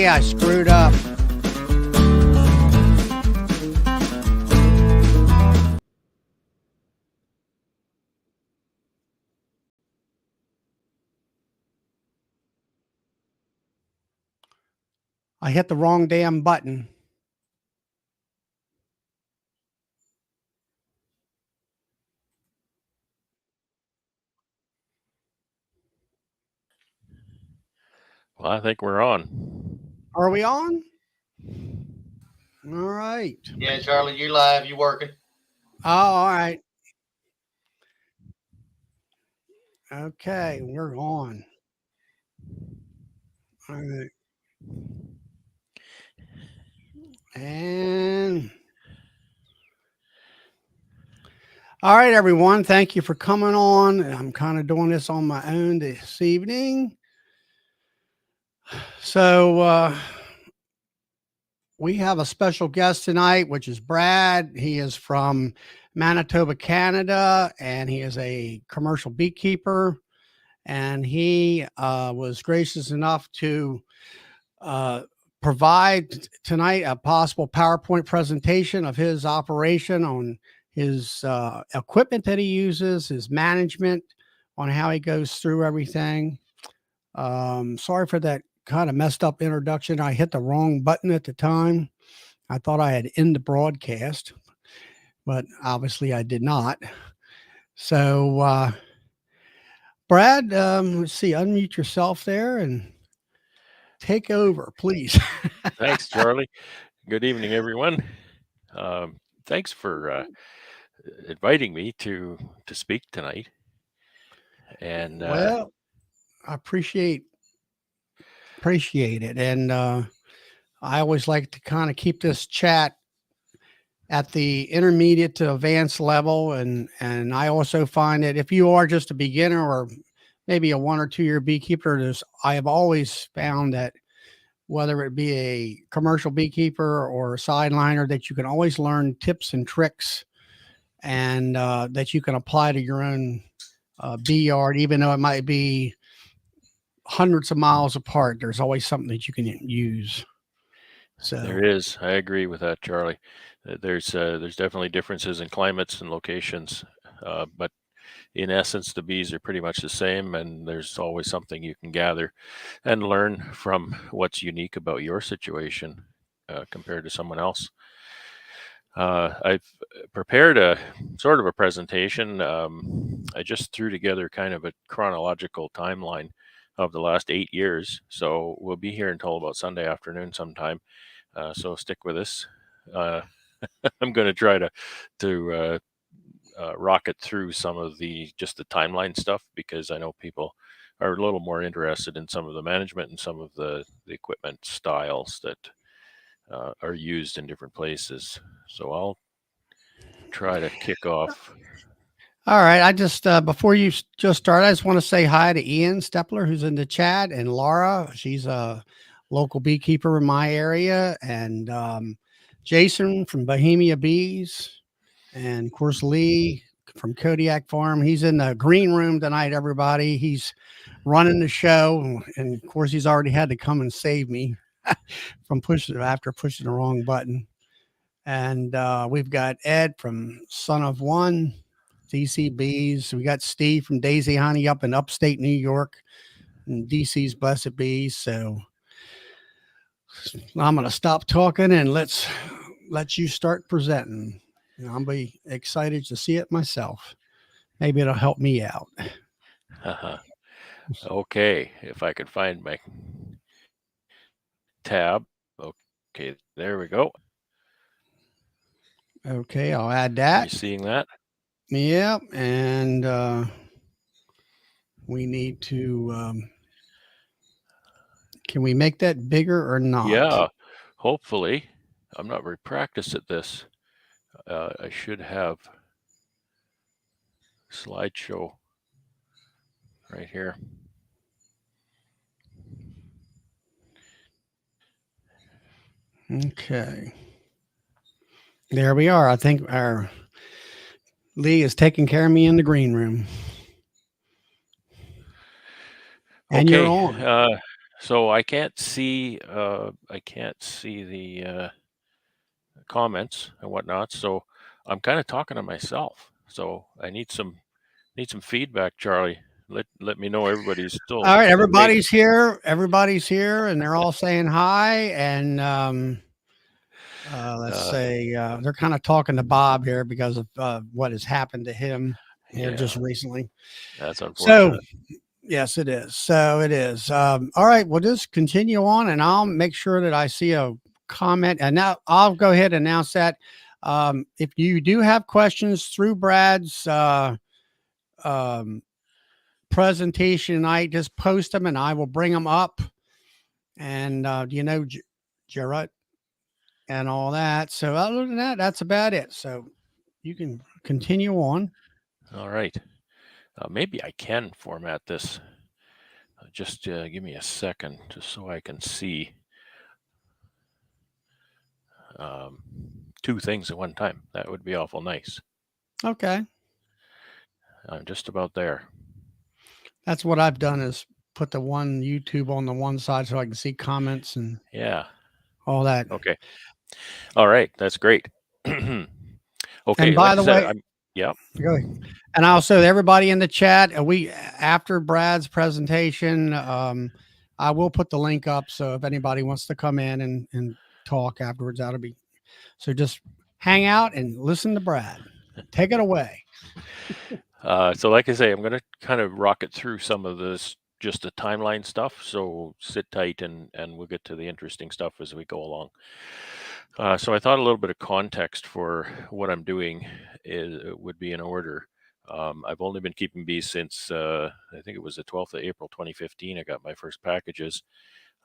Okay, I screwed up. I hit the wrong damn button. Well, I think we're on. Are we on? All right. Yeah, Charlie, you live. You working? Oh, all right. Okay, we're on. All right. And all right, everyone. Thank you for coming on. I'm kind of doing this on my own this evening. So we have a special guest tonight, which is Brad. He is from Manitoba, Canada, and he is a commercial beekeeper. And he was gracious enough to provide tonight a possible PowerPoint presentation of his operation on his equipment that he uses, his management, on how he goes through everything. Sorry for that kind of messed up introduction. I hit the wrong button at the time. I thought I had ended the broadcast, but obviously I did not. So, Brad, let's see, unmute yourself there and take over, please. Thanks, Charlie. Good evening, everyone. Thanks for inviting me to speak tonight. And well, I appreciate it, and I always like to kind of keep this chat at the intermediate to advanced level, and I also find that if you are just a beginner or maybe a 1 or 2 year beekeeper, I have always found that whether it be a commercial beekeeper or a sideliner, that you can always learn tips and tricks, and that you can apply to your own bee yard, even though it might be hundreds of miles apart. There's always something that you can use. So there is. I agree with that, Charlie. There's definitely differences in climates and locations, but in essence, the bees are pretty much the same, and there's always something you can gather and learn from what's unique about your situation compared to someone else. I've prepared a sort of a presentation. I just threw together kind of a chronological timeline of the last 8 years. So we'll be here until about Sunday afternoon sometime. So stick with us. I'm going to try to rocket through some of the timeline stuff, because I know people are a little more interested in some of the management and some of the equipment styles that are used in different places. So I'll try to kick off. all right, I just before you just start, I just want to say hi to Ian Stepler, who's in the chat, and Laura. She's a local beekeeper in my area, and Jason from Bohemia Bees, and of course Lee from Kodiak Farm. He's in the green room tonight, everybody. He's running the show, and of course he's already had to come and save me from pushing the wrong button. And we've got Ed from Son of One, DC Bees. We got Steve from Daisy Honey up in upstate New York, and DC's Blessed Bees. So I'm going to stop talking and let you start presenting. I'll be excited to see it myself. Maybe it'll help me out. Okay, if I could find my tab. Okay, there we go. Okay, I'll add that. Are you seeing that? Yep, and we need to. Can we make that bigger or not? Yeah, hopefully. I'm not very practiced at this. I should have slideshow right here. Okay. There we are. I think our Lee is taking care of me in the green room. And okay, you're on. So I can't see the comments and whatnot. So I'm kind of talking to myself. So I need some feedback, Charlie. Let me know everybody's still All right, awake. everybody's here. Everybody's here, and they're all saying hi. And let's Uh, say they're kind of talking to Bob here because of what has happened to him here yeah, just recently. that's So, unfortunate. yes, it is. So it is. All right, we'll just continue on, and I'll make sure that I see a comment. And now I'll go ahead and announce that if you do have questions through Brad's um, presentation tonight, just post them, and I will bring them up. And Jarrett and all that. So other than that, that's about it. So you can continue on. All right. Maybe I can format this. Just give me a second, just so I can see um, two things at one time. That would be awful nice. Okay. I'm just about there. That's what I've done is put the one YouTube on the one side so I can see comments and Yeah. all that. Okay. All right. That's great. Okay. And by Like I the said, way, yeah. go ahead. And also everybody in the chat, we after Brad's presentation, I will put the link up. So if anybody wants to come in and talk afterwards, that'll be so just hang out and listen to Brad. Take it away. So like I say, I'm going to kind of rocket through some of this, just the timeline stuff. So sit tight and we'll get to the interesting stuff as we go along. So I thought a little bit of context for what I'm doing would be in order. I've only been keeping bees since I think it was the 12th of April 2015. I got my first packages.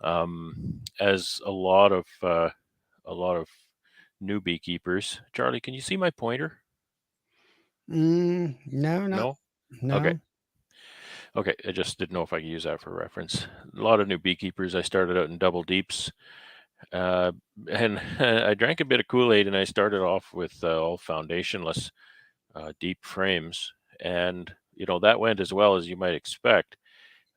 As a lot of new beekeepers. Charlie, can you see my pointer? No, not No? Okay. no. Okay, I just didn't know if I could use that for reference. A lot of new beekeepers. I started out in double deeps, and I drank a bit of Kool-Aid, and I started off with all foundationless deep frames, and that went as well as you might expect.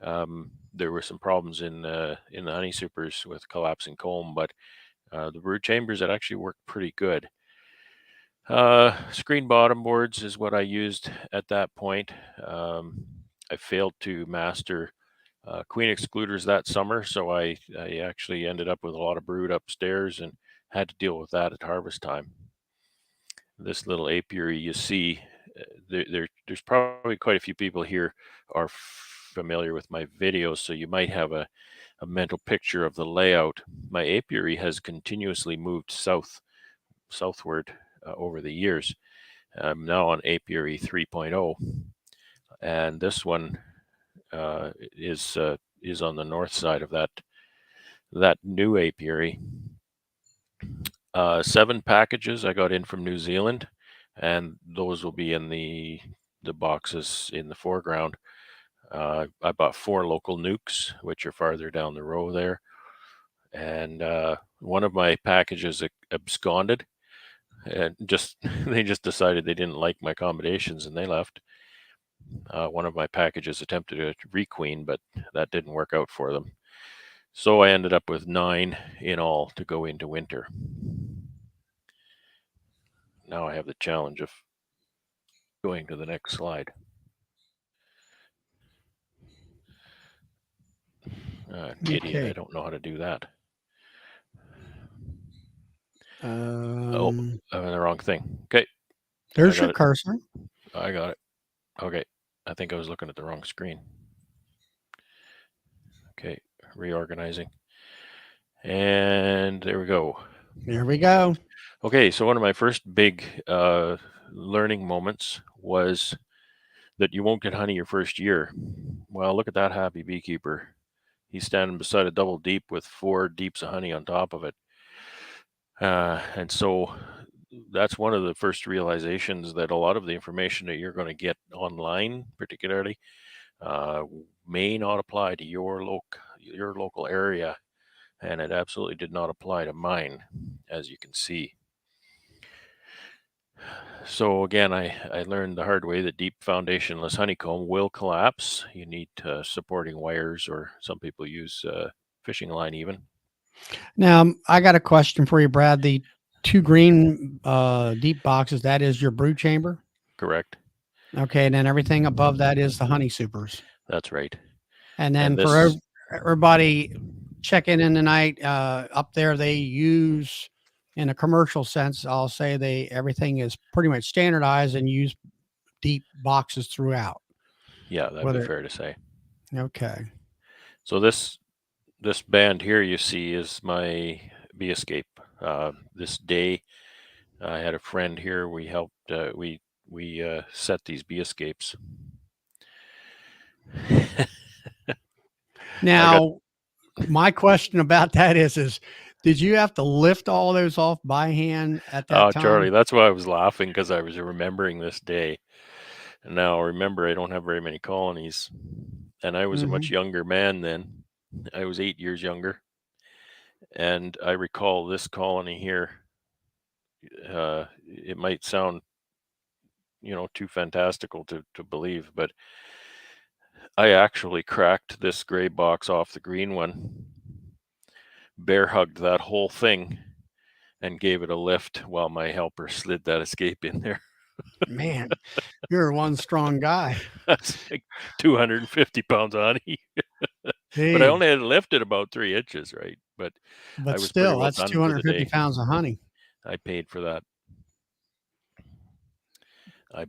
There were some problems in the honey supers with collapsing comb, but the brood chambers that actually worked pretty good. Screen bottom boards is what I used at that point. I failed to master queen excluders that summer, so I actually ended up with a lot of brood upstairs and had to deal with that at harvest time. This little apiary you see, there's probably quite a few people here are familiar with my videos, so you might have a mental picture of the layout. My apiary has continuously moved southward over the years. I'm now on apiary 3.0, and this one is on the north side of that new apiary. 7 packages I got in from New Zealand, and those will be in the boxes in the foreground. I bought 4 local nukes, which are farther down the row there, and one of my packages absconded, and they just decided they didn't like my accommodations and they left. One of my packages attempted to requeen, but that didn't work out for them. So I ended up with 9 in all to go into winter. Now I have the challenge of going to the next slide. Idiot, I don't know how to do that. I'm in the wrong thing. Okay. There's your cursor. I got it. Okay. I think I was looking at the wrong screen. Okay. Reorganizing. And there we go. There we go. Okay. So one of my first big learning moments was that you won't get honey your first year. Well, look at that happy beekeeper. He's standing beside a double deep with 4 deeps of honey on top of it. And so that's one of the first realizations, that a lot of the information that you're going to get online, particularly, may not apply to your local area, and it absolutely did not apply to mine, as you can see. So again, I learned the hard way that deep foundationless honeycomb will collapse. You need supporting wires, or some people use fishing line even. Now, I got a question for you, Brad. The two green deep boxes, that is your brood chamber. Correct. Okay. And then everything above that is the honey supers. That's right. And then And for this, everybody checking in tonight, up there, they use, in a commercial sense, I'll say everything is pretty much standardized and use deep boxes throughout. yeah, that'd be fair to say. Okay. So this band here you see is my bee escape. This day, I had a friend here. We helped. We set these bee escapes. Now, my question about that is did you have to lift all those off by hand at that time? Charlie, that's why I was laughing, because I was remembering this day. And now remember, I don't have very many colonies, and I was a much younger man then. I was 8 years younger, and I recall this colony here. It might sound, too fantastical to believe, but I actually cracked this gray box off the green one, bear hugged that whole thing, and gave it a lift while my helper slid that escape in there. Man, you're one strong guy. That's like 250 pounds of honey. But I only had to lift it about 3 inches, right? But I was pretty still, well that's done for the 250 day. pounds of honey. I paid for that. I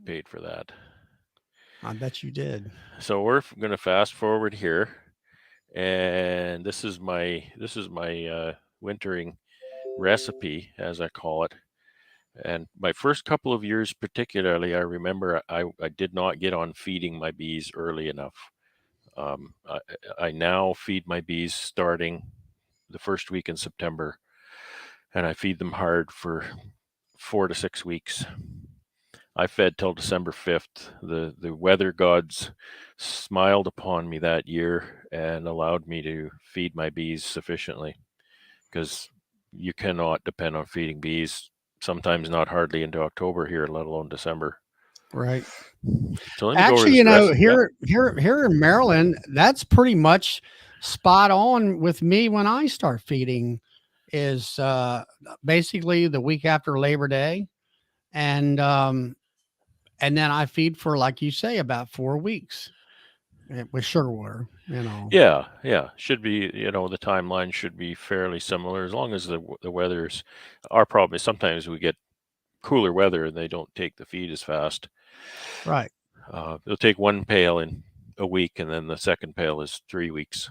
bet you did. So we're going to fast forward here, and this is my wintering recipe, as I call it. And my first couple of years, particularly, I remember I did not get on feeding my bees early enough. I now feed my bees starting the first week in September, and I feed them hard for 4 to 6 weeks. I fed till December 5th. The weather gods smiled upon me that year and allowed me to feed my bees sufficiently, because you cannot depend on feeding bees, sometimes not hardly into October here, let alone December. Right. So let me Actually, go over this here in Maryland, that's pretty much spot on with me when I start feeding, is basically the week after Labor Day. And then I feed for, like you say, about 4 weeks with sugar water, Yeah. Should be, the timeline should be fairly similar, as long as the weather's. Our problem is sometimes we get cooler weather and they don't take the feed as fast. Right. They'll take one pail in a week, and then the second pail is 3 weeks.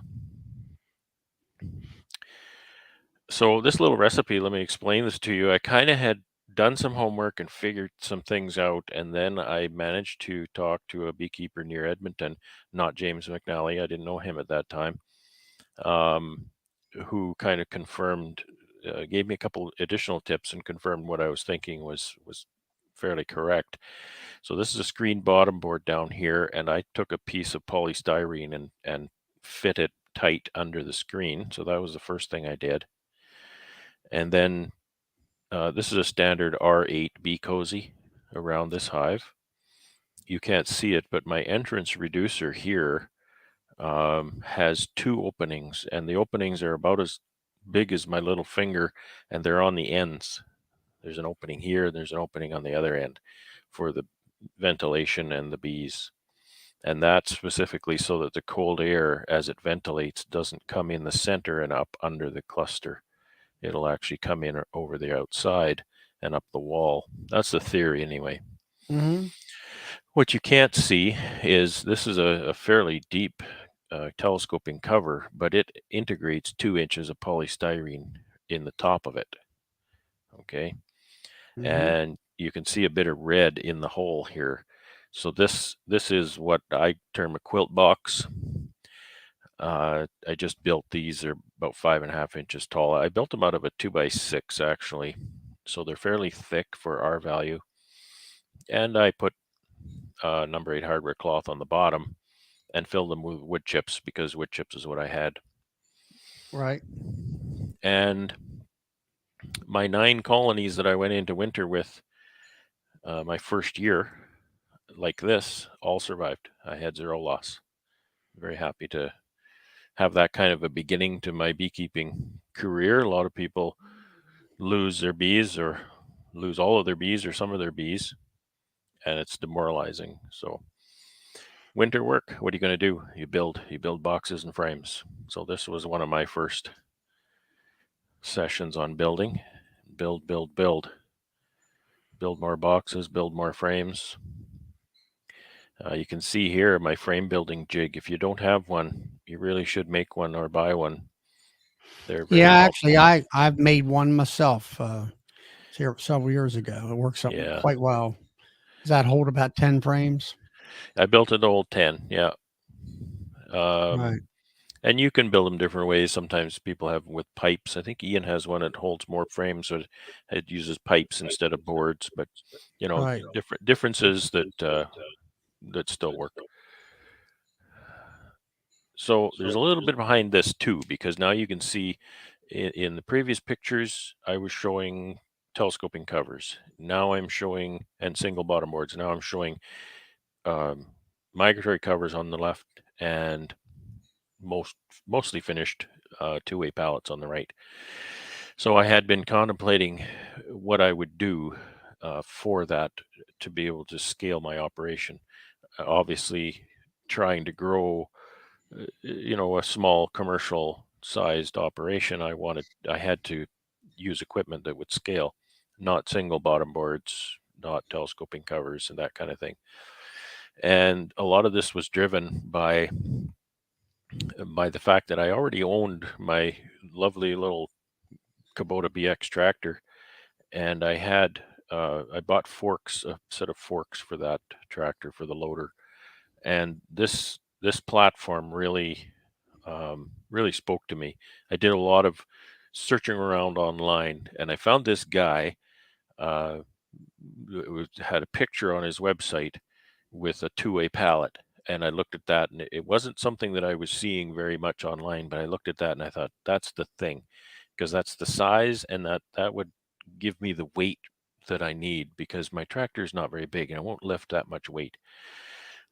So this little recipe, let me explain this to you. I kind of had done some homework and figured some things out, and then I managed to talk to a beekeeper near Edmonton, not James McNally. I didn't know him at that time, who kind of confirmed, gave me a couple additional tips and confirmed what I was thinking was fairly correct. So this is a screen bottom board down here, and I took a piece of polystyrene and fit it tight under the screen. So that was the first thing I did. And then this is a standard R8 bee cozy around this hive. You can't see it, but my entrance reducer here has 2 openings, and the openings are about as big as my little finger, and they're on the ends. There's an opening here, and there's an opening on the other end for the ventilation and the bees. And that's specifically so that the cold air, as it ventilates, doesn't come in the center and up under the cluster. It'll actually come in over the outside and up the wall. That's the theory anyway. Mm-hmm. What you can't see is this is a fairly deep telescoping cover, but it integrates 2 inches of polystyrene in the top of it. Okay. Mm-hmm. And you can see a bit of red in the hole here. So this is what I term a quilt box. I just built these. They're about 5.5 inches tall. I built them out of a 2x6 actually, so they're fairly thick for our value. And I put number 8 hardware cloth on the bottom and filled them with wood chips, because wood chips is what I had. Right. And my 9 colonies that I went into winter with my first year, like this, all survived. I had 0 loss. Very happy to have that kind of a beginning to my beekeeping career. A lot of people lose their bees or lose all of their bees or some of their bees, and it's demoralizing. So winter work, what are you going to do? You build boxes and frames. So this was one of my first sessions on building. Build more boxes, build more frames. You can see here my frame building jig. If you don't have one, you really should make one or buy one. They're very Yeah, helpful. actually, I've made one myself several years ago. It works out Yeah, quite well. Does that hold about 10 frames? I built an old 10. Yeah. Right, And you can build them different ways. Sometimes people have with pipes. I think Ian has one that holds more frames, so it uses pipes instead of boards. But right. different differences that still work. So there's a little bit behind this too, because now you can see in the previous pictures I was showing telescoping covers. Now I'm showing and single bottom boards. Now I'm showing migratory covers on the left and mostly finished two-way pallets on the right. So I had been contemplating what I would do for that to be able to scale my operation. Obviously, trying to grow, a small commercial sized operation, I had to use equipment that would scale, not single bottom boards, not telescoping covers, and that kind of thing. And a lot of this was driven by the fact that I already owned my lovely little Kubota BX tractor, and I bought a set of forks for that tractor for the loader, and this platform really spoke to me. I did a lot of searching around online, and I found this guy. Uh, had a picture on his website with a two-way pallet, and I looked at that, and it wasn't something that I was seeing very much online, but I looked at that and I thought, that's the thing, because that's the size, and that would give me the weight that I need, because my tractor is not very big and I won't lift that much weight.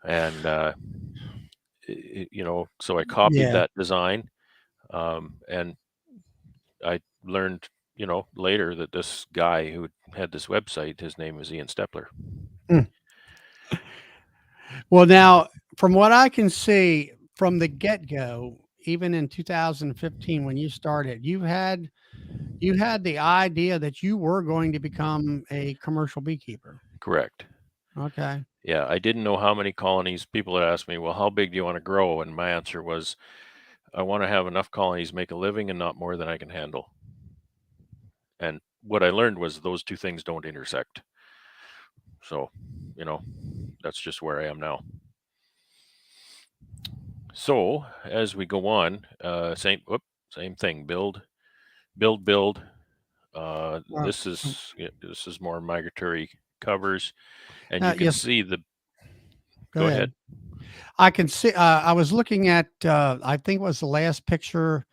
And so I copied Yeah. that design, and I learned, later that this guy who had this website, his name was Ian Stepler. Mm. Well, now, from what I can see from the get go, even in 2015 when you started, you had the idea that you were going to become a commercial beekeeper. Correct. Okay. Yeah, I didn't know how many colonies. People had asked me, well, how big do you want to grow? And my answer was, I want to have enough colonies to make a living and not more than I can handle. And what I learned was those two things don't intersect. So, that's just where I am now. So as we go on, same thing. Build. Well, This is more migratory covers, and you can yes, see the. go Go ahead. ahead. I can see, I was looking at, I think it was the last picture.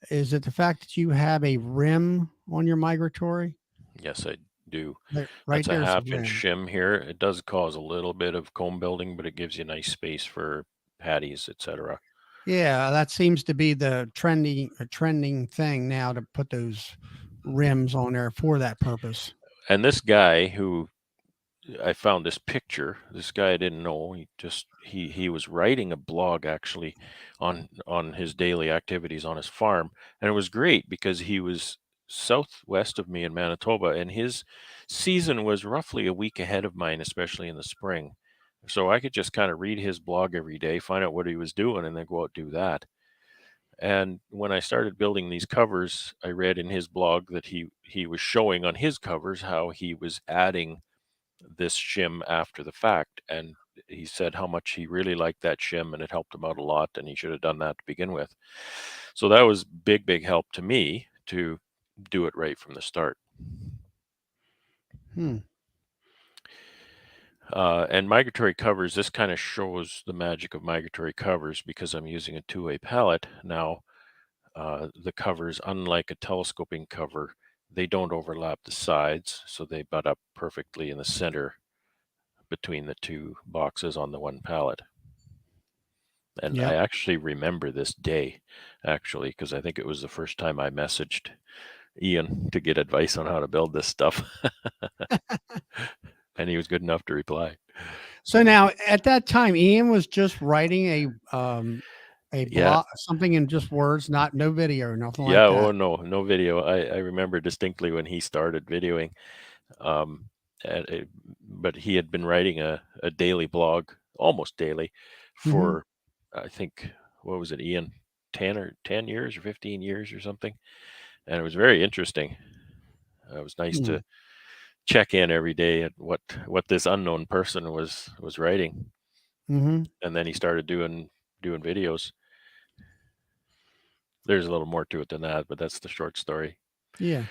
Is it the fact that you have a rim on your migratory? Yes, I do. Right That's a there's a 1/2 inch rim. shim here. It does cause a little bit of comb building, but it gives you nice space for patties, etc. Yeah, that seems to be the trending thing now to put those rims on there for that purpose. And this guy who I found this picture, this guy I didn't know. He was writing a blog actually on his daily activities on his farm, and it was great because he was southwest of me in Manitoba, and his season was roughly a week ahead of mine, especially in the spring. So I could just kind of read his blog every day, find out what he was doing, and then go out and do that. And when I started building these covers, I read in his blog that he was showing on his covers how he was adding this shim after the fact, and he said how much he really liked that shim and it helped him out a lot, and he should have done that to begin with. So that was big help to me to do it right from the start. Hmm. And migratory covers, this kind of shows the magic of migratory covers because I'm using a two-way pallet now. The covers, unlike a telescoping cover, they don't overlap the sides, so they butt up perfectly in the center between the two boxes on the one pallet. And Yep. I actually remember this day, actually, because I think it was the first time I messaged Ian to get advice on how to build this stuff. And he was good enough to reply. So now at that time, Ian was just writing a Yeah. blog, something in just words, no video, nothing Yeah. like that. Oh, no video. I remember distinctly when he started videoing. Um, but he had been writing a daily blog, almost daily, Mhm. for, I think, what was it, Ian? 10 years or 15 years or something. And it was very interesting. It was nice Hmm. to check in every day at what this unknown person was writing. Mhm. And then he started doing videos. There's a little more to it than that, but that's the short story. Yeah.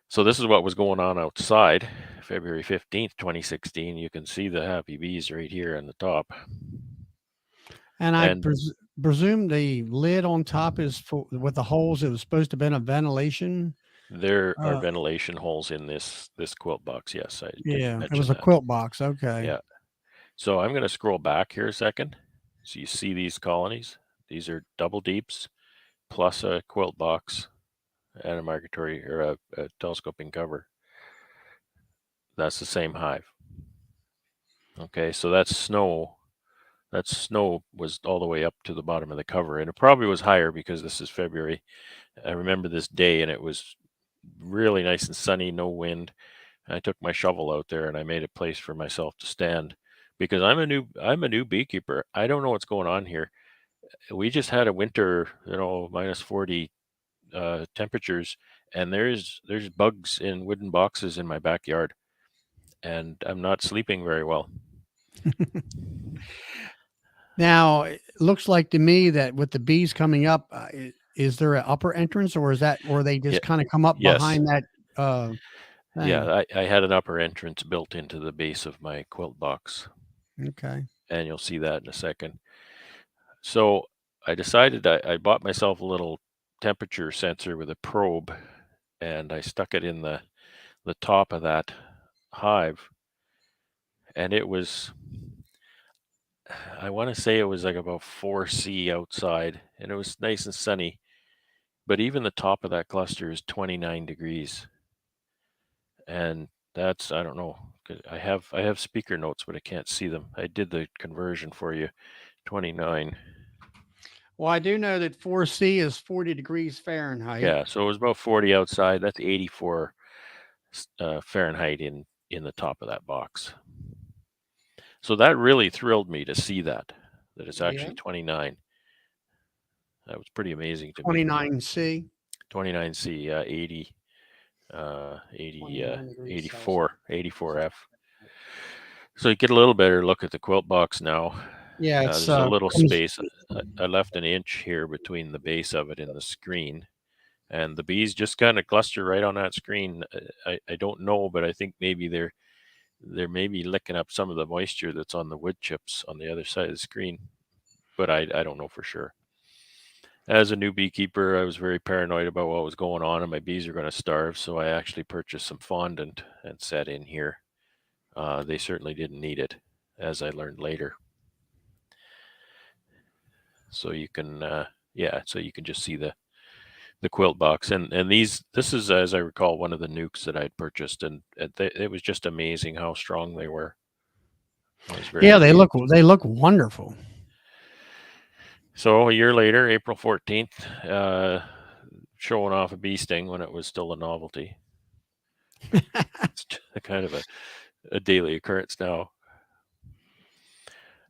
So this is what was going on outside, February 15th, 2016. You can see the happy bees right here on the top. And I And presume the lid on top is for, with the holes. It was supposed to have been a ventilation. there are Uh, ventilation holes in this quilt box. Yes, I did yeah, it mention was a that. quilt box. Okay. Yeah. So I'm going to scroll back here a second. So you see these colonies. These are double deeps plus a quilt box and a migratory or a telescoping cover. That's the same hive. Okay, so that's snow. That snow was all the way up to the bottom of the cover, and it probably was higher because this is February. I remember this day, and it was really nice and sunny, no wind. I took my shovel out there and I made a place for myself to stand because I'm a new beekeeper. I don't know what's going on here. We just had a winter, minus 40 temperatures, and there's bugs in wooden boxes in my backyard, and I'm not sleeping very well. Now it looks like to me that with the bees coming up, is there an upper entrance, or is that, or they Yeah, just kind of come up yes. behind that thing? Yeah, I had an upper entrance built into the base of my quilt box, Okay. and you'll see that in a second. So I decided I bought myself a little temperature sensor with a probe, and I stuck it in the top of that hive, and it was, I want to say it was like about 4C outside, and it was nice and sunny. But even the top of that cluster is 29 degrees, and that's, I don't know. I have speaker notes, but I can't see them. I did the conversion for you. 29. Well, I do know that 4C is 40 degrees Fahrenheit. Yeah, so it was about 40 outside. That's 84 Fahrenheit in the top of that box. So that really thrilled me to see that it's Yeah. actually 29. That was pretty amazing to me. 29C. 29C, 80, 29 degrees 84, 84F. So you get a little better look at the quilt box now. Yeah, it's There's a little comes, space. I left an inch here between the base of it and the screen, and the bees just kind of cluster right on that screen. I don't know, but I think maybe they're maybe licking up some of the moisture that's on the wood chips on the other side of the screen, but I don't know for sure. As a new beekeeper, I was very paranoid about what was going on, and my bees are going to starve, so I actually purchased some fondant and set in here. They certainly didn't need it, as I learned later. So you can, so you can just see the quilt box, and this is, as I recall, one of the Nukes that I'd purchased, and it was just amazing how strong they were. I was very yeah, pleased. they look wonderful. So a year later, April 14th, showing off a bee sting when it was still a novelty. It's kind of a daily occurrence now.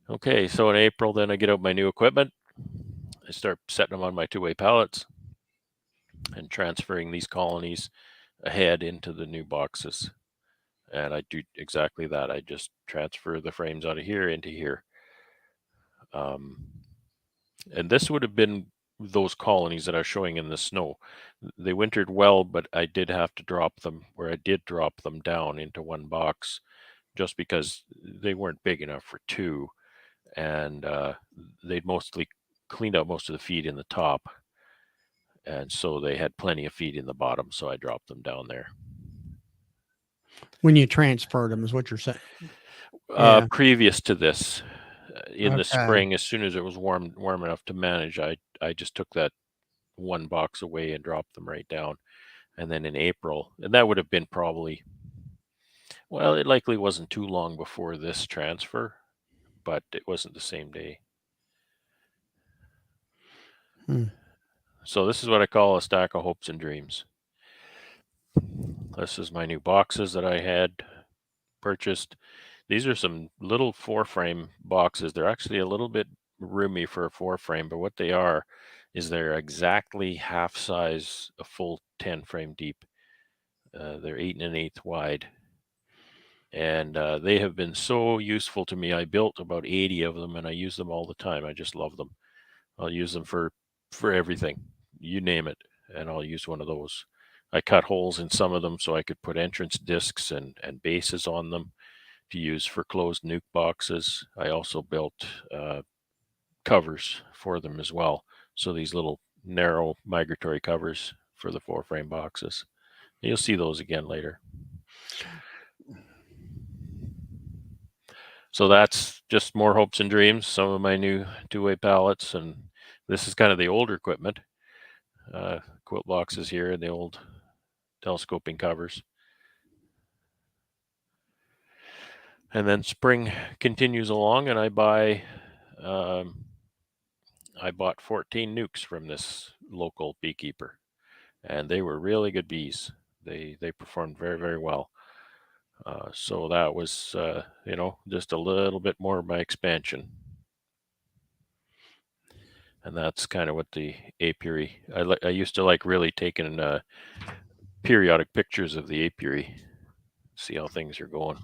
Okay, so in April, then I get out my new equipment. I start setting them on my two-way pallets and transferring these colonies ahead into the new boxes. And I do exactly that. I just transfer the frames out of here into here. And this would have been those colonies that I was showing in the snow. They wintered well, but I did have to drop them, where I did drop them down into one box just because they weren't big enough for two. And they'd mostly cleaned out most of the feed in the top. And so they had plenty of feed in the bottom, so I dropped them down there. When you transferred them, is what you're saying. Yeah. Previous to this, in the Okay. spring, as soon as it was warm enough to manage, I just took that one box away and dropped them right down. And then in April, and that would have been probably, well, it likely wasn't too long before this transfer, but it wasn't the same day. Hmm. So this is what I call a stack of hopes and dreams. This is my new boxes that I had purchased. These are some little 4-frame boxes. They're actually a little bit roomy for a 4-frame, but what they are is they're exactly half size, a full 10-frame deep. They're 8 1/8 wide, and they have been so useful to me. I built about 80 of them, and I use them all the time. I just love them. I'll use them for everything, you name it, and I'll use one of those. I cut holes in some of them so I could put entrance discs and bases on them to use for closed Nuke boxes. I also built covers for them as well. So these little narrow migratory covers for the 4-frame boxes. You'll see those again later. So that's just more hopes and dreams, some of my new 2-way pallets, and this is kind of the older equipment. Quilt boxes here and the old telescoping covers. And then spring continues along, and I bought 14 nukes from this local beekeeper, and they were really good bees. They performed very, very well. So that was, just a little bit more of my expansion. And that's kind of what the apiary, I used to like really taking periodic pictures of the apiary, see how things are going.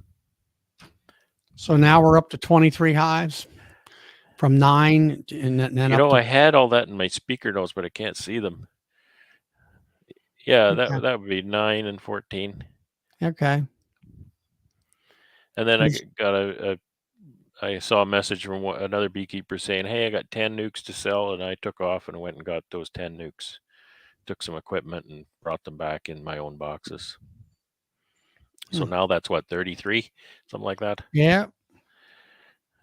So now we're up to 23 hives from 9 and then up to. I had all that in my speaker notes, but I can't see them. Yeah, Okay. that would be 9 and 14. Okay. And then I saw a message from another beekeeper saying, "Hey, I got 10 nukes to sell," and I took off and went and got those 10 nukes. Took some equipment and brought them back in my own boxes. So now that's what, 33, something like that. Yeah.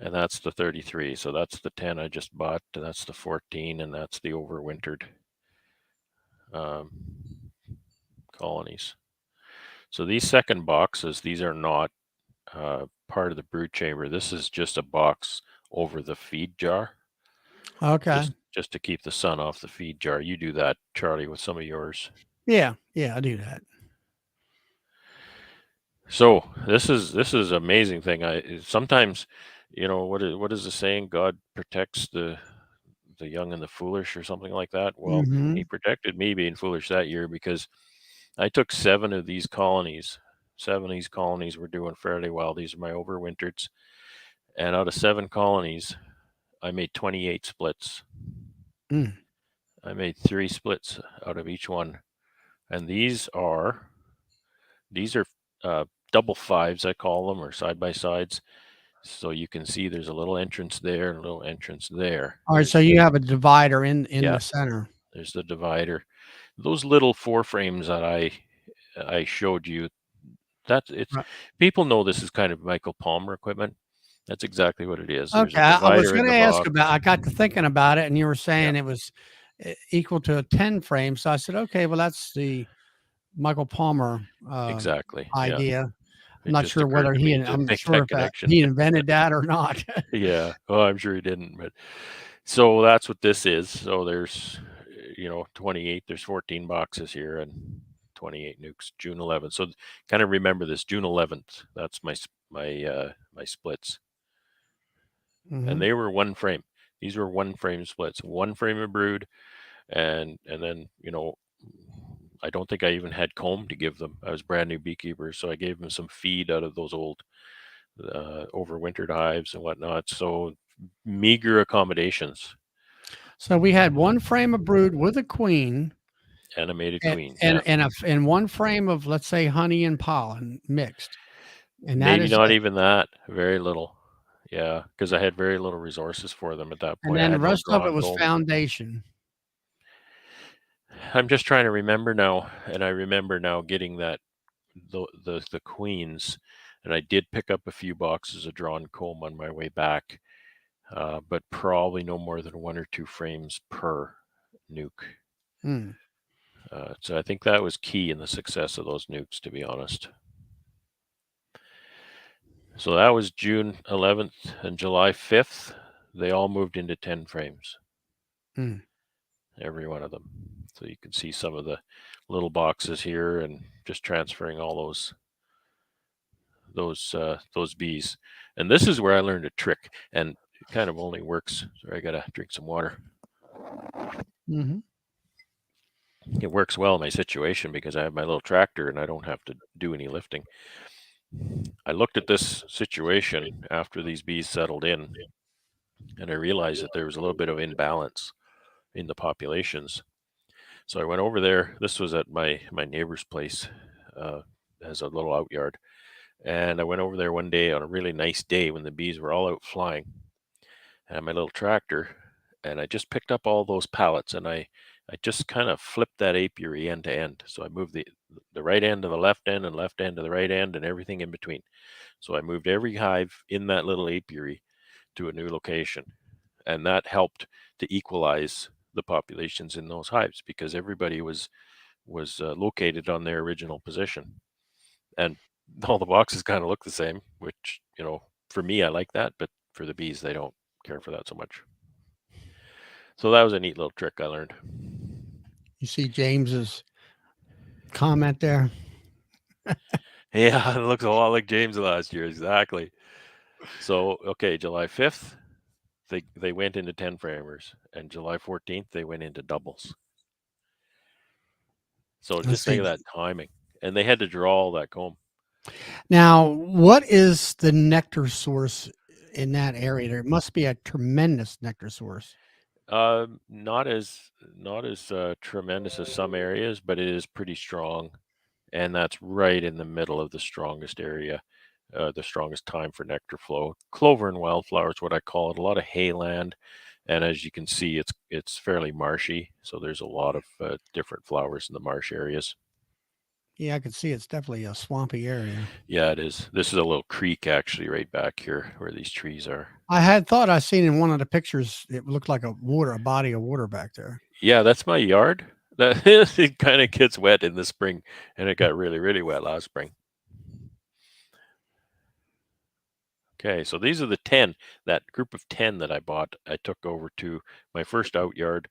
And that's the 33. So that's the 10 I just bought. That's the 14, and that's the overwintered colonies. So these second boxes, these are not part of the brood chamber. This is just a box over the feed jar. Okay. Just to keep the sun off the feed jar. You do that, Charlie, with some of yours. Yeah. Yeah, I do that. So this is amazing thing. I sometimes, what is the saying? God protects the young and the foolish, or something like that. Well, he protected me being foolish that year, because I took 7 of these colonies. 7 of these colonies were doing fairly well. These are my overwintereds, and out of 7 colonies, I made 28 splits. I made 3 splits out of each one, and these are double 5s, I call them, or side by sides. So you can see there's a little entrance there, and a little entrance there. All right, so you have a divider in the center. There's the divider. Those little 4-frames that I showed you, Right. people know this is kind of Michael Palmer equipment. That's exactly what it is. There's Okay, a I was divider in going to the ask box. about. I got to thinking about it, and you were saying it was equal to a 10 frame. So I said, okay, well that's the Michael Palmer Exactly. idea. Yeah. I'm not sure whether I'm sure if he invented that or not. Yeah. Oh, I'm sure he didn't. But so that's what this is. So there's 28. There's 14 boxes here, and 28 nukes. June 11th. So kind of remember this. June 11th. That's my splits. And they were 1 frame. These were 1 frame splits. 1 frame of brood, and then I don't think I even had comb to give them. I was brand new beekeeper, so I gave them some feed out of those old overwintered hives and whatnot. So meager accommodations. So we had 1 frame of brood with a queen, Animated queen, and 1 frame of, let's say, honey and pollen mixed, and that maybe is not it. even that. Very little. Yeah, because I had very little resources for them at that And point. I then the had no rest of it drawn was comb. foundation. I'm just trying to remember now, and I remember now getting that the queens, and I did pick up a few boxes of drawn comb on my way back. but probably no more than 1 or 2 frames per nuke. Hmm. So I think that was key in the success of those nukes, to be honest. So that was June 11th and July 5th. They all moved into 10 frames, Hmm. every one of them. So you can see some of the little boxes here, and just transferring all those bees. And this is where I learned a trick, and it kind of only works. Sorry, I gotta drink some water. Mm-hmm. It works well in my situation because I have my little tractor and I don't have to do any lifting. I looked at this situation after these bees settled in, and I realized that there was a little bit of imbalance in the populations. So I went over there. This was at my neighbor's place, as a little out yard, and I went over there one day on a really nice day when the bees were all out flying. I had my little tractor, and I just picked up all those pallets, and I just kind of flipped that apiary end to end. So I moved the right end to the left end and left end to the right end and everything in between. So I moved every hive in that little apiary to a new location, and that helped to equalize the populations in those hives because everybody was located on their original position, and all the boxes kind of look the same. Which, for me, I like that, but for the bees, they don't care for that so much. So that was a neat little trick I learned. You see James's comment there. Yeah, it looks a lot like James last year, exactly. So okay, July 5th, they went into 10 framers, and July 14th they went into doubles. So Let's just think of see. that timing, and they had to draw all that comb. Now, what is the nectar source in that area? There must be a tremendous nectar source. Not as tremendous as some areas, but it is pretty strong, and that's right in the middle of the strongest area, the strongest time for nectar flow. Clover and wildflower is what I call it. A lot of hayland, and as you can see, it's fairly marshy, so there's a lot of different flowers in the marsh areas. Yeah, I can see it's definitely a swampy area. Yeah, it is. This is a little creek actually right back here where these trees are. I had thought I seen in one of the pictures it looked like a body of water back there. Yeah, that's my yard. That it kind of gets wet in the spring, and it got really, really wet last spring. Okay, so these are the 10, that group of 10 that I bought. I took over to my first out yard,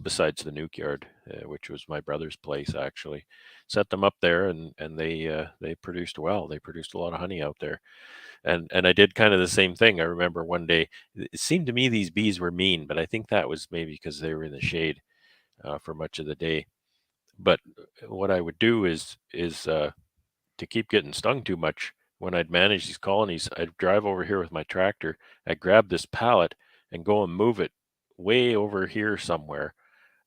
besides the Nuke yard, which was my brother's place actually. Set them up there, and they produced well. They produced a lot of honey out there, and I did kind of the same thing. I remember one day it seemed to me these bees were mean, but I think that was maybe because they were in the shade for much of the day. But what I would do is to keep getting stung too much, when I'd manage these colonies, I'd drive over here with my tractor. I'd grab this pallet and go and move it way over here somewhere.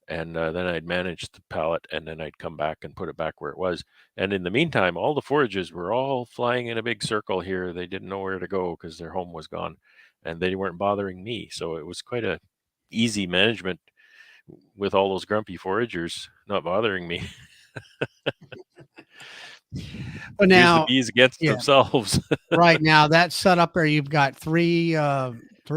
And then I'd manage the pallet, and then I'd come back and put it back where it was. And in the meantime, all the forages were all flying in a big circle here. They didn't know where to go because their home was gone, and they weren't bothering me. So it was quite a easy management with all those grumpy foragers not bothering me. But Use the now, bees against yeah, themselves. right now that setup there, you've got three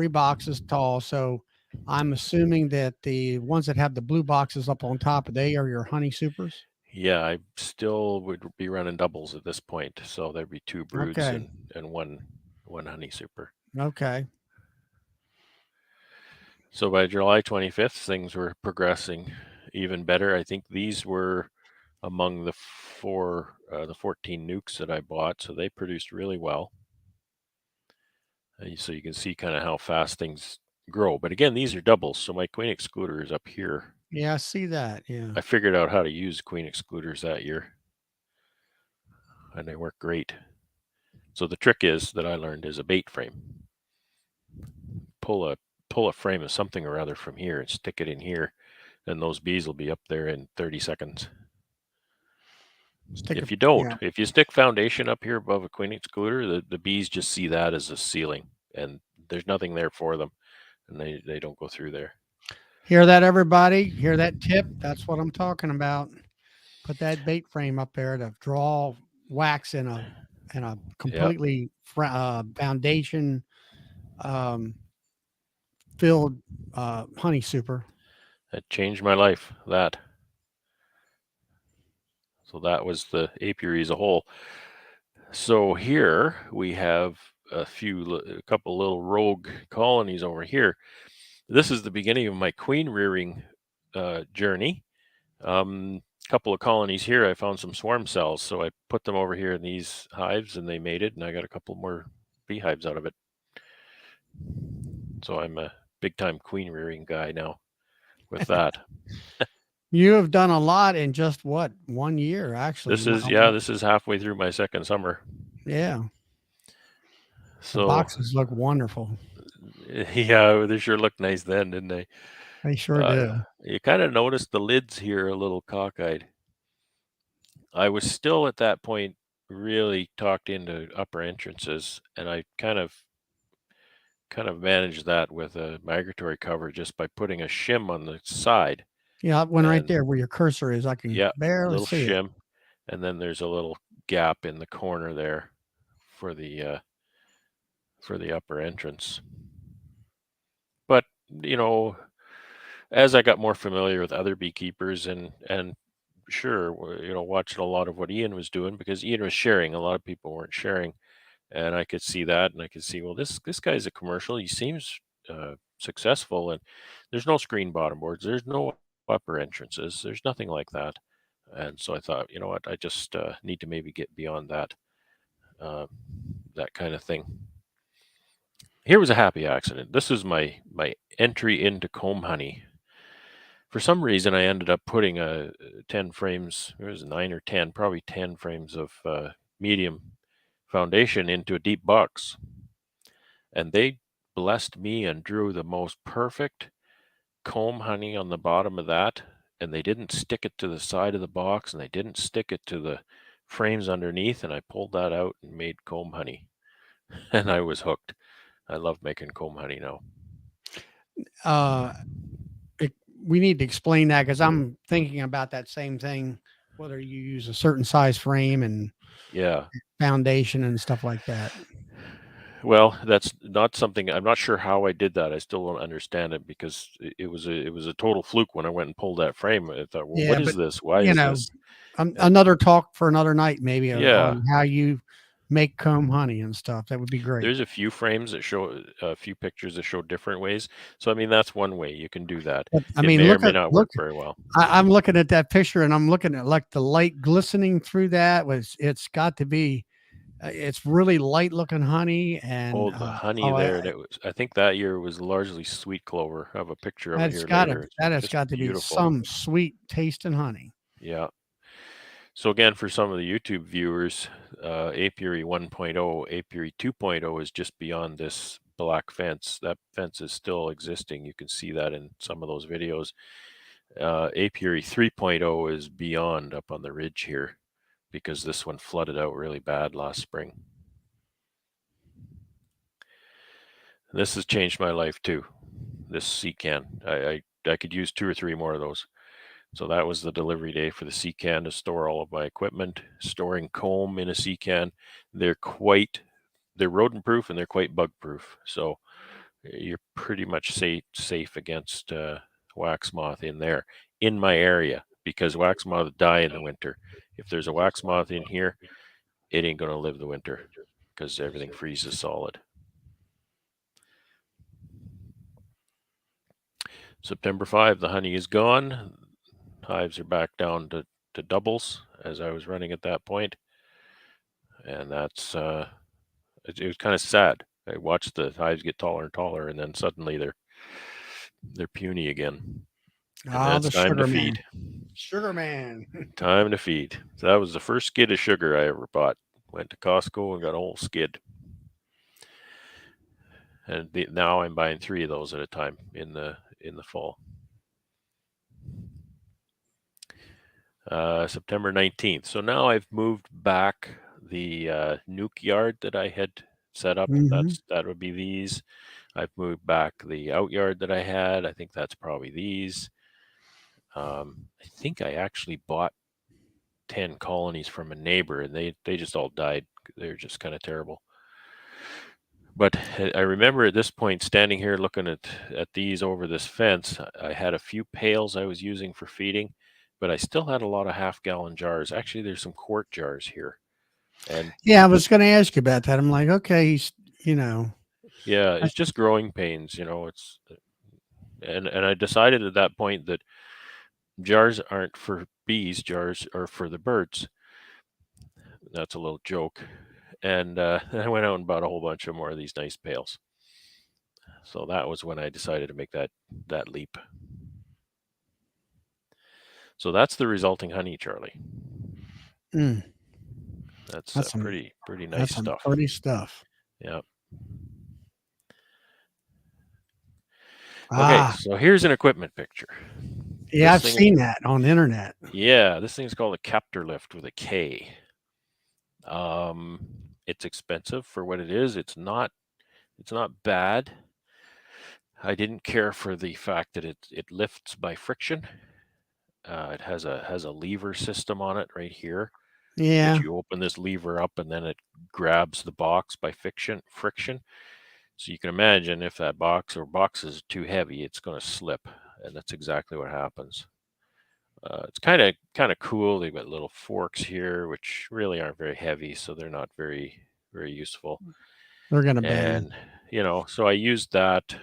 boxes tall. So I'm assuming that the ones that have the blue boxes up on top, they are your honey supers. Yeah, I still would be running doubles at this point, so there'd be 2 broods Okay. and one honey super. Okay. So by July 25th, things were progressing even better. I think these were among the 14 nukes that I bought, so they produced really well. So you can see kind of how fast things grow. But again, these are doubles, so my queen excluder is up here. Yeah, I see that. Yeah. I figured out how to use queen excluders that year, and they work great. So the trick is that I learned is a bait frame. Pull a frame of something or other from here and stick it in here, and those bees will be up there in 30 seconds. Stick If it. you don't, Yeah. if you stick foundation up here above a queen excluder, the bees just see that as a ceiling, and there's nothing there for them, and they don't go through there. Hear that, everybody? Hear that tip? That's what I'm talking about. Put that bait frame up there to draw wax in a Yeah, completely foundation, um, filled honey super. That changed my life. That. So that was the apiary as a whole. So here we have a couple little rogue colonies over here. This is the beginning of my queen rearing journey. Couple of colonies here, I found some swarm cells, so I put them over here in these hives, and they mated, and I got a couple more beehives out of it. So I'm a big time queen rearing guy now with that. You have done a lot in just what 1 year, actually. This is halfway through my second summer. Yeah. The So boxes look wonderful. yeah, they sure looked nice then, didn't they? They sure do. You kind of noticed the lids here a little cockeyed. I was still at that point really talked into upper entrances, and I kind of managed that with a migratory cover just by putting a shim on the side. Yeah, one right And there where your cursor is. I can yeah, barely little see it. shim, and then there's a little gap in the corner there for the upper entrance. But as I got more familiar with other beekeepers and sure, watching a lot of what Ian was doing, because Ian was sharing, a lot of people weren't sharing, and I could see that, and I could see, well, this guy's a commercial. He seems successful, and there's no screen bottom boards, there's no upper entrances, there's nothing like that. And so I thought, you know what, I just need to maybe get beyond that, that kind of thing. Here was a happy accident. This is my entry into comb honey. For some reason, I ended up putting 10 frames, it was 9 or 10, probably 10 frames of medium foundation into a deep box. And they blessed me and drew the most perfect comb honey on the bottom of that. And they didn't stick it to the side of the box, and they didn't stick it to the frames underneath. And I pulled that out and made comb honey. And I was hooked. I love making comb honey now. We need to explain that because I'm thinking about that same thing, whether you use a certain size frame and Yeah. foundation and stuff like that. Well, that's not something, I'm not sure how I did that. I still don't understand it, because it was a total fluke when I went and pulled that frame. I thought, well, Yeah, what is but this? Why you is know, this? another talk for another night, maybe Yeah. on how you make comb honey and stuff. That would be great. There's a few frames that show a few pictures that show different ways. So I mean, that's one way you can do that. But, I It mean, may or look may at not look. work very well. I'm looking at that picture and I'm looking at like the light glistening through that. It's got to be. It's really light looking honey, and Oh, the honey there, and I think that year was largely sweet clover. I have a picture of it here later. that has Just got to be beautiful. some sweet tasting honey. Yeah. So again, for some of the YouTube viewers, Apiary 1.0, Apiary 2.0 is just beyond this black fence. That fence is still existing. You can see that in some of those videos. Apiary 3.0 is beyond up on the ridge here, because this one flooded out really bad last spring. And this has changed my life too. This sea can. I could use 2 or 3 more of those. So that was the delivery day for the sea can to store all of my equipment. Storing comb in a sea can. They're rodent proof, and they're quite bug proof. So you're pretty much safe against wax moth in there, in my area, because wax moth die in the winter. If there's a wax moth in here, it ain't going to live the winter, because everything freezes solid. September 5, the honey is gone. Hives are back down to doubles as I was running at that point. And that's, it was kind of sad. I watched the hives get taller and taller, and then suddenly they're puny again. And then The it's time to sugar man. feed. Sugar man. Time to feed. So that was the first skid of sugar I ever bought. Went to Costco and got a whole skid. And now I'm buying 3 of those at a time in the fall. September 19th. So now I've moved back the Nuke yard that I had set up. That would be these. I've moved back the out yard that I had. I think that's probably these. I think I actually bought 10 colonies from a neighbor, and they just all died. They're just kind of terrible. But I remember at this point standing here looking at these over this fence. I had a few pails I was using for feeding, but I still had a lot of half-gallon jars. Actually, there's some quart jars here. And Yeah, I was going to ask you about that. I'm like, okay, yeah, I- it's just growing pains, it's and I decided at that point that jars aren't for bees, jars are for the birds. That's a little joke. And I went out and bought a whole bunch of more of these nice pails. So that was when I decided to make that leap. So that's the resulting honey, Charlie. mm, That's that's some pretty nice that's some stuff. pretty stuff. Yeah. Okay, Ah, so here's an equipment picture. yeah, This I've thing, seen that on the internet. yeah, this thing's called a captor lift with a K. It's expensive for what it is. It's not bad. I didn't care for the fact that it lifts by friction. It has a lever system on it right here, which Yeah, you open this lever up and then it grabs the box by friction. So you can imagine if that box is too heavy, it's going to slip, and that's exactly what happens. It's kind of cool. They've got little forks here, which really aren't very heavy, so they're not very useful. they're going to bang. And so I used that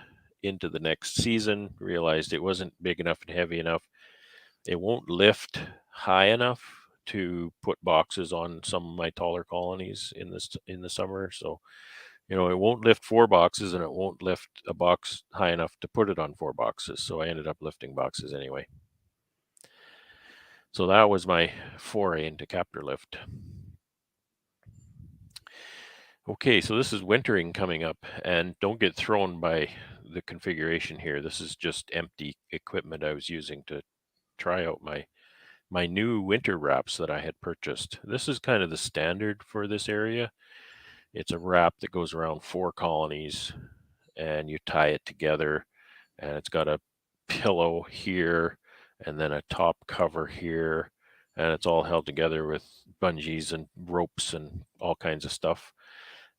into the next season. Realized it wasn't big enough and heavy enough. It won't lift high enough to put boxes on some of my taller colonies in the summer. So it won't lift 4 boxes, and it won't lift a box high enough to put it on 4 boxes. So I ended up lifting boxes anyway. So that was my foray into captor lift. Okay, so this is wintering coming up, and don't get thrown by the configuration here. This is just empty equipment I was using to try out my new winter wraps that I had purchased. This is kind of the standard for this area. It's a wrap that goes around 4 colonies, and you tie it together, and it's got a pillow here and then a top cover here, and it's all held together with bungees and ropes and all kinds of stuff.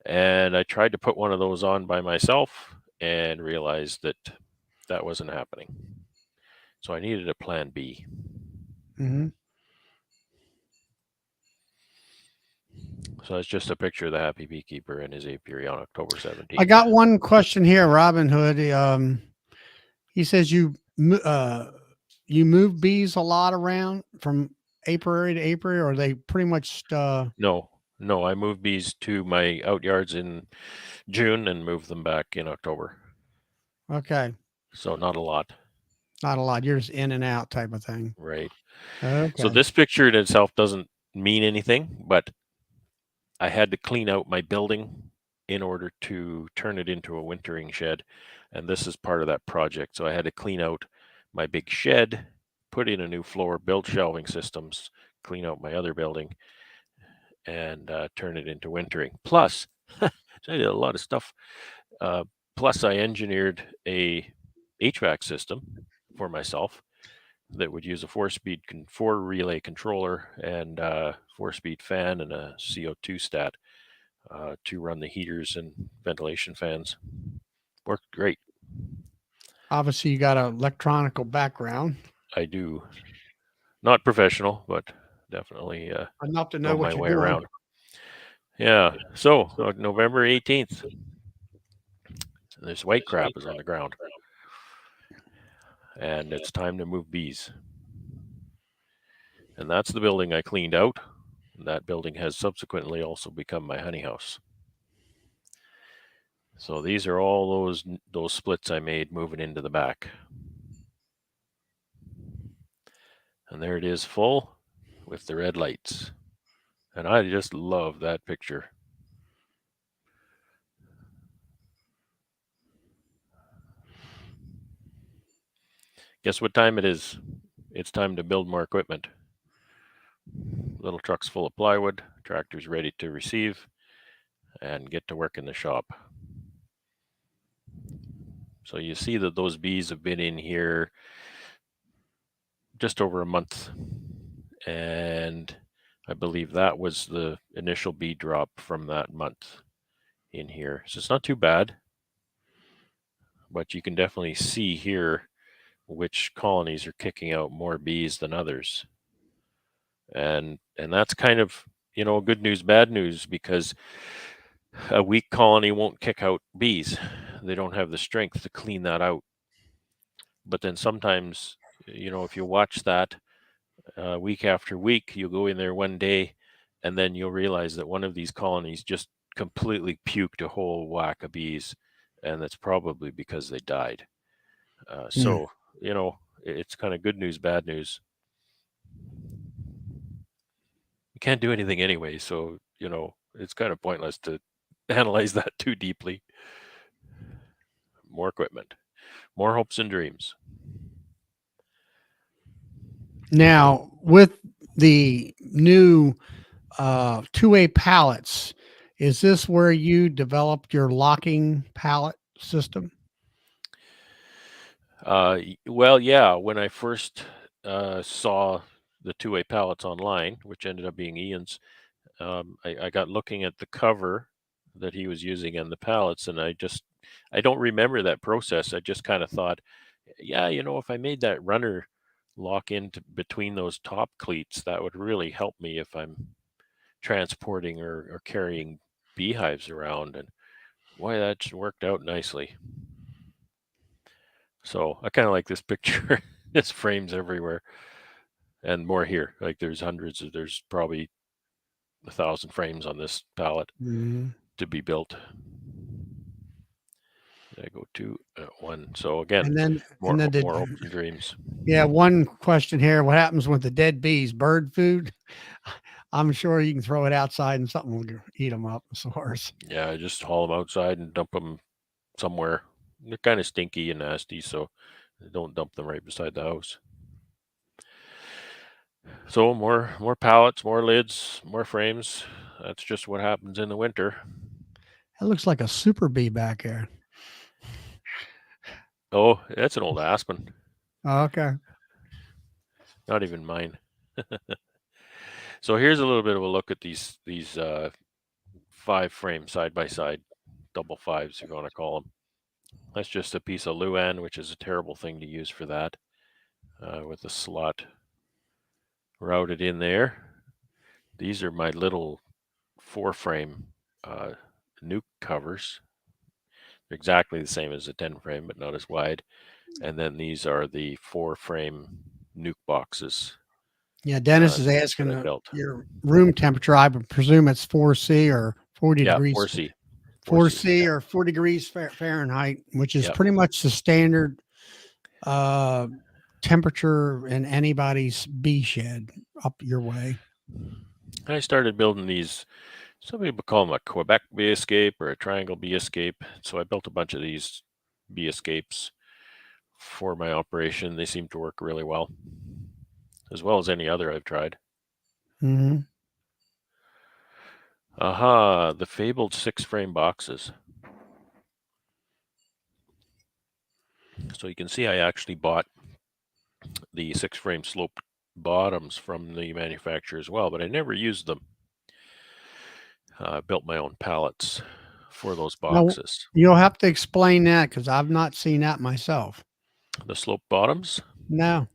And I tried to put one of those on by myself and realized that that wasn't happening. So I needed a plan B. Hmm. So it's just a picture of the happy beekeeper and his apiary on October 17th. I got one question here, Robin Hood. He says you move bees a lot around from apiary to apiary, or they pretty much No, I moved bees to my outyards in June and moved them back in October. okay, So not a lot. not a lot. You're just in and out type of thing. Right. Okay. So this picture in itself doesn't mean anything, but I had to clean out my building in order to turn it into a wintering shed. And this is part of that project. So I had to clean out my big shed, put in a new floor, build shelving systems, clean out my other building, and turn it into wintering. Plus, I did a lot of stuff. Plus, I engineered a HVAC system for myself that would use a 4 relay controller and 4-speed fan and a CO2 stat to run the heaters and ventilation fans. Worked great. Obviously, you got an electronical background. I do. Not professional, but definitely Enough to know know what my you're way doing. around. Yeah. So November 18th, this white crap is on the ground. And it's time to move bees. And that's the building I cleaned out. That building has subsequently also become my honey house. So these are all those splits I made moving into the back. And there it is full with the red lights. And I just love that picture. Guess what time it is? It's time to build more equipment. Little trucks full of plywood, tractors ready to receive, and get to work in the shop. So you see that those bees have been in here just over a month. And I believe that was the initial bee drop from that month in here. So it's not too bad, but you can definitely see here which colonies are kicking out more bees than others. And that's kind of, good news, bad news, because a weak colony won't kick out bees. They don't have the strength to clean that out. But then sometimes, if you watch that week after week, you'll go in there one day and then you'll realize that one of these colonies just completely puked a whole whack of bees. And that's probably because they died. So, it's kind of good news, bad news. You can't do anything anyway. So, it's kind of pointless to analyze that too deeply. More equipment, more hopes and dreams. Now, with the new two-way pallets, is this where you developed your locking pallet system? Well, yeah, when I first saw the two-way pallets online, which ended up being Ian's, I got looking at the cover that he was using and the pallets, and I don't remember that process. I just kind of thought, yeah, if I made that runner lock into between those top cleats, that would really help me if I'm transporting or carrying beehives around. And boy, that just worked out nicely. So I kind of like this picture. There's frames everywhere and more here. Like there's probably 1,000 frames on this pallet to be built. I go to one. So again, more hopes and dreams. Yeah, one question here: what happens with the dead bees? Bird food? I'm sure you can throw it outside and something will eat them up. Source. Yeah, I just haul them outside and dump them somewhere. They're kind of stinky and nasty, so don't dump them right beside the house. So more pallets, more lids, more frames. That's just what happens in the winter. That looks like a super bee back there. Oh, that's an old aspen. Oh, okay. Not even mine. So here's a little bit of a look at these 5 frames side by side, double fives if you want to call them. That's just a piece of Luan, which is a terrible thing to use for that, with the slot routed in there. These are my little 4-frame Nuke covers. They're exactly the same as a 10-frame, but not as wide. And then these are the 4-frame Nuke boxes. Yeah, Dennis is asking your room temperature. I would presume it's 4C or 40 degrees. 4C. 4C or 4 degrees Fahrenheit, which is pretty much the standard temperature in anybody's bee shed up your way. I started building these. Some people call them a Quebec bee escape or a triangle bee escape. So I built a bunch of these bee escapes for my operation. They seem to work really well as any other I've tried. The fabled 6-frame boxes. So you can see I actually bought the 6-frame sloped bottoms from the manufacturer as well, but I never used them. I built my own pallets for those boxes. Now, you'll have to explain that because I've not seen that myself. The sloped bottoms? No.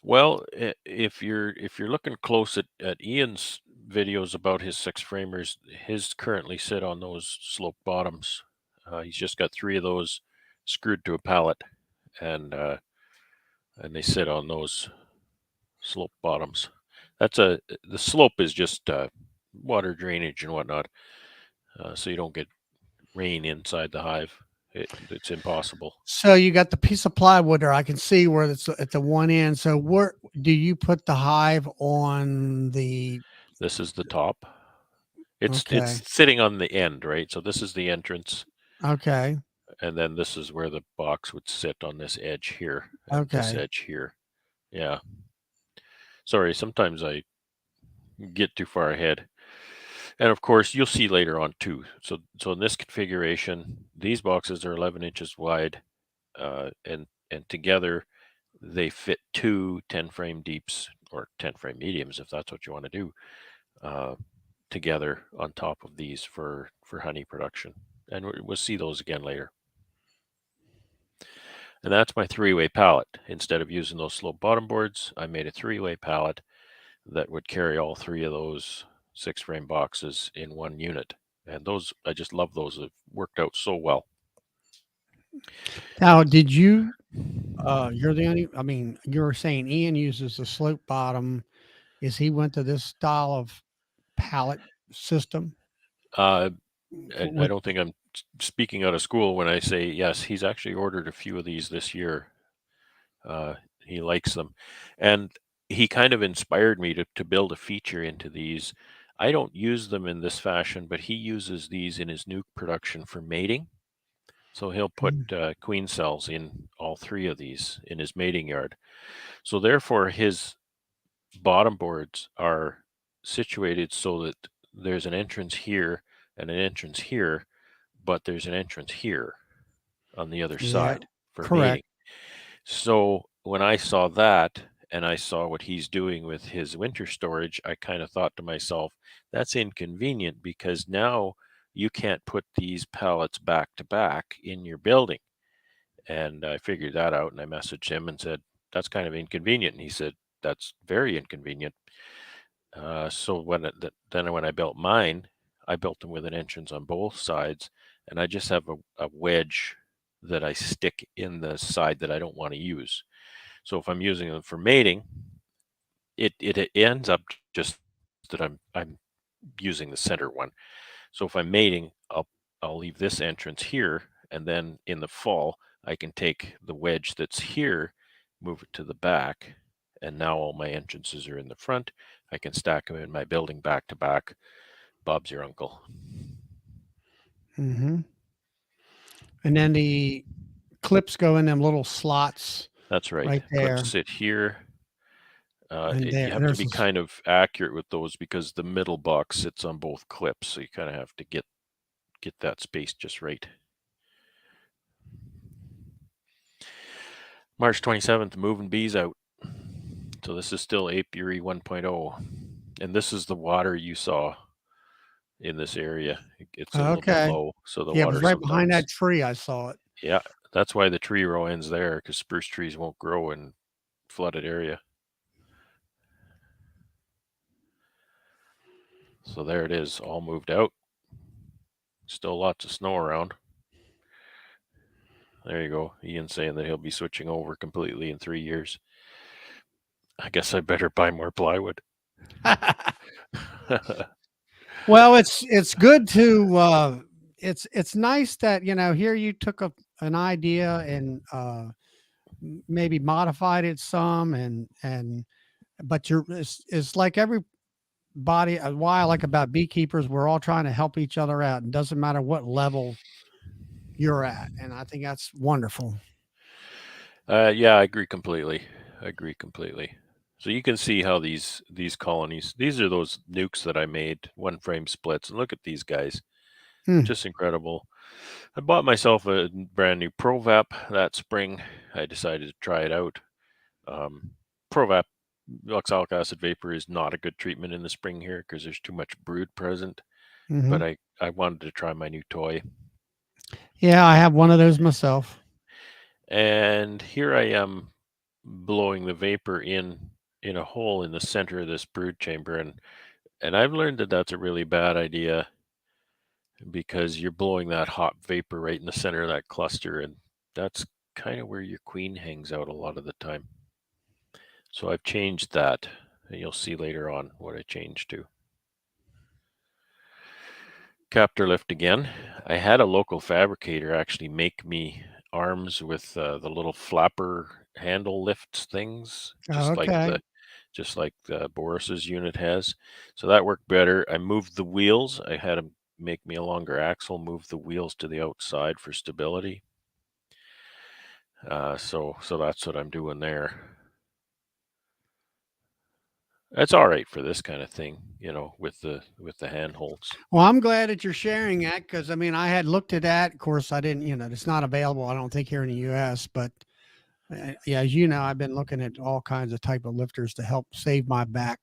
Well, if you're looking close at Ian's videos about his 6-framers, his currently sit on those sloped bottoms. He's just got 3 of those screwed to a pallet, and they sit on those slope bottoms. The slope is just water drainage and whatnot, so you don't get rain inside the hive. It's impossible. So you got the piece of plywood there. I can see where it's at the one end. So where do you put the hive on the? This is the top. It's sitting on the end, right? So this is the entrance. Okay. And then this is where the box would sit on this edge here. And this edge here. Yeah. Sorry, sometimes I get too far ahead. And of course, you'll see later on too. So in this configuration, these boxes are 11 inches wide, and together they fit 2 10-frame deeps or 10-frame mediums, if that's what you want to do, together on top of these for honey production. And we'll see those again later. And that's my 3-way pallet. Instead of using those slope bottom boards, I made a 3-way pallet that would carry all 3 of those 6-frame boxes in one unit. And those, I just love those. Have worked out so well. Now, did you, you're the only, I mean, you were saying Ian uses the slope bottom. Is he went to this style of pallet system? I With, don't think I'm speaking out of school when I say yes. He's actually ordered a few of these this year. He likes them, and he kind of inspired me to build a feature into these. I don't use them in this fashion, but he uses these in his Nuke production for mating. So he'll put queen cells in all 3 of these in his mating yard. So therefore, his bottom boards are situated so that there's an entrance here and an entrance here, but there's an entrance here on the other yeah, side for correct. mating. So when I saw that and I saw what he's doing with his winter storage, I kind of thought to myself, that's inconvenient because now you can't put these pallets back to back in your building. And I figured that out and I messaged him and said, that's kind of inconvenient. And he said, that's very inconvenient. So then when I built mine, I built them with an entrance on both sides, and I just have a wedge that I stick in the side that I don't want to use. So if I'm using them for mating, it ends up just that I'm using the center one. So if I'm mating, I'll leave this entrance here, and then in the fall I can take the wedge that's here, move it to the back, and now all my entrances are in the front. I can stack them in my building back to back. Bob's your uncle. Mm-hmm. And then the clips go in them little slots That's right. right there. Clips sit here. And You there, have to there's be this, kind of accurate with those because the middle box sits on both clips, so you kind of have to get that space just right. March 27th, moving bees out. So this is still apiary 1.0, and this is the water you saw in this area. It's a little bit okay. low, so the Yeah, it was water right behind sometimes. that tree. I saw it. Yeah, that's why the tree row ends there, because spruce trees won't grow in flooded area. So there it is, all moved out. Still lots of snow around. There you go. Ian's saying that he'll be switching over completely in 3 years. I guess I better buy more plywood. Well, it's good to it's nice that here you took an idea and maybe modified it some and but it's like everybody why I like about beekeepers, we're all trying to help each other out. It doesn't matter what level you're at, and I think that's wonderful. Yeah, I agree completely. So you can see how these colonies, these are those nukes that I made, 1-frame splits, and look at these guys. Hmm. Just incredible. I bought myself a brand new ProVap that spring. I decided to try it out. ProVap oxalic acid vapor is not a good treatment in the spring here because there's too much brood present. Mhm. But I wanted to try my new toy. Yeah, I have one of those myself. And here I am blowing the vapor in a hole in the center of this brood chamber, and I've learned that that's a really bad idea because you're blowing that hot vapor right in the center of that cluster, and that's kind of where your queen hangs out a lot of the time. So I've changed that, and you'll see later on what I changed to. Captor lift again. I had a local fabricator actually make me arms with the little flapper handle lifts things, Okay. just like the Boris's unit has. So that worked better. I moved the wheels. I had him make me a longer axle, move the wheels to the outside for stability. So that's what I'm doing there. That's all right for this kind of thing, with the handholds. Well, I'm glad that you're sharing that because I mean I had looked at that. Of course, I didn't. It's not available. I don't think here in the U.S. But yeah, as you know, I've been looking at all kinds of type of lifters to help save my back.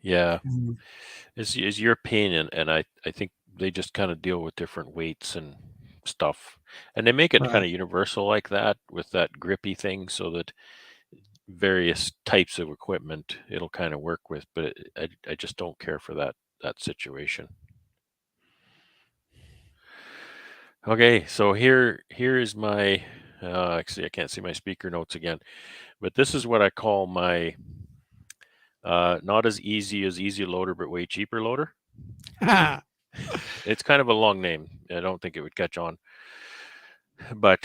Yeah, Mm, is your opinion, and I think they just kind of deal with different weights and stuff, and they make it kind right. of universal like that with that grippy thing, so that various types of equipment it'll kind of work with. But I just don't care for that situation. Okay, so here is my actually I can't see my speaker notes again, but this is what I call my not as easy loader, but way cheaper loader. It's kind of a long name. I don't think it would catch on, but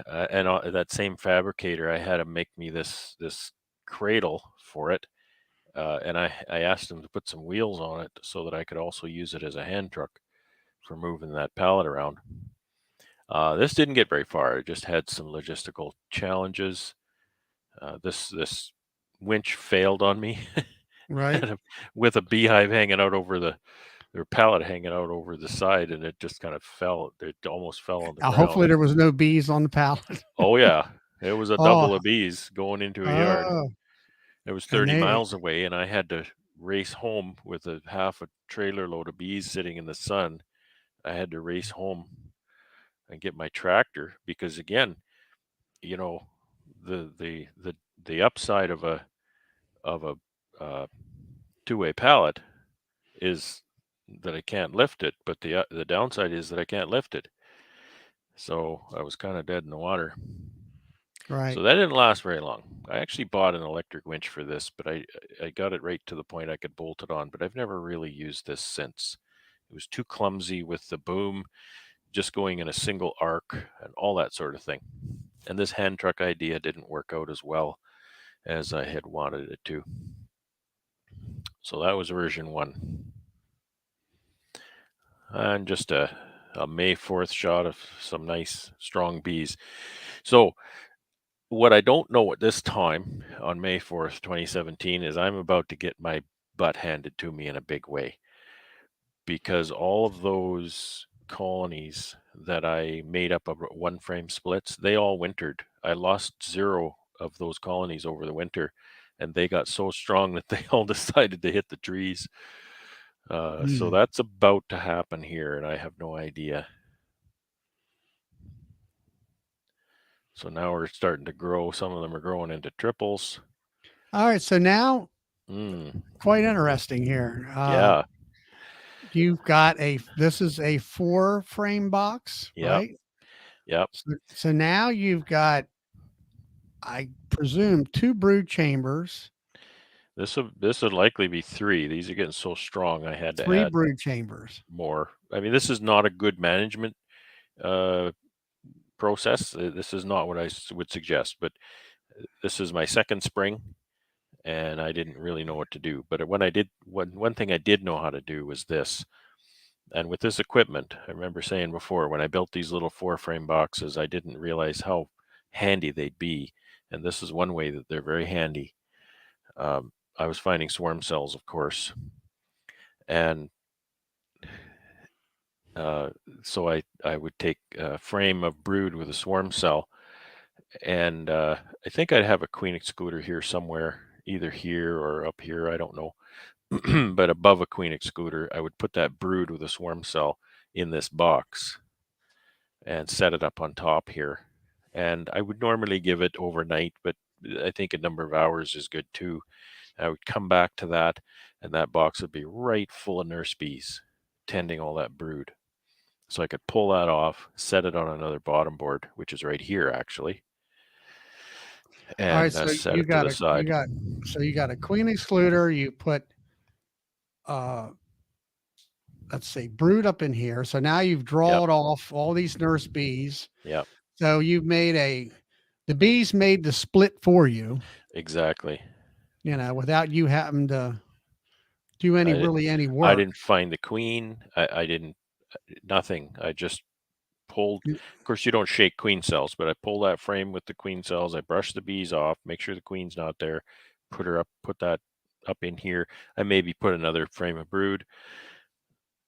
and that same fabricator, I had him make me this cradle for it, and I asked him to put some wheels on it so that I could also use it as a hand truck for moving that pallet around. This didn't get very far. It just had some logistical challenges. This winch failed on me Right. with a beehive hanging out over their pallet hanging out over the side, and it just kind of fell. It almost fell on the ground. Hopefully there was no bees on the pallet. Oh yeah, it was a Oh, double of bees going into a yard. oh, It was and 30 they, miles away, and I had to race home with a half a trailer load of bees sitting in the sun. I had to race home and get my tractor because, again, you know, the upside of a two-way pallet is that I can't lift it, but the downside is that I can't lift it. So I was kind of dead in the water. right. So that didn't last very long. I actually bought an electric winch for this, but I got it right to the point I could bolt it on, but I've never really used this since. It was too clumsy with the boom, just going in a single arc and all that sort of thing. And this hand truck idea didn't work out as well as I had wanted it to. So that was version 1. And just a May 4th shot of some nice strong bees. So what I don't know at this time on May 4th, 2017 is I'm about to get my butt handed to me in a big way, because all of those colonies that I made up of one frame splits, they all wintered. I lost 0 of those colonies over the winter, and they got so strong that they all decided to hit the trees. So Mm. that's about to happen here, and I have no idea. So now we're starting to grow. Some of them are growing into triples. All right. So now, Mm, quite interesting here. yeah. You've got this is a 4-frame box, Yep. right? Yep. So now you've got, I presume, 2 brood chambers, This would likely be 3. These are getting so strong. I had to 3 add brood chambers. more. I mean, this is not a good management uh, process. This is not what I would suggest. But this is my second spring, and I didn't really know what to do. But when I did, one thing I did know how to do was this. And with this equipment, I remember saying before, when I built these little 4-frame boxes, I didn't realize how handy they'd be. And this is one way that they're very handy. I was finding swarm cells, of course, and uh, so I would take a frame of brood with a swarm cell, and I think I'd have a queen excluder here somewhere, either here or up here, I don't know. But above a queen excluder, I would put that brood with a swarm cell in this box and set it up on top here. And I would normally give it overnight, but I think a number of hours is good too. I would come back to that, and that box would be right full of nurse bees tending all that brood. So I could pull that off, set it on another bottom board, which is right here actually, All right. and So set it to the side. you got a queen excluder. You put, uh, let's see, brood up in here. So now you've Yep, drawed off all these nurse bees. yep, So you've made the bees made the split for you, exactly. without you having to do I di- any I work. didn't find the queen. I didn't nothing. I just pulled. You- Of course, you don't shake queen cells, but I pull that frame with the queen cells. I brush the bees off, make sure the queen's not there. Put that up in here. I maybe put another frame of brood,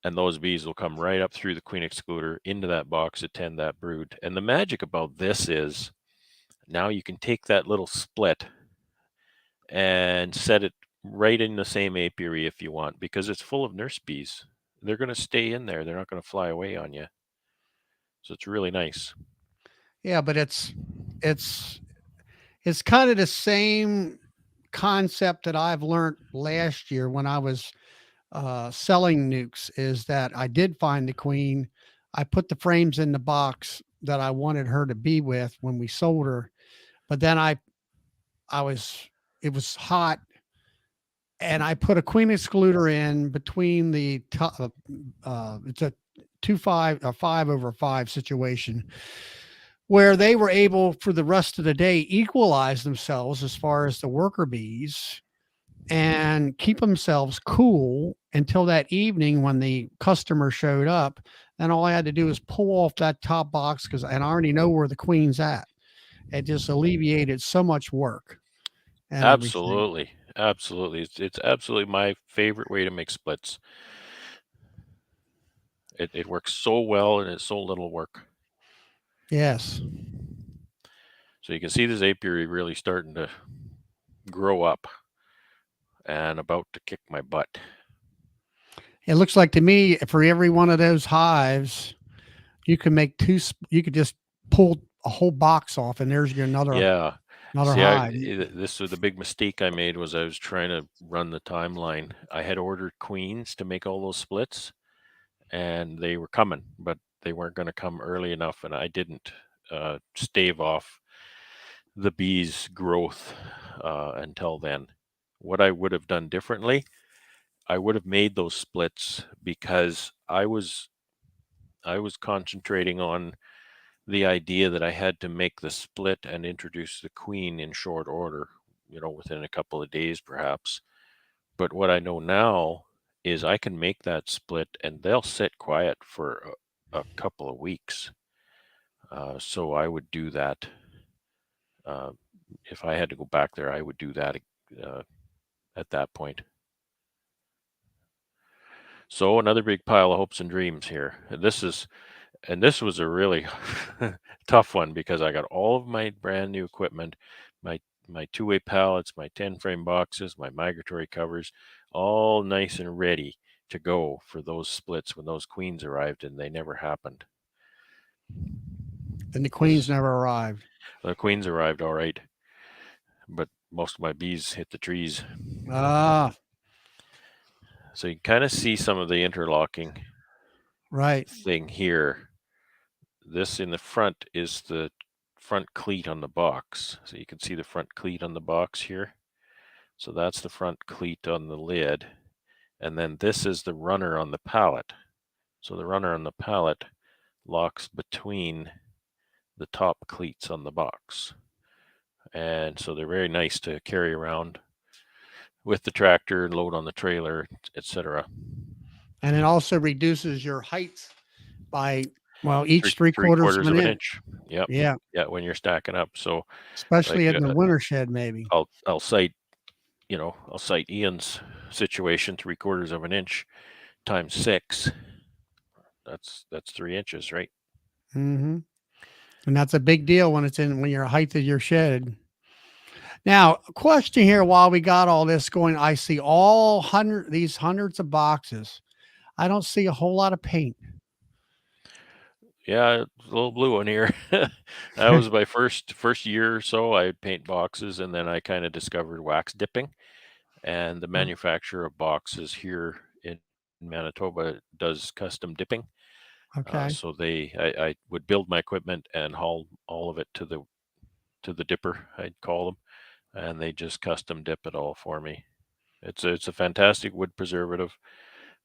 and those bees will come right up through the queen excluder into that box, attend that brood. And the magic about this is now you can take that little split and set it right in the same apiary if you want, because it's full of nurse bees. They're going to stay in there. They're not going to fly away on you. So it's really nice. Yeah, but it's it's kind of the same concept that I've learned last year when I was selling nukes. Is that I did find the queen. I put the frames in the box that I wanted her to be with when we sold her, but then I was it was hot and I put a queen excluder in between the top. It's a 2-5 a 5/5 situation where they were able for the rest of the day equalize themselves as far as the worker bees and keep themselves cool until that evening when the customer showed up. And all I had to do was pull off that top box because and I already know where the queen's at. It just alleviated so much work and everything. Absolutely. Absolutely. It's absolutely my favorite way to make splits. It works so well and it's so little work. Yes. So you can see this apiary really starting to grow up and about to kick my butt. It looks like to me for every one of those hives, you can make you could just pull a whole box off and there's your Yeah. another See, hive. this was the big mistake I made was I was trying to run the timeline. I had ordered queens to make all those splits and they were coming, but they weren't going to come early enough and I didn't stave off the bees' growth until then. What I would have done differently, I would have made those splits because I was concentrating on the idea that I had to make the split and introduce the queen in short order, within a couple of days perhaps. But what I know now is I can make that split and they'll sit quiet for a couple of weeks. So I would do that. Uh, if I had to go back there, I would do that uh, at that point. So another big pile of hopes and dreams here. And this was a really tough one because I got all of my brand new equipment, my my two-way pallets, my 10 frame boxes, my migratory covers, all nice and ready to go for those splits when those queens arrived, and they never happened. And the queens This never arrived. The queens arrived all right, but most of my bees hit the trees. Ah, So you kind of see some of the interlocking right. thing here. This in the front is the front cleat on the box. So you can see the front cleat on the box here. So that's the front cleat on the lid. And then this is the runner on the pallet. So the runner on the pallet locks between the top cleats on the box. And so they're very nice to carry around with the tractor, load on the trailer, etc. And it also reduces your height by, well, each Three 3/4 of quarters an of an inch. inch. Yep. Yeah, Yeah, when you're stacking up. So like especially in the winter shed, maybe. I'll cite I'll cite Ian's situation, 3/4 of an inch times 6. That's 3 inches, right? Hmm. And that's a big deal when it's in when your height of your shed. Now, a question here while we got all this going, I see these hundreds of boxes. I don't see a whole lot of paint. Yeah, it's a little blue on here. That was my first year or so. I would paint boxes, and then I kind of discovered wax dipping. And the Oh, manufacturer of boxes here in Manitoba does custom dipping. okay. So I would build my equipment and haul all of it to the dipper, I'd call them, and they just custom dip it all for me. It's a fantastic wood preservative,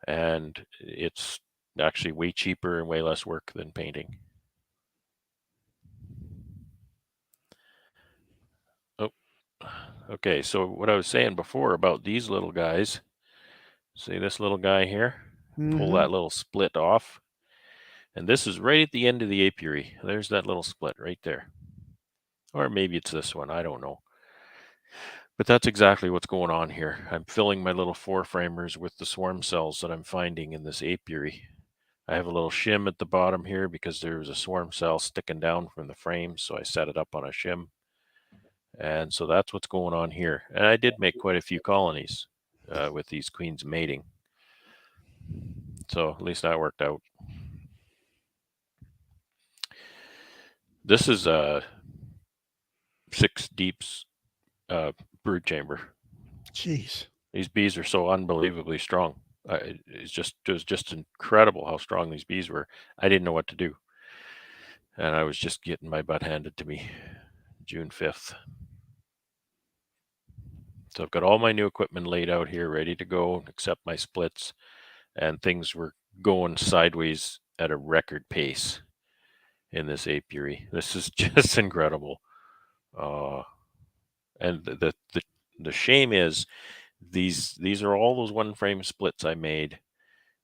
and it's actually way cheaper and way less work than painting. Oh, okay. So what I was saying before about these little guys, see this little guy here? Pull Hmm. that little split off. And this is right at the end of the apiary. There's that little split right there. Or maybe it's this one. I don't know. But that's exactly what's going on here. I'm filling my little 4 framers with the swarm cells that I'm finding in this apiary. I have a little shim at the bottom here because there was a swarm cell sticking down from the frame, so I set it up on a shim. And so that's what's going on here. And I did make quite a few colonies with these queens mating. So at least that worked out. This is a 6 deeps brood chamber. Jeez. These bees are so unbelievably strong. It was just incredible how strong these bees were. I didn't know what to do, and I was just getting my butt handed to me. June 5th. So I've got all my new equipment laid out here, ready to go, except my splits, and things were going sideways at a record pace in this apiary. This is just incredible. And the shame is these are all those one frame splits I made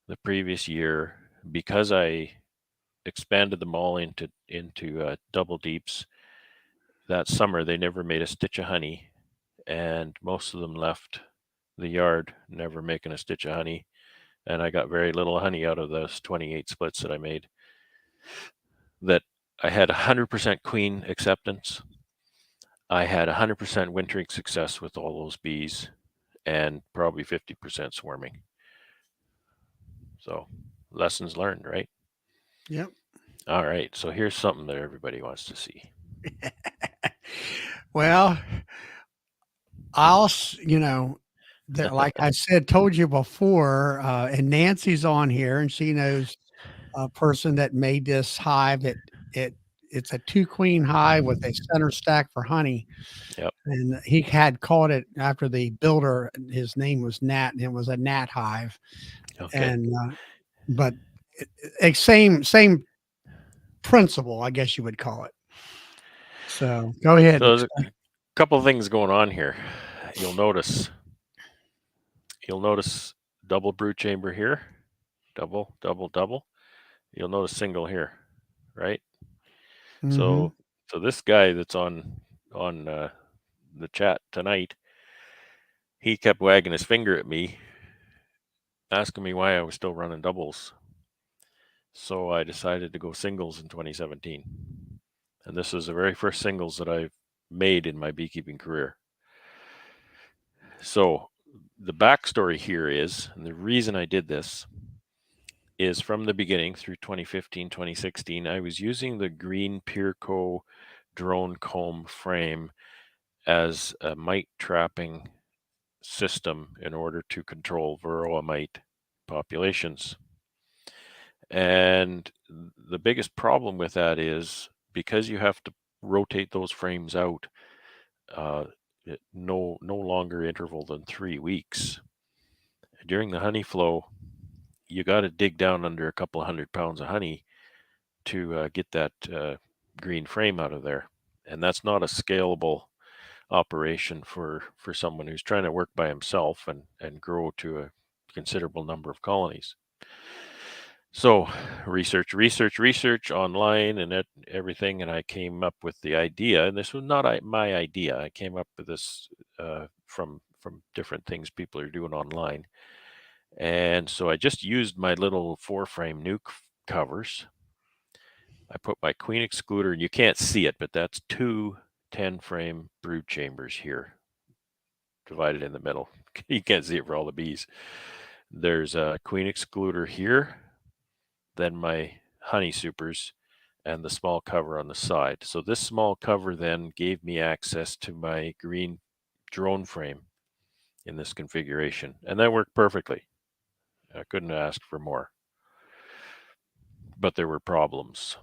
the previous year because I expanded them all into double deeps. That summer they never made a stitch of honey, and most of them left the yard never making a stitch of honey, and I got very little honey out of those 28 splits that I made. That I had 100% queen acceptance. I had 100% wintering success with all those bees, and probably 50% swarming. So lessons learned, right? Yep. All right. So here's something that everybody wants to see. Well, that, like I said, told you before, and Nancy's on here, and she knows a person that made this hive. It's a 2 queen hive with a center stack for honey. Yep. And he had called it after the builder. His name was Nat, and it was a Nat hive. Okay. And but same principle, I guess you would call it. So go ahead. So there's a couple of things going on here. You'll notice double brood chamber here, double, double, double. You'll notice single here, right? Mhm. So this guy that's on the chat tonight, he kept wagging his finger at me, asking me why I was still running doubles. So I decided to go singles in 2017. And this is the very first singles that I've made in my beekeeping career. So the backstory here is, and the reason I did this is from the beginning through 2015, 2016, I was using the green Pierco drone comb frame as a mite trapping system in order to control varroa mite populations. And the biggest problem with that is because you have to rotate those frames out no longer interval than 3 weeks. During the honey flow, you got to dig down under a couple of 100 pounds of honey to get that green frame out of there. And that's not a scalable operation for someone who's trying to work by himself and grow to a considerable number of colonies. So research online and everything, and I came up with the idea. And this was not my idea. I came up with this from different things people are doing online. And so I just used my little 4-frame Nuke covers. I put my queen excluder, and you can't see it, but that's 2 10-frame brood chambers here, divided in the middle. You can't see it for all the bees. There's a queen excluder here, then my honey supers, and the small cover on the side. So this small cover then gave me access to my green drone frame in this configuration, and that worked perfectly. I couldn't ask for more. But there were problems.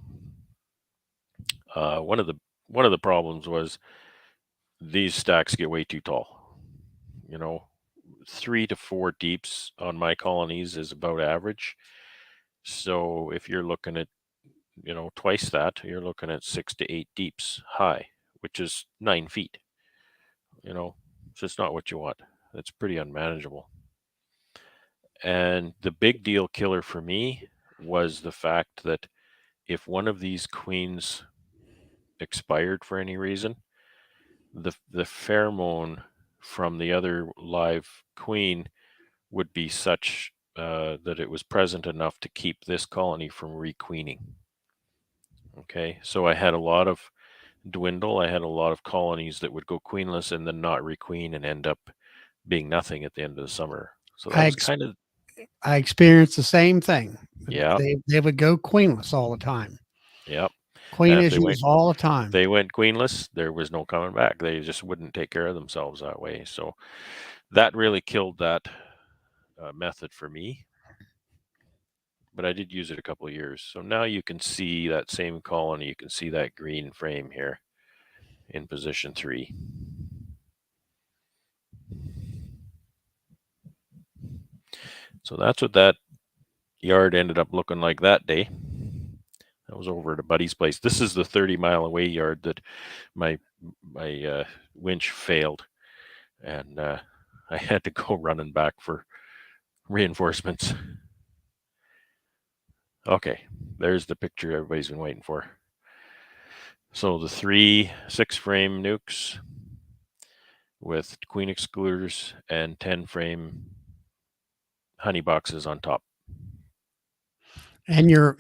One of the problems was these stacks get way too tall. 3 to 4 deeps on my colonies is about average. So if you're looking at twice that, you're looking at 6 to 8 deeps high, which is 9 feet. So it's not what you want. It's pretty unmanageable. And the big deal killer for me was the fact that if one of these queens expired for any reason, the pheromone from the other live queen would be such that it was present enough to keep this colony from requeening. Okay, so I had a lot of dwindle. I had a lot of colonies that would go queenless and then not requeen and end up being nothing at the end of the summer. So that I was ex- kind of, I experienced the same thing. yeah, They would go queenless all the time. yeah. Queen And if they went issues all the time. they went queenless, there was no coming back. They just wouldn't take care of themselves that way. So that really killed that method for me. But I did use it a couple of years. So now you can see that same colony. You can see that green frame here in position 3. So that's what that yard ended up looking like that day. I was over at a buddy's place. This is the 30-mile away yard that my winch failed, and I had to go running back for reinforcements. Okay, there's the picture everybody's been waiting for. So the 3 6-frame nukes with queen excluders and 10-frame honey boxes on top. And your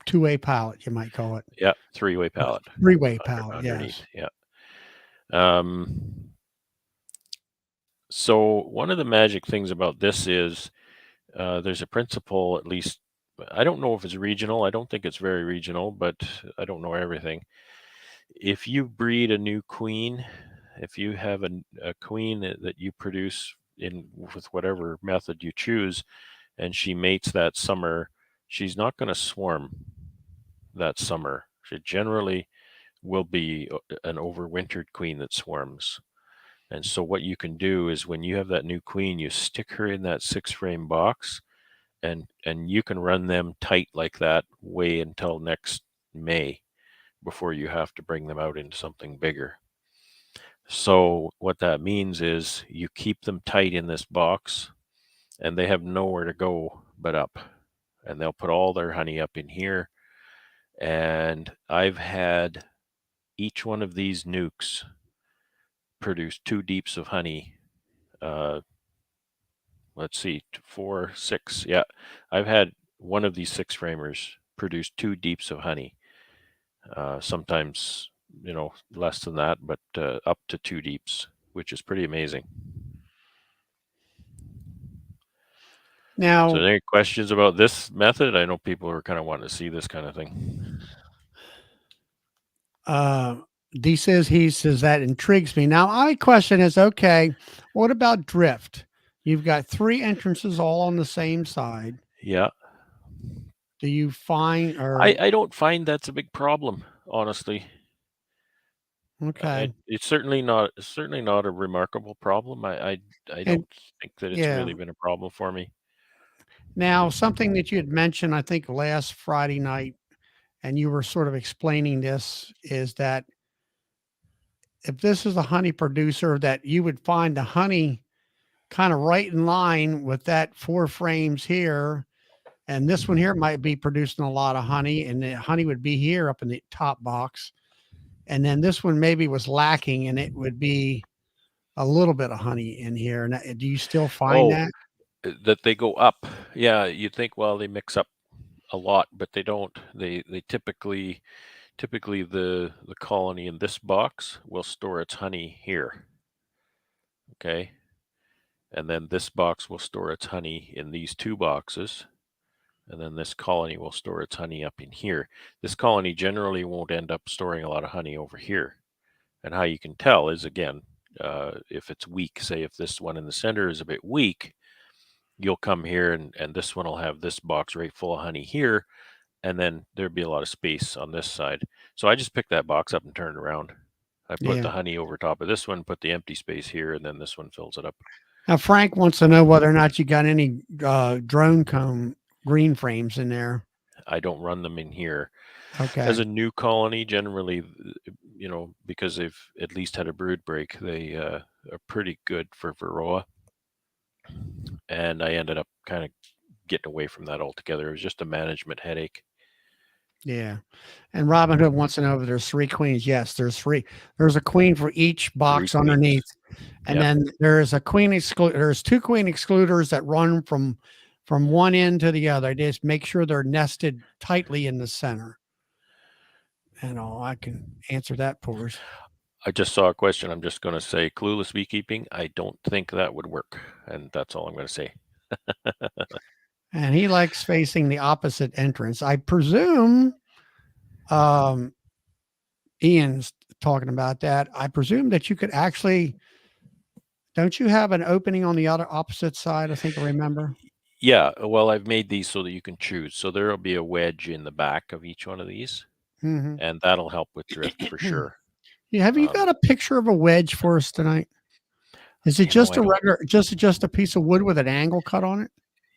2-way pallet, you might call it. Yeah, 3-way pallet. 3-way pallet, underneath. yes. Yeah. So one of the magic things about this is there's a principle, at least, I don't know if it's regional. I don't think it's very regional, but I don't know everything. If you breed a new queen, if you have a queen that you produce with whatever method you choose, and she mates that summer, she's not going to swarm that summer. She generally will be an overwintered queen that swarms. And so what you can do is when you have that new queen, you stick her in that 6-frame box, and you can run them tight like that way until next May before you have to bring them out into something bigger. So what that means is you keep them tight in this box, and they have nowhere to go but up. And they'll put all their honey up in here. And I've had each one of these nukes produce 2 deeps of honey. Let's see, 4, 6. Yeah, I've had one of these 6-framers produce 2 deeps of honey. Sometimes, less than that, but up to 2 deeps, which is pretty amazing. Now, so, any questions about this method? I know people are kind of wanting to see this kind of thing. he says that intrigues me. Now, my question is, okay, what about drift? You've got 3 entrances all on the same side. Yeah. Do you find, or I don't find that's a big problem, honestly. okay, It's certainly not a remarkable problem. I don't think that it's really been a problem for me. Now, something that you had mentioned, I think last Friday night, and you were sort of explaining this, is that if this is a honey producer, that you would find the honey kind of right in line with that 4 frames here. And this one here might be producing a lot of honey, and the honey would be here up in the top box. And then this one maybe was lacking, and it would be a little bit of honey in here. And do you still find that? That they go up. Yeah, you'd think, well, they mix up a lot, but they don't. They typically the colony in this box will store its honey here. Okay. And then this box will store its honey in these 2 boxes. And then this colony will store its honey up in here. This colony generally won't end up storing a lot of honey over here. And how you can tell is, again, if it's weak, say if this one in the center is a bit weak, you'll come here and this one will have this box right full of honey here, and then there'd be a lot of space on this side. So I just picked that box up and turned around. I put the honey over top of this one, put the empty space here, and then this one fills it up. Now, Frank wants to know whether or not you got any drone comb green frames in there. I don't run them in here. Okay. As a new colony, generally, because they've at least had a brood break, they are pretty good for Varroa. And I ended up kind of getting away from that altogether. It was just a management headache. Yeah. And Robin Hood wants to know if there's 3 queens. Yes, there's 3. There's a queen for each box underneath. And then there's a queen there's 2 queen excluders that run from one end to the other. Just make sure they're nested tightly in the center. and all. I can answer that for us. I just saw a question. I'm just going to say clueless beekeeping. I don't think that would work. And that's all I'm going to say. And he likes facing the opposite entrance. I presume um, Ian's talking about that. I presume that you could actually, don't you have an opening on the other opposite side? I think I remember. Yeah, well, I've made these so that you can choose. So there'll be a wedge in the back of each one of these, Hmm. and that'll help with drift for sure. Yeah, have you got a picture of a wedge for us tonight? Is it just I a don't. regular, just a piece of wood with an angle cut on it?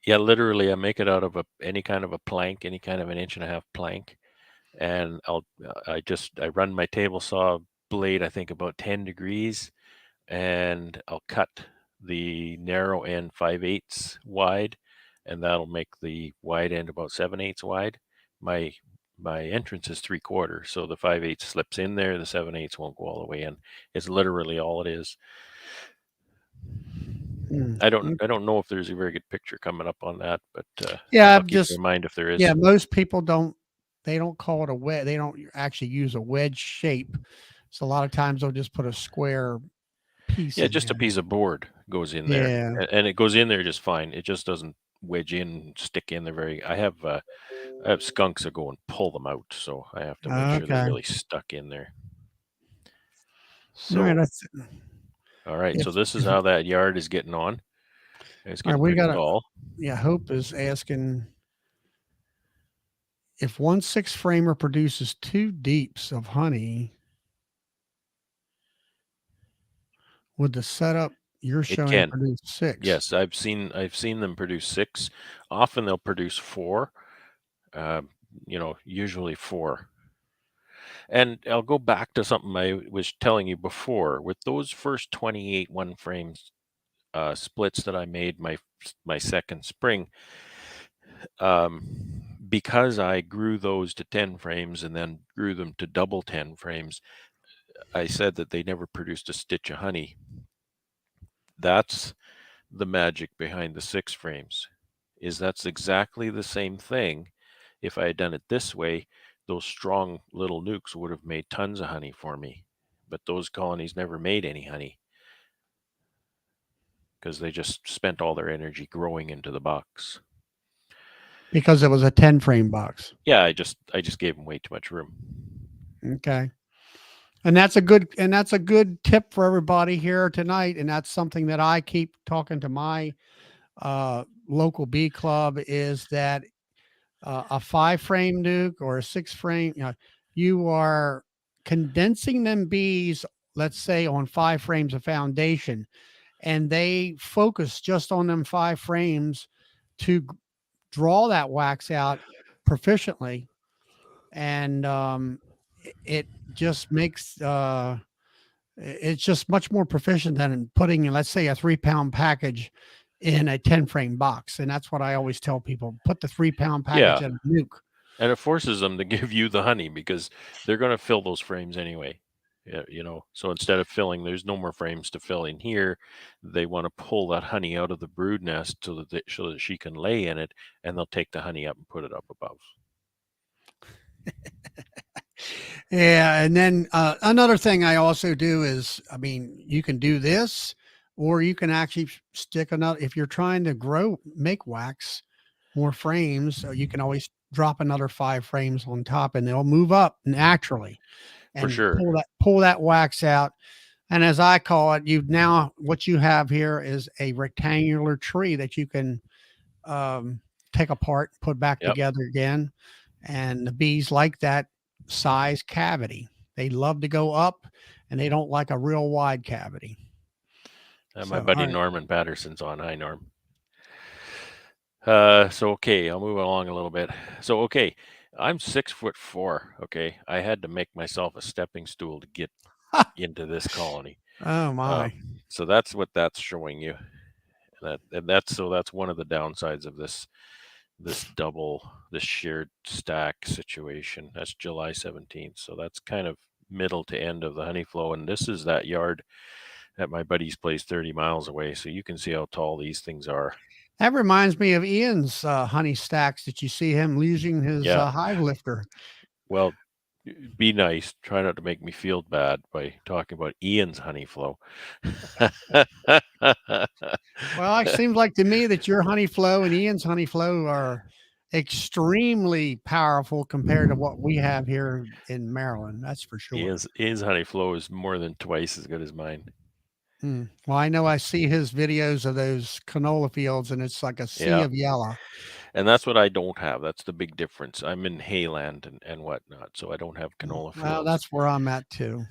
Yeah, literally, I make it out of any kind of a plank, any kind of an 1.5 inch plank, and I run my table saw blade, I think about 10 degrees, and I'll cut the narrow end 5/8 wide, and that'll make the wide end about 7/8 wide. My my entrance is 3/4, so the 5/8 slips in there. The 7/8 won't go all the way in. It's literally all it is. Mm. I don't know if there's a very good picture coming up on that, but Yeah, I'll I'm keep you just in mind if there is. yeah. Most people don't. They don't call it a wedge. They don't actually use a wedge shape. So a lot of times they'll just put a square piece Yeah, in just a there. piece of board goes in there, Yeah. and it goes in there just fine. It just doesn't wedge in, stick in there very. I have skunks that go and pull them out, so I have to make sure they're Okay. really stuck in there. All right. So, That's all right. if, So this is if how that yard is getting on. It's all right. getting We pretty got a tall. yeah. Hope is asking if 1/6 framer produces 2 deeps of honey. Would the setup you're It showing can. produce 6? Yes, I've seen them produce 6. Often they'll produce 4. Uh, usually 4. And I'll go back to something I was telling you before. With those first 28 one frames splits that I made my second spring, because I grew those to 10 frames and then grew them to double 10 frames, I said that they never produced a stitch of honey. That's the magic behind the 6 frames, is that's exactly the same thing. If I had done it this way, those strong little nukes would have made tons of honey for me. But those colonies never made any honey because they just spent all their energy growing into the box. Because it was a 10 frame box. Yeah, I just gave them way too much room. Okay. And that's a good tip for everybody here tonight. And that's something that I keep talking to my local bee club is that a 5 frame nuke or a 6 frame, you are condensing them bees, let's say on 5 frames of foundation, and they focus just on them 5 frames to draw that wax out proficiently. And it just makes it's just much more proficient than putting, let's say, a 3 pound package in a 10 frame box. And that's what I always tell people, put the 3 pound package Yeah, in a nuke. and it forces them to give you the honey because they're going to fill those frames anyway. Yeah, so instead of filling, there's no more frames to fill in here. They want to pull that honey out of the brood nest so that she can lay in it, and they'll take the honey up and put it up above. Yeah. And then another thing I also do is, I mean, you can do this, or you can actually stick another, if you're trying to make wax more frames, you can always drop another 5 frames on top and they'll move up naturally For and sure. pull that wax out. And as I call it, what you have here is a rectangular tree that you can take apart, put back Yep. together again. And the bees like that size cavity. They love to go up and they don't like a real wide cavity. My So, buddy all right. Norman Patterson's on. Hi, Norm. So okay, I'll move along a little bit. So okay, I'm 6'4". Okay, I had to make myself a stepping stool to get into this colony. Oh Uh, my. so that's what that's showing you. That's one of the downsides of this shared stack situation. That's July 17th. So that's kind of middle to end of the honey flow, and this is that yard at my buddy's place 30 miles away. So you can see how tall these things are. That reminds me of Ian's honey stacks. Did you see him losing his Yeah. hive lifter? Well, be nice. Try not to make me feel bad by talking about Ian's honey flow. Well, it seems like to me that your honey flow and Ian's honey flow are extremely powerful compared to what we have here in Maryland. That's for sure. Ian's honey flow is more than twice as good as mine. Well, I know I see his videos of those canola fields, and it's like a sea Yeah. of yellow. And that's what I don't have. That's the big difference. I'm in hayland and whatnot, so I don't have canola Well, fields. that's where I'm at too.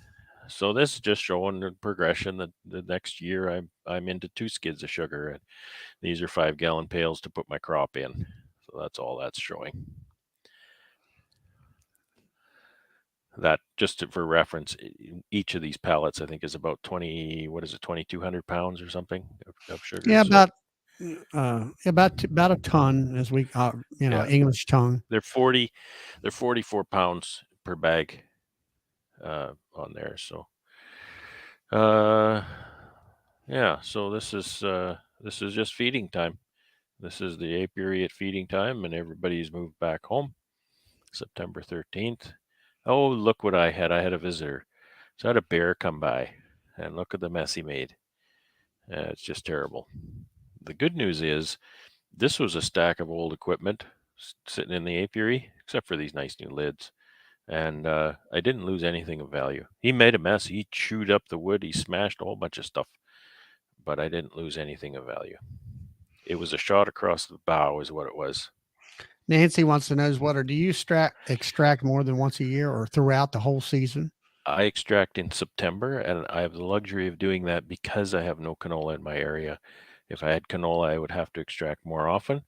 So this is just showing the progression that the next year I'm into 2 skids of sugar, and these are 5-gallon pails to put my crop in. So that's all that's showing. That just for reference, each of these pallets I think is about 2,200 pounds or something of sugar. Yeah, So, about a ton, as we Yeah. English tongue. they're 44 pounds per bag on there. So yeah, so this is just feeding time. This is the apiary at feeding time, and everybody's moved back home. September 13th. Oh, look what I had. I had a visitor. So I had a bear come by, and look at the mess he made. It's just terrible. The good news is this was a stack of old equipment sitting in the apiary, except for these nice new lids. And I didn't lose anything of value. He made a mess. He chewed up the wood. He smashed a whole bunch of stuff, but I didn't lose anything of value. It was a shot across the bow is what it was. Nancy wants to know do you extract more than once a year or throughout the whole season? I extract in September, and I have the luxury of doing that because I have no canola in my area. If I had canola, I would have to extract more often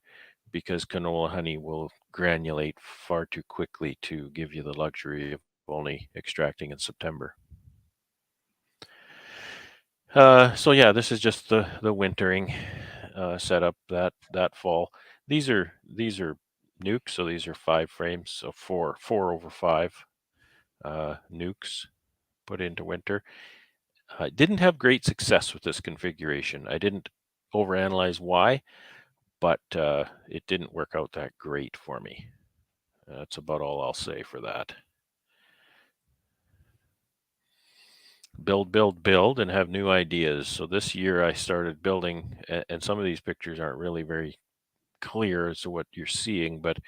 because canola honey will granulate far too quickly to give you the luxury of only extracting in September. So yeah, this is just the wintering setup that fall. These are Nuke, so these are 5 frames, so 4/5 Nukes put into winter. I didn't have great success with this configuration. I didn't overanalyze why, but it didn't work out that great for me. That's about all I'll say for that. Build, and have new ideas. So this year I started building, and some of these pictures aren't really very clear as to what you're seeing, but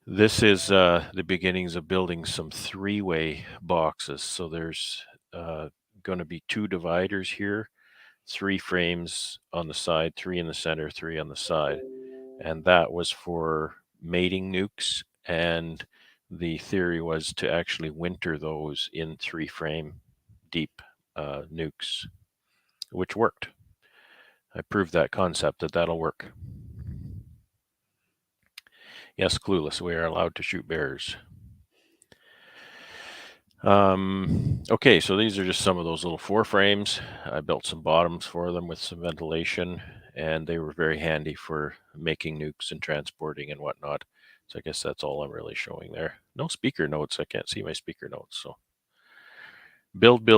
this is the beginnings of building some 3-way boxes. So there's going to be 2 dividers here, 3 frames on the side, 3 in the center, 3 on the side. And that was for mating nukes. And the theory was to actually winter those in 3-frame deep nukes, which worked. I proved that concept that'll work. Yes, clueless. We are allowed to shoot bears. Okay, so these are just some of those little 4 frames. I built some bottoms for them with some ventilation, and they were very handy for making nukes and transporting and whatnot. So I guess that's all I'm really showing there. No speaker notes. I can't see my speaker notes. So build.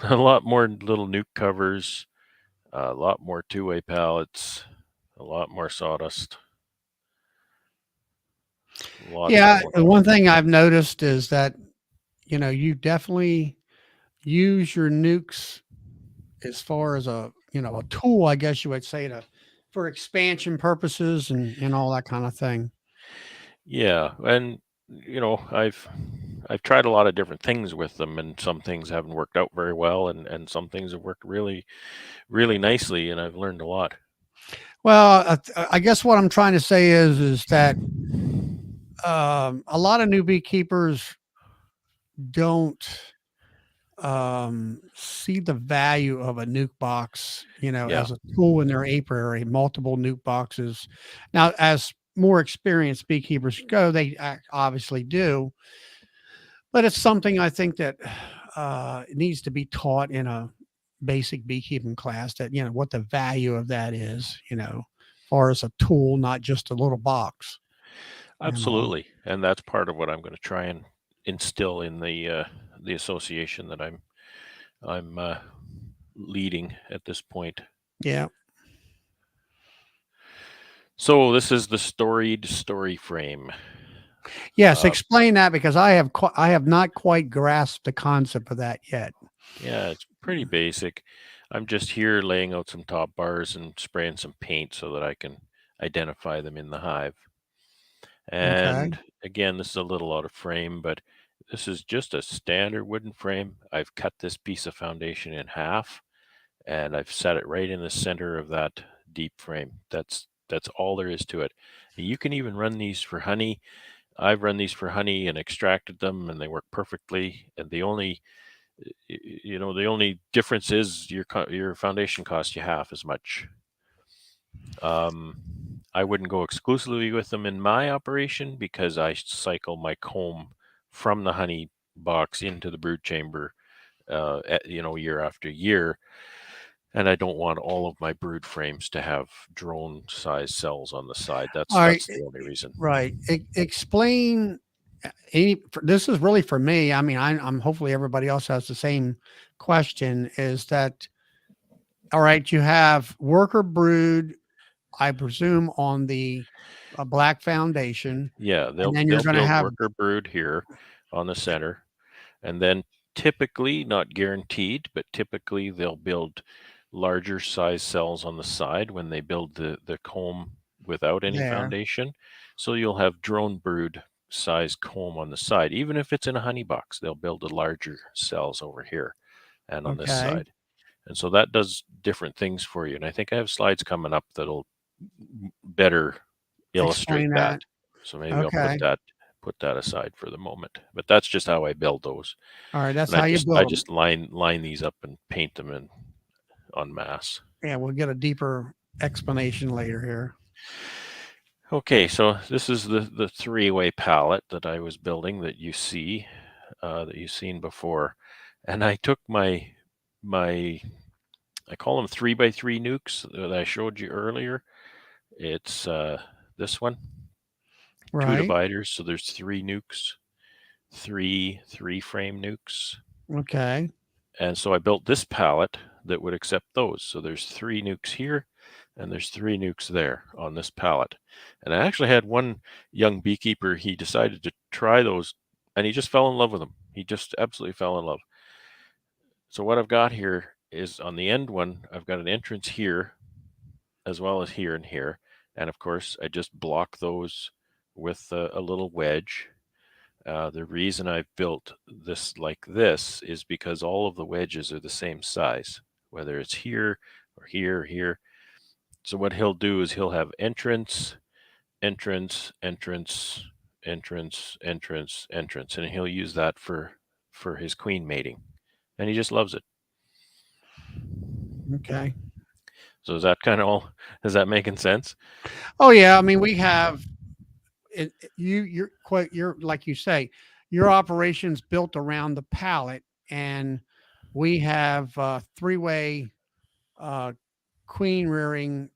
A lot more little nuke covers, a lot more 2-way pallets, a lot more sawdust. Yeah, one thing I've noticed is that you definitely use your nukes as far as a tool, I guess you would say, for expansion purposes and all that kind of thing. Yeah, and I've tried a lot of different things with them, and some things haven't worked out very well, and some things have worked really, really nicely, and I've learned a lot. Well, I guess what I'm trying to say is that a lot of new beekeepers don't see the value of a nuke box, Yeah. as a tool in their apiary, multiple nuke boxes. Now, as more experienced beekeepers go, they obviously do, but it's something I think that needs to be taught in a basic beekeeping class, that, what the value of that is, far as a tool, not just a little box. Absolutely, and that's part of what I'm going to try and instill in the association that I'm leading at this point. Yeah. So this is the storied story frame. Yes, Uh, explain that because I have not quite grasped the concept of that yet. yeah, it's pretty basic. I'm just here laying out some top bars and spraying some paint so that I can identify them in the hive. Okay. And again, this is a little out of frame, but this is just a standard wooden frame. I've cut this piece of foundation in half and I've set it right in the center of that deep frame. That's all there is to it. You can even run these for honey. I've run these for honey and extracted them and they work perfectly. And the only the only difference is your foundation costs you half as much. I wouldn't go exclusively with them in my operation because I cycle my comb from the honey box into the brood chamber, year after year. And I don't want all of my brood frames to have drone size cells on the side. All right. That's the only reason. Right. Explain this is really for me. I mean, I'm hopefully everybody else has the same question is that, all right, you have worker brood, I presume on the black foundation, Yeah, and they'll then you're they'll going to build have worker brood here on the center, and then typically, not guaranteed, but typically they'll build larger size cells on the side when they build the comb without any there. foundation. So you'll have drone brood size comb on the side. Even if it's in a honey box, they'll build the larger cells over here and on this Okay. side. And so that does different things for you. And I think I have slides coming up that'll better illustrate Explain that. that. So maybe I'll Okay. put that aside for the moment. But that's just how I build those. All right. That's And how you I build them. just line these up and paint them in en masse. Yeah. We'll get a deeper explanation later here. Okay, so this is the three-way pallet that I was building that you see, that you've seen before. And I took my I call them 3x3 nukes that I showed you earlier. It's this one, two Right. dividers. So there's three nukes, three frame nukes. Okay. And so I built this pallet that would accept those. So there's three nukes here and there's three nukes there on this pallet. And I actually had one young beekeeper, he decided to try those and he just fell in love with them. He just absolutely fell in love. So what I've got here is on the end one, I've got an entrance here as well as here and here. And of course, I just block those with a little wedge. The reason I've built this like this is because all of the wedges are the same size, whether it's here or here or here. So what he'll do is he'll have entrance, entrance, entrance, entrance, entrance, entrance, and he'll use that for his queen mating, and he just loves it. Okay. So is that kind of all? Is that making sense? Oh yeah. I mean, we have you're like you say, your operation's built around the pallet, and we have three-way uh, queen rearing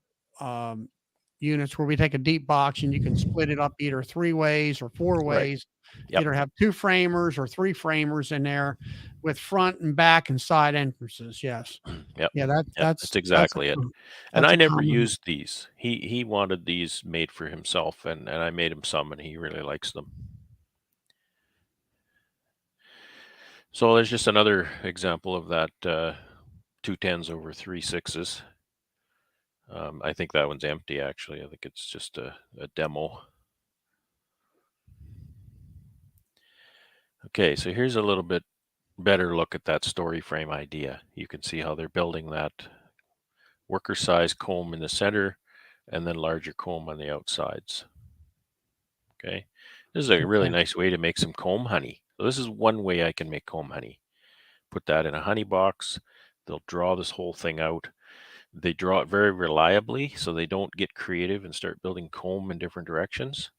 units where we take a deep box and you can split it up either three ways or four Right. ways. Yep. Either have two framers or three framers in there with front and back and side entrances. Yes. Yep. Yeah, That's exactly it. And that's I a never common. used these. He wanted these made for himself, and I made him some, and he really likes them. So there's just another example of that 2 10s over 3 6s. I think that one's empty, actually. I think it's just a demo. Okay, so here's a little bit better look at that story frame idea. You can see how they're building that worker size comb in the center and then larger comb on the outsides. Okay, this is a really Okay. nice way to make some comb honey. So this is one way I can make comb honey. Put that in a honey box. They'll draw this whole thing out. They draw it very reliably, so they don't get creative and start building comb in different directions.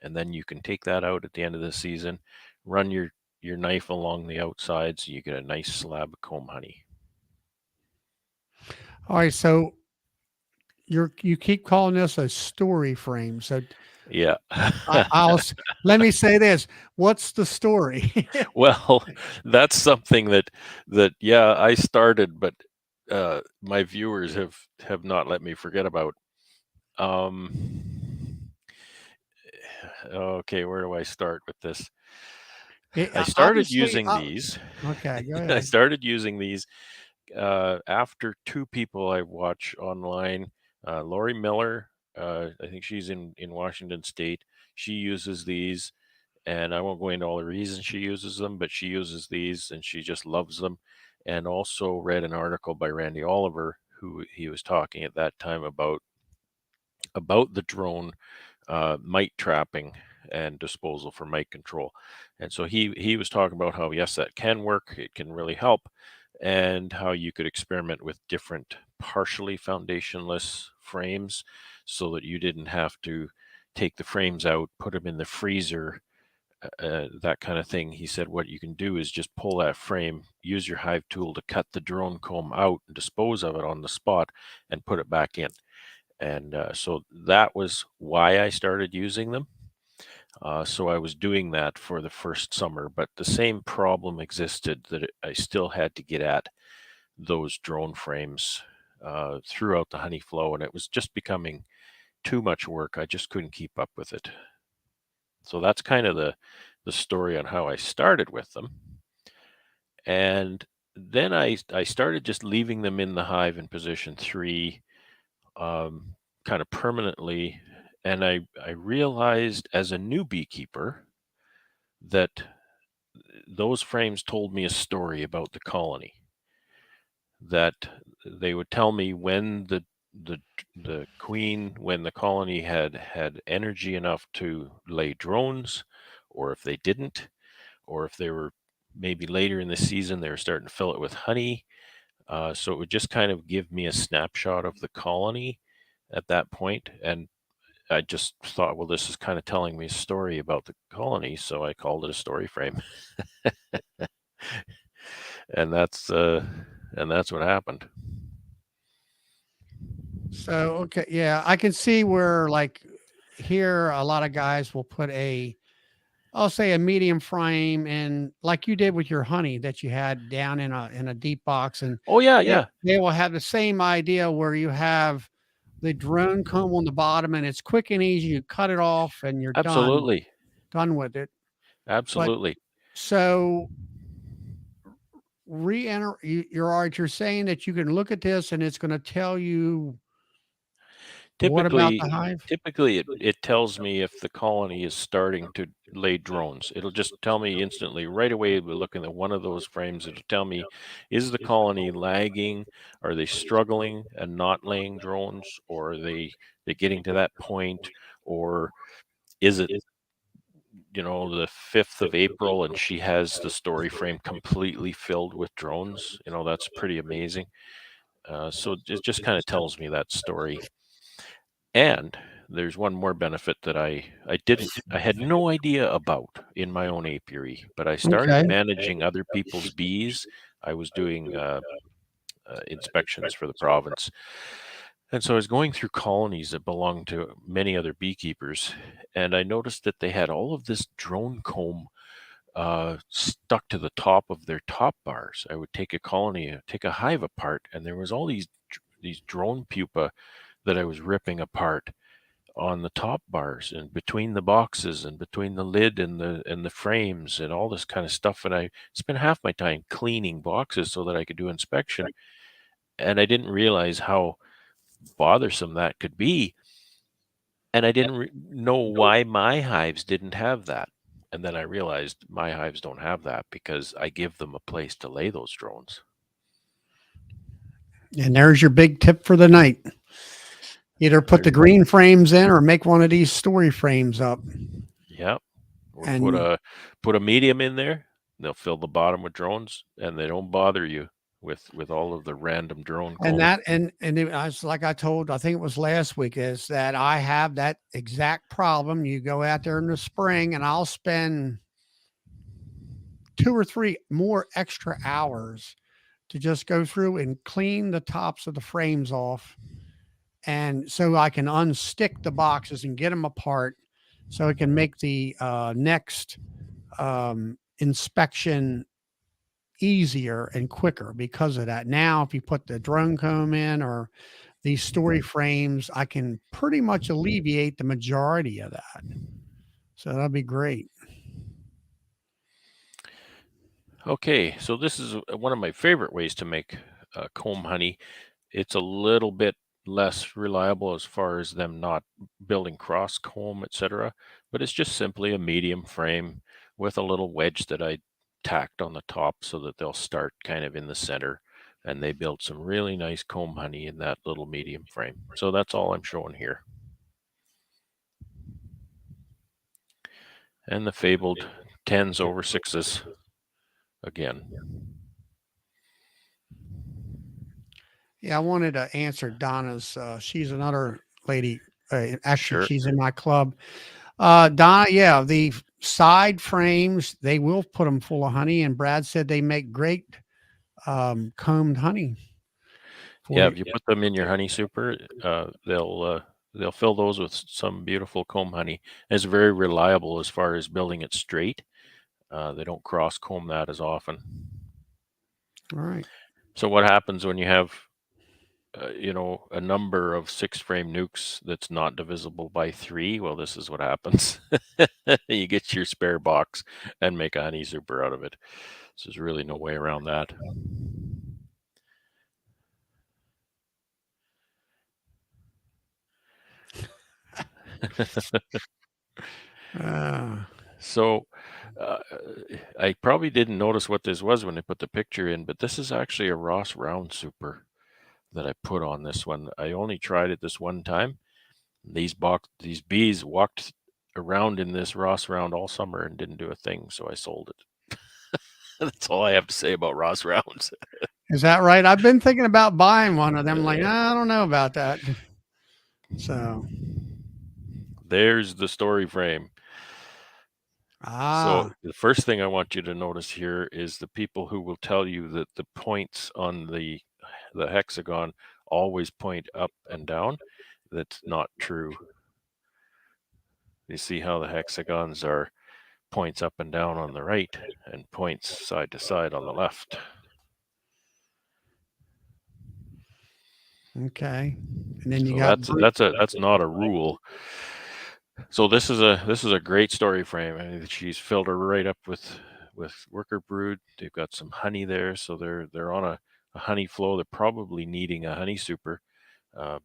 And then you can take that out at the end of the season, run your knife along the outside so you get a nice slab of comb honey. All right. So you keep calling this a story frame. So Yeah. let me say this. What's the story? Well, that's something that yeah, I started, but my viewers have not let me forget about. Um, Okay, where do I start with this? It, I started obviously, using these. okay, go I ahead. started using these after two people I watch online. Lori Miller, I think she's in Washington State. She uses these, and I won't go into all the reasons she uses them, but she uses these and she just loves them. And also read an article by Randy Oliver, who he was talking at that time about the drone mite trapping and disposal for mite control. And so he was talking about how yes, that can work. It can really help, and how you could experiment with different partially foundationless frames, so that you didn't have to take the frames out, put them in the freezer, that kind of thing. He said what you can do is just pull that frame, use your hive tool to cut the drone comb out and dispose of it on the spot, and put it back in. And so that was why I started using them. So I was doing that for the first summer, but the same problem existed, that I still had to get at those drone frames throughout the honey flow, and it was just becoming too much work. I just couldn't keep up with it. So that's kind of the story on how I started with them. And then I started just leaving them in the hive in position 3, kind of permanently. And I realized as a new beekeeper that those frames told me a story about the colony. That they would tell me when the queen, when the colony had energy enough to lay drones, or if they didn't, or if they were maybe later in the season they were starting to fill it with honey. So it would just kind of give me a snapshot of the colony at that point. And I just thought, well, this is kind of telling me a story about the colony, so I called it a story frame. and that's uh, and that's what happened. So, okay, yeah, I can see where, like, here a lot of guys will put I'll say a medium frame, and like you did with your honey that you had down in a deep box, and Oh yeah, they, yeah, they will have the same idea where you have the drone comb on the bottom, and it's quick and easy. You cut it off, and you're absolutely, done with it. But absolutely. so re-enter you're all right. You're saying that you can look at this, and it's going to tell you what about Typically, the hive? it tells me if the colony is starting to lay drones. It'll just tell me instantly right away. We're looking at one of those frames. It'll tell me, is the colony lagging? Are they struggling and not laying drones, or are they getting to that point, or is it the 5th of April and she has the story frame completely filled with drones? That's pretty amazing. So it just kind of tells me that story. And there's one more benefit that I had no idea about in my own apiary, but I started Okay. managing other people's bees. I was doing inspections for the province. And so I was going through colonies that belonged to many other beekeepers, and I noticed that they had all of this drone comb stuck to the top of their top bars. I would take a colony, take a hive apart, and there was all these drone pupa that I was ripping apart on the top bars and between the boxes and between the lid and the frames and all this kind of stuff. And I spent half my time cleaning boxes so that I could do inspection. And I didn't realize how bothersome that could be. And I didn't know why my hives didn't have that. And then I realized my hives don't have that because I give them a place to lay those drones. And there's your big tip for the night. Either put the green frames in or make one of these story frames up. Yep. Or And put a medium in there. They'll fill the bottom with drones, and they don't bother you with all of the random drone and comb. that and it was like I told, I think it was last week, is that I have that exact problem. You go out there in the spring, and I'll spend 2 or 3 more extra hours to just go through and clean the tops of the frames off, and so I can unstick the boxes and get them apart, so it can make the next inspection easier and quicker because of that. Now, if you put the drone comb in or these story frames, I can pretty much alleviate the majority of that. So that'll be great. Okay, so this is one of my favorite ways to make comb honey. It's a little bit less reliable as far as them not building cross comb, etc. But it's just simply a medium frame with a little wedge that I tacked on the top so that they'll start kind of in the center. And they build some really nice comb honey in that little medium frame. So that's all I'm showing here. And the fabled 10s over 6s again. Yeah, I wanted to answer Donna's. She's another lady. Actually, Sure. she's in my club. Donna, yeah, the side frames, they will put them full of honey. And Brad said they make great combed honey. Yeah, if you put them in your honey super, they'll fill those with some beautiful comb honey. It's very reliable as far as building it straight. They don't cross comb that as often. All right. So what happens when you have, a number of 6-frame nukes that's not divisible by 3? Well, this is what happens. You get your spare box and make a honey super out of it. So there's really no way around that. So I probably didn't notice what this was when I put the picture in, but this is actually a Ross round super that I put on this one. I only tried it this one time. These bees walked around in this Ross round all summer and didn't do a thing, so I sold it. That's all I have to say about Ross rounds. Is that right? I've been thinking about buying one of them. Like, I don't know about that. So there's the story frame. So the first thing I want you to notice here is the people who will tell you that the points on the hexagon always point up and down. That's not true. You see how the hexagons are points up and down on the right and points side to side on the left. Okay. And then you So got that's not a rule. So this is a great story frame. I mean, she's filled her right up with worker brood. They've got some honey there, so they're on a honey flow. They're probably needing a honey super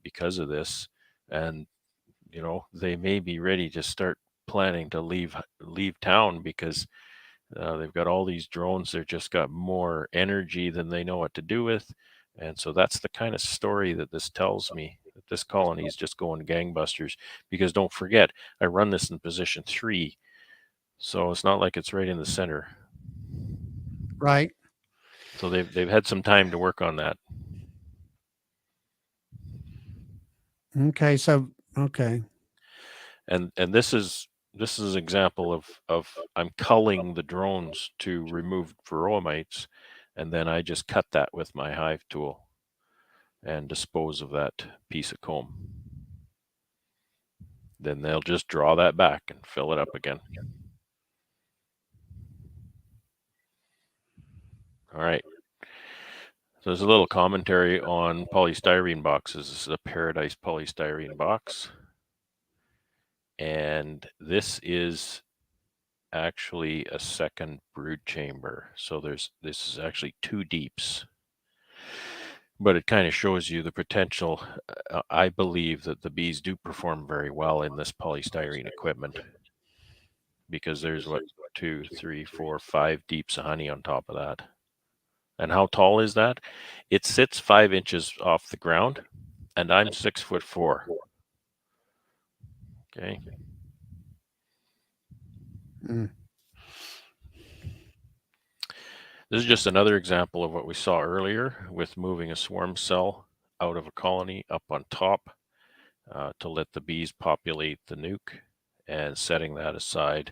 because of this, and they may be ready to start planning to leave town because they've got all these drones. They've just got more energy than they know what to do with, and so that's the kind of story that this tells me. This colony is just going gangbusters because don't forget, I run this in position 3, so it's not like it's right in the center. right. So they've had some time to work on that. Okay. So okay. And this is an example of I'm culling the drones to remove varroa mites, and then I just cut that with my hive tool and dispose of that piece of comb. Then they'll just draw that back and fill it up again. All right. So there's a little commentary on polystyrene boxes. This is a Paradise polystyrene box. And this is actually a second brood chamber. So this is actually 2 deeps. But it kind of shows you the potential. I believe that the bees do perform very well in this polystyrene equipment because there's 2, 3, 4, 5 deeps of honey on top of that. And how tall is that? It sits 5 inches off the ground, and I'm 6'4". Okay. This is just another example of what we saw earlier with moving a swarm cell out of a colony up on top to let the bees populate the nuke and setting that aside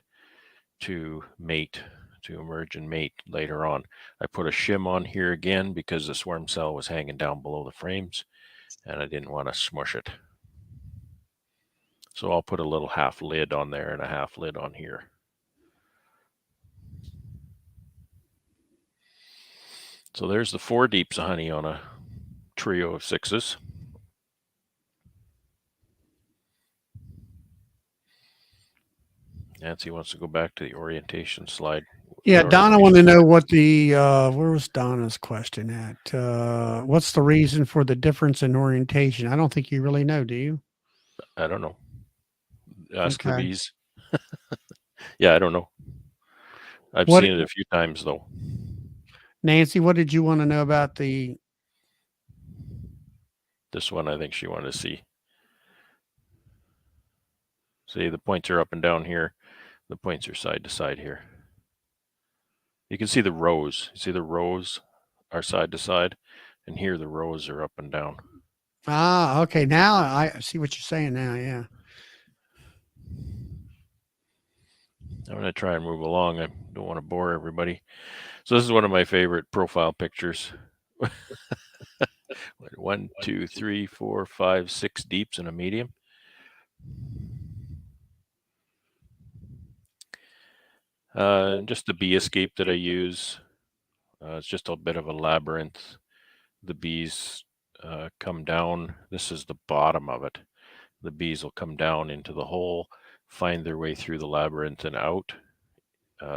to mate, to emerge and mate later on. I put a shim on here again because the swarm cell was hanging down below the frames and I didn't want to smush it. So I'll put a little half lid on there and a half lid on here. So there's the 4 deeps of honey on a trio of 6s. Nancy wants to go back to the orientation slide. Yeah, What Donna orientation wanted to know slide? what the where was Donna's question at? What's the reason for the difference in orientation? I don't think you really know, do you? I don't know. Ask the Okay. bees. Yeah, I don't know. I've What seen it a few times though. Nancy, what did you want to know about the This one I think she wanted to see. See, the points are up and down here. The points are side to side here. You can see the rows. You see the rows are side to side, and here the rows are up and down. okay, now I see what you're saying now, yeah. I'm going to try and move along. I don't want to bore everybody. So this is one of my favorite profile pictures. 1, 2, 3, 4, 5, 6 deeps and a medium. Just the bee escape that I use. It's just a bit of a labyrinth. The bees come down. This is the bottom of it. The bees will come down into the hole, find their way through the labyrinth and out.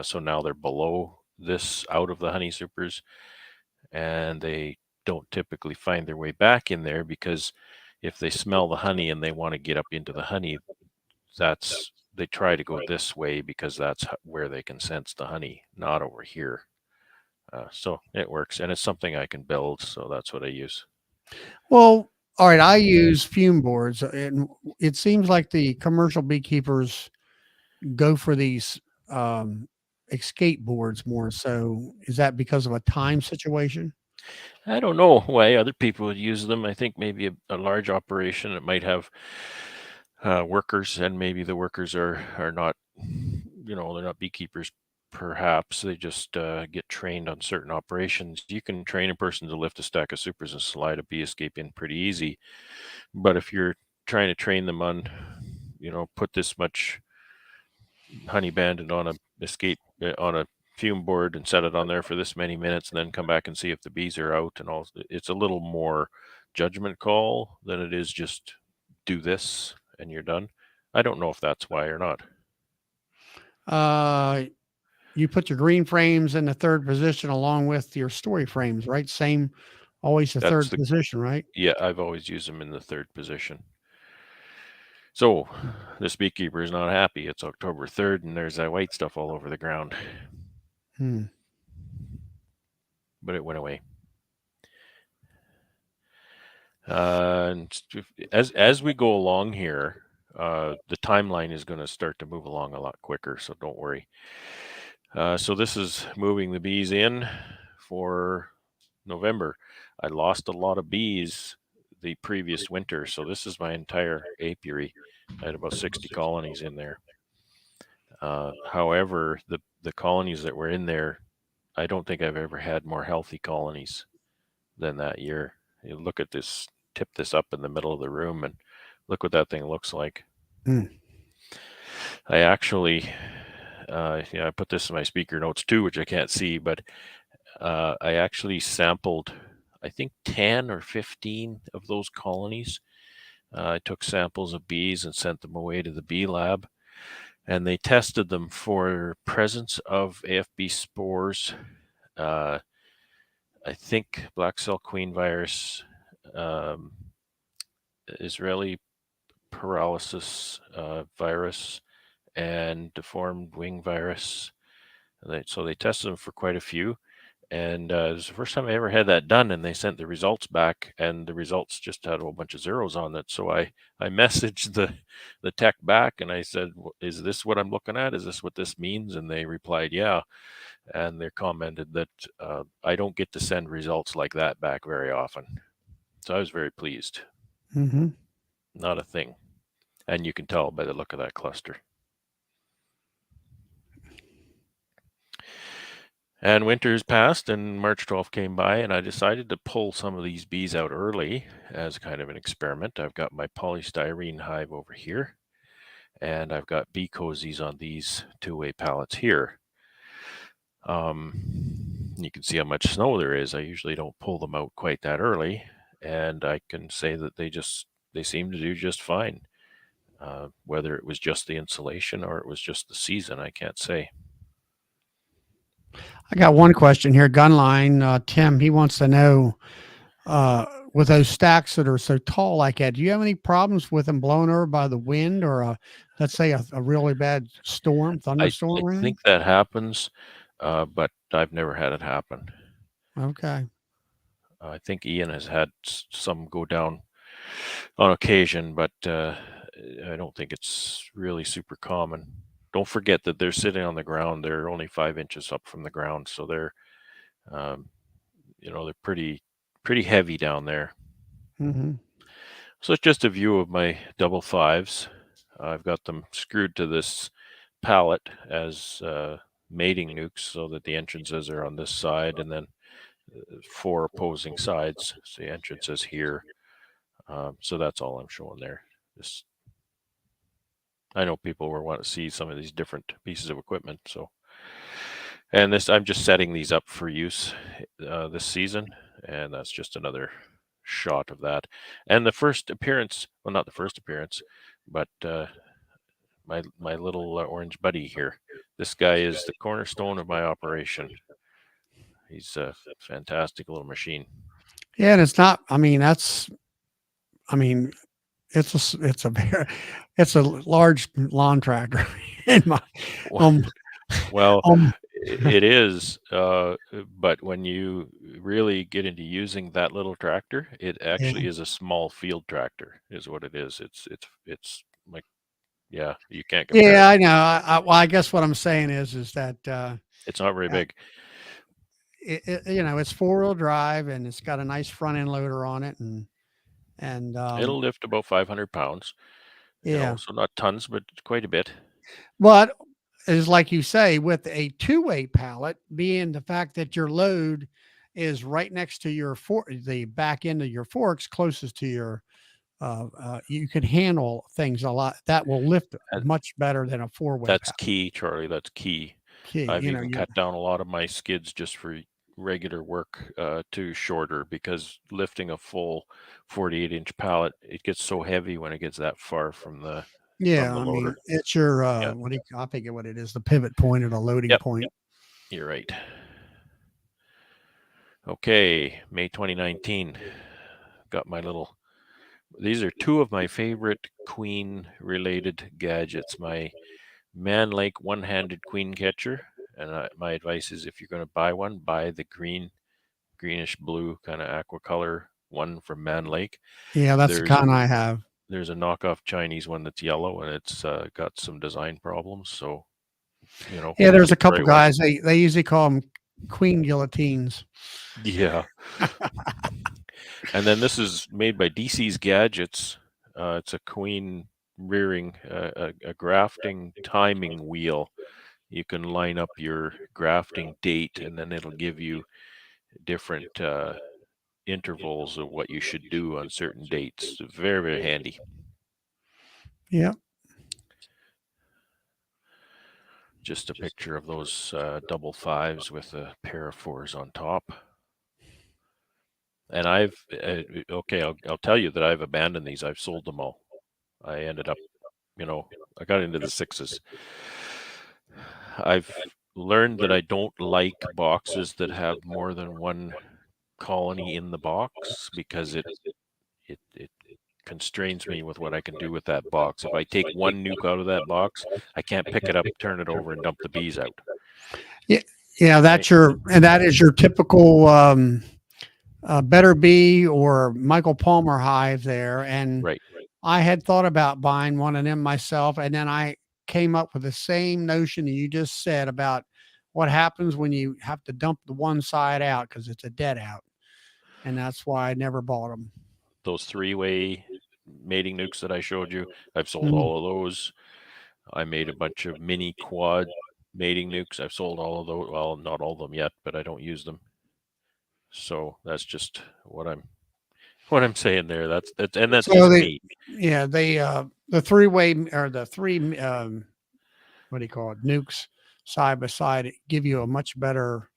So now they're below this, out of the honey supers, and they don't typically find their way back in there because if they smell the honey and they want to get up into the honey, they try to go this way because that's where they can sense the honey, not over here. So it works, and it's something I can build, so that's what I use. Well, all right, I use fume boards, and it seems like the commercial beekeepers go for these escape boards more. So is that because of a time situation? I don't know why other people would use them. I think maybe a large operation, it might have workers, and maybe the workers are not, they're not beekeepers. Perhaps they just get trained on certain operations. You can train a person to lift a stack of supers and slide a bee escape in pretty easy. But if you're trying to train them on, put this much honey banded on a escape on a fume board and set it on there for this many minutes and then come back and see if the bees are out and all, it's a little more judgment call than it is just do this and you're done. I don't know if that's why or not. You put your green frames in the third position along with your story frames, right? Same, always the That's third the position, right? Yeah, I've always used them in the third position. So this beekeeper is not happy. It's October 3rd and there's that white stuff all over the ground. But it went away. And as we go along here, the timeline is going to start to move along a lot quicker, so don't worry. So this is moving the bees in for November. I lost a lot of bees the previous winter, so this is my entire apiary. I had about 60 colonies in there. However, the colonies that were in there, I don't think I've ever had more healthy colonies than that year. You look at this, tip this up in the middle of the room, and look what that thing looks like. I actually, I put this in my speaker notes too, which I can't see, but I actually sampled, I think 10 or 15 of those colonies. I took samples of bees and sent them away to the bee lab, and they tested them for presence of AFB spores. I think black cell queen virus, Israeli paralysis virus, and deformed wing virus. So they tested them for quite a few. And it was the first time I ever had that done, and they sent the results back, and the results just had a whole bunch of zeros on it. So I messaged the tech back, and I said, "Is this what I'm looking at? Is this what this means?" And they replied, "Yeah." And they commented that I don't get to send results like that back very often. So I was very pleased. Mm-hmm. Not a thing. And you can tell by the look of that cluster. And winter's passed and March 12th came by, and I decided to pull some of these bees out early as kind of an experiment. I've got my polystyrene hive over here, and I've got bee cozies on these two-way pallets here. You can see how much snow there is. I usually don't pull them out quite that early, and I can say that they seem to do just fine. Whether it was just the insulation or it was just the season, I can't say. I got one question here. Gunline, Tim, he wants to know, with those stacks that are so tall like that, do you have any problems with them blown over by the wind or let's say a really bad storm, I thunderstorm or anything? think that happens, but I've never had it happen. Okay. I think Ian has had some go down on occasion, but I don't think it's really super common. Don't forget that they're sitting on the ground. They're only 5 inches up from the ground, so they're, um, they're pretty heavy down there. Mm-hmm. So it's just a view of my double fives. I've got them screwed to this pallet as mating nukes, so that the entrances are on this side, and then 4 opposing sides. So the entrance is here. So that's all I'm showing there. Just, I know people will want to see some of these different pieces of equipment. So, and this, I'm just setting these up for use this season, and that's just another shot of that. And the first appearance, well, not the first appearance, but my little orange buddy here. This guy is the cornerstone of my operation. He's a fantastic little machine. Yeah, and it's not. I mean, I mean, it's a large lawn tractor in my Well, um it is, but when you really get into using that little tractor, it yeah. actually is a small field tractor, is what it is. It's like, yeah, you can't compare Yeah, it. I know. Well, I guess what I'm saying is that It's not very big. it's 4-wheel drive and it's got a nice front end loader on it, and It'll lift about 500 pounds, yeah. so not tons, but quite a bit. But is like you say, with a two-way pallet, being the fact that your load is right next to your the back end of your forks, closest to your, you can handle things a lot. That will lift And much better than a four-way that's pallet. key, Charlie. That's key. Key, I've you know, even cut down a lot of my skids just for regular work to shorter, because lifting a full 48-inch pallet, it gets so heavy when it gets that far from the yeah. I mean, loader. it's your Yeah. what do you, I forget what it is, the pivot point or the loading Yep. point. You're right. Okay, May 2019. Got my little. These are 2 of my favorite queen related gadgets. My Man Lake one-handed queen catcher, and my advice is, if you're going to buy one, buy the greenish blue kind of aqua color one from Man Lake. Yeah, that's the There's kind I have. There's a knockoff Chinese one that's yellow, and it's got some design problems. So, Yeah, there's a get the couple right one. guys. They usually call them queen guillotines. Yeah. And then this is made by DC's Gadgets. It's a queen rearing, a grafting timing wheel. You can line up your grafting date, and then it'll give you different intervals of what you should do on certain dates. Very, very handy. Yeah. Just a picture of those double fives with a pair of 4s on top. And I've okay, I'll tell you that I've abandoned these. I've sold them all. I ended up, I got into the 6s. I've learned that I don't like boxes that have more than one colony in the box, because it constrains me with what I can do with that box. If I take one nuke out of that box, I can't pick it up, turn it over, and dump the bees out. Yeah, that's that is your typical Better Bee or Michael Palmer hive there. And Right. I had thought about buying one of them myself, and then I came up with the same notion that you just said about what happens when you have to dump the one side out because it's a dead out, and that's why I never bought them. Those 3-way mating nukes that I showed you, I've sold all of those. I made a bunch of mini quad mating nukes. I've sold all of those. Well, not all of them yet, but I don't use them. So that's just what I'm saying there. That's So just me. Yeah, the 3-way or the 3 what do you call it, nukes side by side give you a much better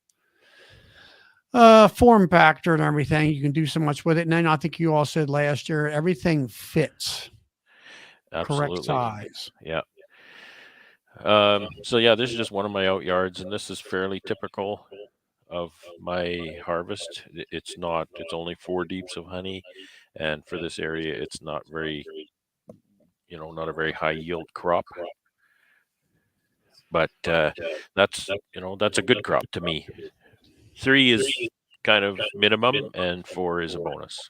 form factor and everything. You can do so much with it. And then I think you all said last year everything fits. correct Absolutely. size. Yeah. So yeah, this is just one of my out yards, and this is fairly typical of my harvest. It's not, it's only 4 deeps of honey. And for this area, it's not very, not a very high yield crop, but that's a good crop to me. 3 is kind of minimum, and 4 is a bonus.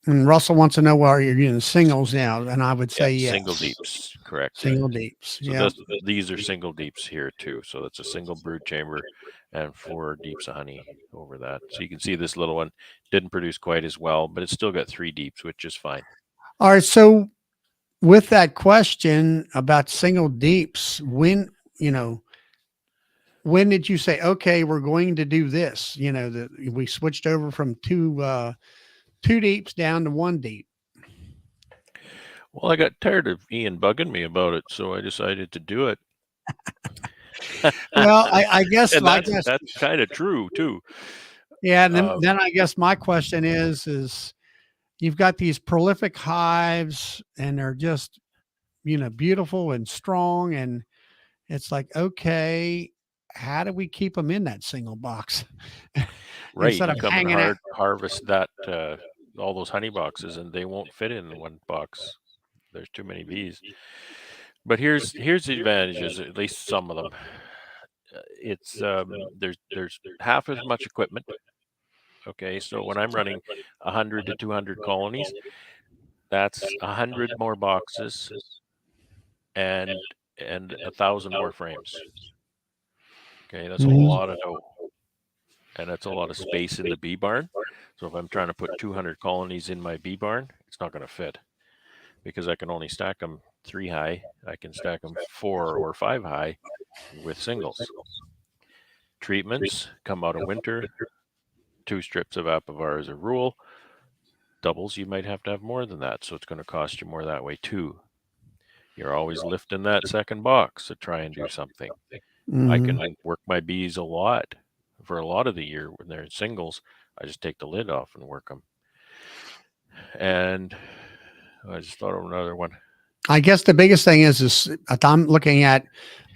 And Russell wants to know where you're using singles now, and I would Yeah, say yes. single deeps, correct. Single deeps. So Yeah. these are single deeps here too. So that's a single brood chamber and 4 deeps of honey over that. So you can see this little one didn't produce quite as well, but it's still got 3 deeps, which is fine. All right. So with that question about single deeps, when did you say, okay, we're going to do this? That we switched over from two deeps down to 1 deep. Well, I got tired of Ian bugging me about it, so I decided to do it. Well, I guess and that's kind of true too. Yeah, and then I guess my question is you've got these prolific hives and they're just, beautiful and strong. And it's like, okay, how do we keep them in that single box? Right. Instead You of come and hanging out. harvest that, all those honey boxes, and they won't fit in one box. There's too many bees. But here's the advantages, at least some of them. It's there's half as much equipment. Okay, so when I'm running 100 to 200 colonies, that's 100 more boxes and 1,000 more frames. Okay, that's a lot of dough, and that's a lot of space in the bee barn. So if I'm trying to put 200 colonies in my bee barn, it's not going to fit because I can only stack them 3 high. I can stack them 4 or 5 high with singles. Treatments come out of winter. 2 strips of Apivar is a rule. Doubles, you might have to have more than that, so it's going to cost you more that way too. You're always lifting that second box to try and do something. I can work my bees a lot for a lot of the year when they're in singles. I just take the lid off and work them. And I just thought of another one. I guess the biggest thing is I'm looking at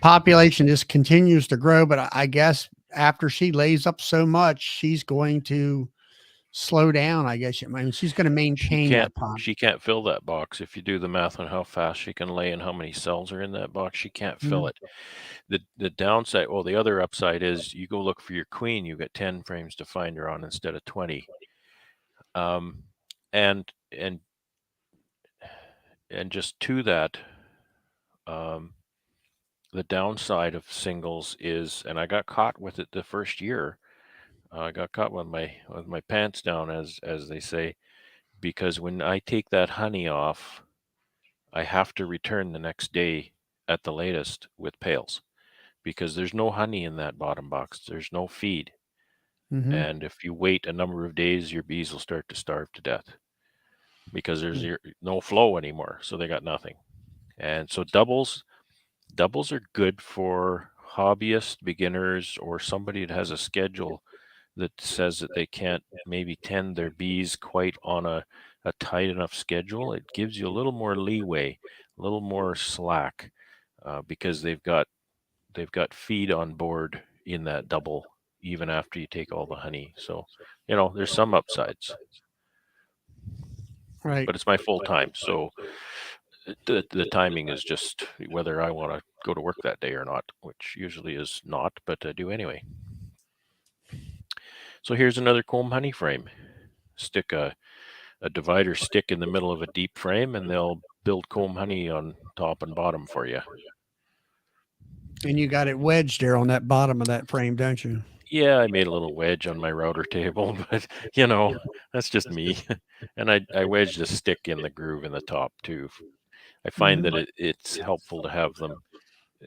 population just continues to grow, but I guess after she lays up so much, she's going to slow down. I guess she's going to maintain that pop. She can't fill that box. If you do the math on how fast she can lay and how many cells are in that box, she can't fill it. The downside, well, the other upside is you go look for your queen, you get 10 frames to find her on instead of 20. And just to that, the downside of singles is, and I got caught with it the first year. I got caught with my pants down, as they say, because when I take that honey off, I have to return the next day at the latest with pails, because there's no honey in that bottom box. There's no feed. And if you wait a number of days, your bees will start to starve to death because there's no flow anymore. So they got nothing. And so doubles are good for hobbyists, beginners, or somebody that has a schedule that says that they can't maybe tend their bees quite on a tight enough schedule. It gives you a little more leeway, a little more slack, because they've got feed on board in that double, even after you take all the honey. So, there's some upsides. Right. But it's my full time. So the timing is just whether I want to go to work that day or not, which usually is not, but I do anyway. So here's another comb honey frame. Stick a divider stick in the middle of a deep frame, and they'll build comb honey on top and bottom for you. And you got it wedged there on that bottom of that frame, don't you? Yeah, I made a little wedge on my router table, but that's just me. And I wedged a stick in the groove in the top too. I find that it's helpful to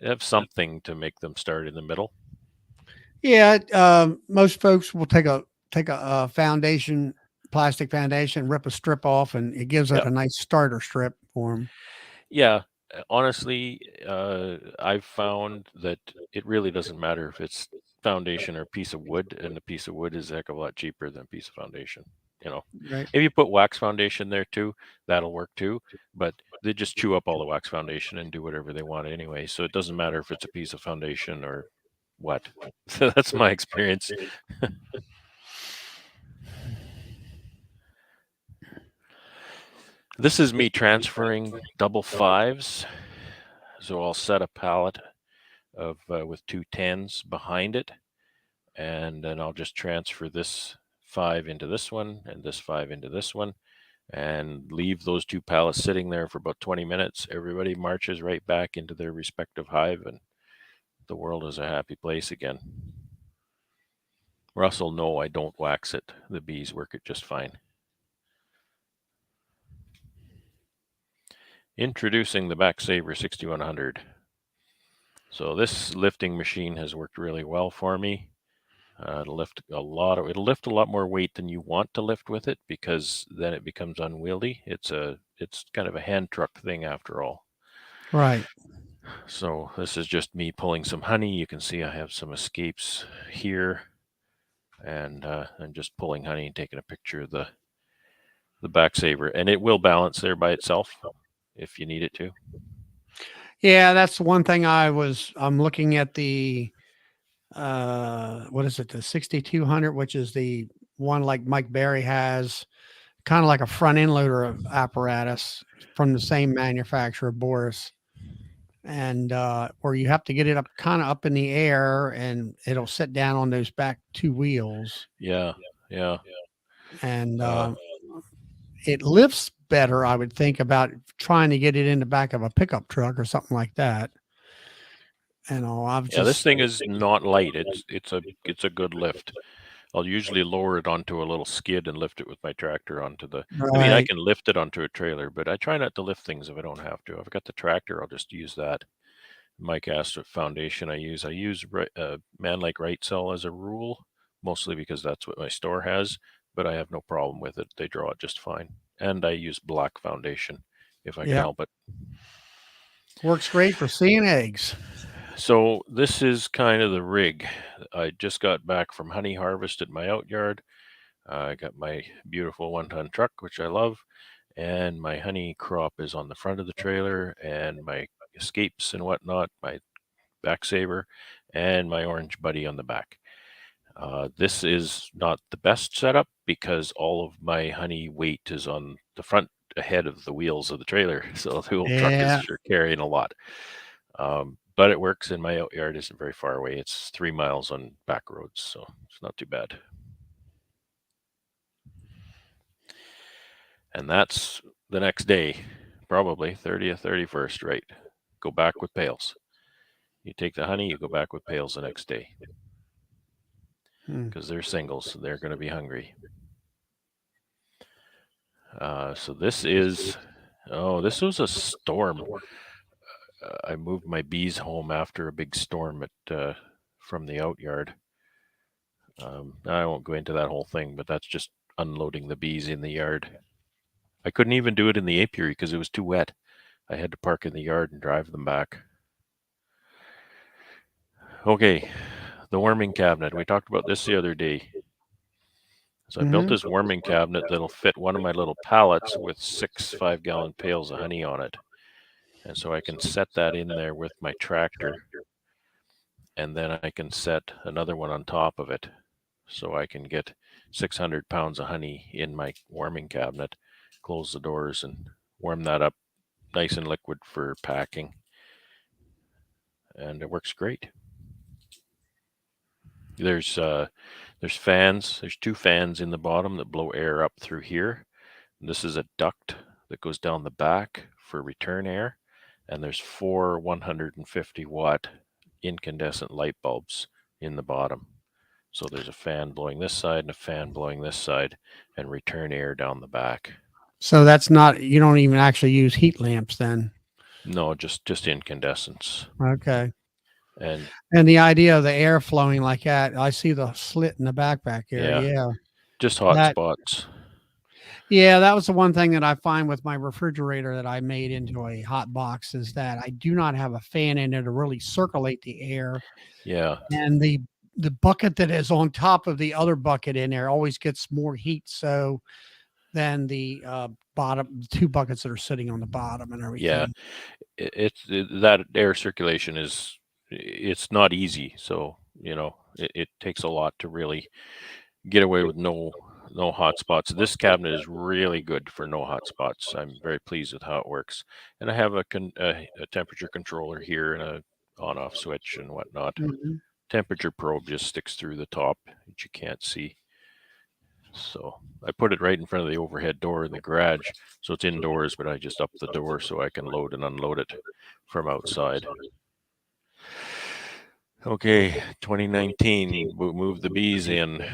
have something to make them start in the middle. Yeah, most folks will take a foundation, plastic foundation, rip a strip off, and it gives it a nice starter strip for them. Yeah, honestly, I've found that it really doesn't matter if it's foundation or a piece of wood, and a piece of wood is a heck of a lot cheaper than a piece of foundation. you know, Right. if you put wax foundation there too, that'll work too. But they just chew up all the wax foundation and do whatever they want anyway. So it doesn't matter if it's a piece of foundation or what. So that's my experience. This is me transferring double 5s. So I'll set a pallet of with 2 10s behind it, and then I'll just transfer this 5 into this one and this 5 into this one, and leave those 2 pallets sitting there for about 20 minutes. Everybody marches right back into their respective hive, and the world is a happy place again. Russell, no, I don't wax it. The bees work it just fine. Introducing the Backsaver 6100. So this lifting machine has worked really well for me. It'll lift a lot more weight than you want to lift with it, because then it becomes unwieldy. It's kind of a hand truck thing after all. Right. So this is just me pulling some honey. You can see I have some escapes here, and I'm just pulling honey and taking a picture of the Backsaver, and it will balance there by itself if you need it to. Yeah, that's one thing I'm looking at the what is it, the 6200, which is the one like Mike Berry has, kind of like a front end loader apparatus from the same manufacturer, Boris. And where you have to get it up kind of up in the air, and it'll sit down on those back 2 wheels. Yeah. And it lifts better, I would think, about trying to get it in the back of a pickup truck or something like that. And this thing is not light. It's a good lift. I'll usually lower it onto a little skid and lift it with my tractor onto the. right. I mean, I can lift it onto a trailer, but I try not to lift things if I don't have to. If I've got the tractor, I'll just use that. Mike asked what foundation I use. I use Man Like Right Cell as a rule, mostly because that's what my store has, but I have no problem with it. They draw it just fine. And I use black foundation if I can help it. Works great for seeing eggs. So this is kind of the rig. I just got back from honey harvest at my out yard. I got my beautiful 1-ton truck, which I love, and my honey crop is on the front of the trailer, and my escapes and whatnot, my Backsaver, and my orange buddy on the back. This is not the best setup because all of my honey weight is on the front ahead of the wheels of the trailer, so the old truck is sure carrying a lot. But it works, and my out yard isn't very far away. It's 3 miles on back roads, so it's not too bad. And that's the next day, probably 30th, 31st, right? Go back with pails. You take the honey, you go back with pails the next day. Because they're singles, they're going to be hungry. So this is, this was a storm. I moved my bees home after a big storm from the out yard. I won't go into that whole thing, but that's just unloading the bees in the yard. I couldn't even do it in the apiary because it was too wet. I had to park in the yard and drive them back. Okay, the warming cabinet. We talked about this the other day. So I built this warming cabinet that'll fit one of my little pallets with 6 5-gallon pails of honey on it. And so I can set that in there with my tractor. And then I can set another one on top of it. So I can get 600 pounds of honey in my warming cabinet, close the doors, and warm that up nice and liquid for packing. And it works great. There's fans. There's 2 fans in the bottom that blow air up through here. And this is a duct that goes down the back for return air. And there's 4 150-watt incandescent light bulbs in the bottom. So there's a fan blowing this side and a fan blowing this side, and return air down the back. So that's not, you don't even actually use heat lamps then? No, just incandescents. Okay. And the idea of the air flowing like that, I see the slit in the back area. Yeah. Just hot spots. Yeah, that was the one thing that I find with my refrigerator that I made into a hot box, is that I do not have a fan in there to really circulate the air. Yeah. And the the bucket that is on top of the other bucket in there always gets more heat. So than the bottom, two buckets that are sitting on the bottom and everything. Yeah, that air circulation it's not easy. So, it takes a lot to really get away with no hot spots. This cabinet is really good for no hot spots. I'm very pleased with how it works. And I have a temperature controller here and a on-off switch and whatnot. Mhm. Temperature probe just sticks through the top, which you can't see. So I put it right in front of the overhead door in the garage. So it's indoors, but I just up the door so I can load and unload it from outside. Okay, 2019, we'll move the bees in.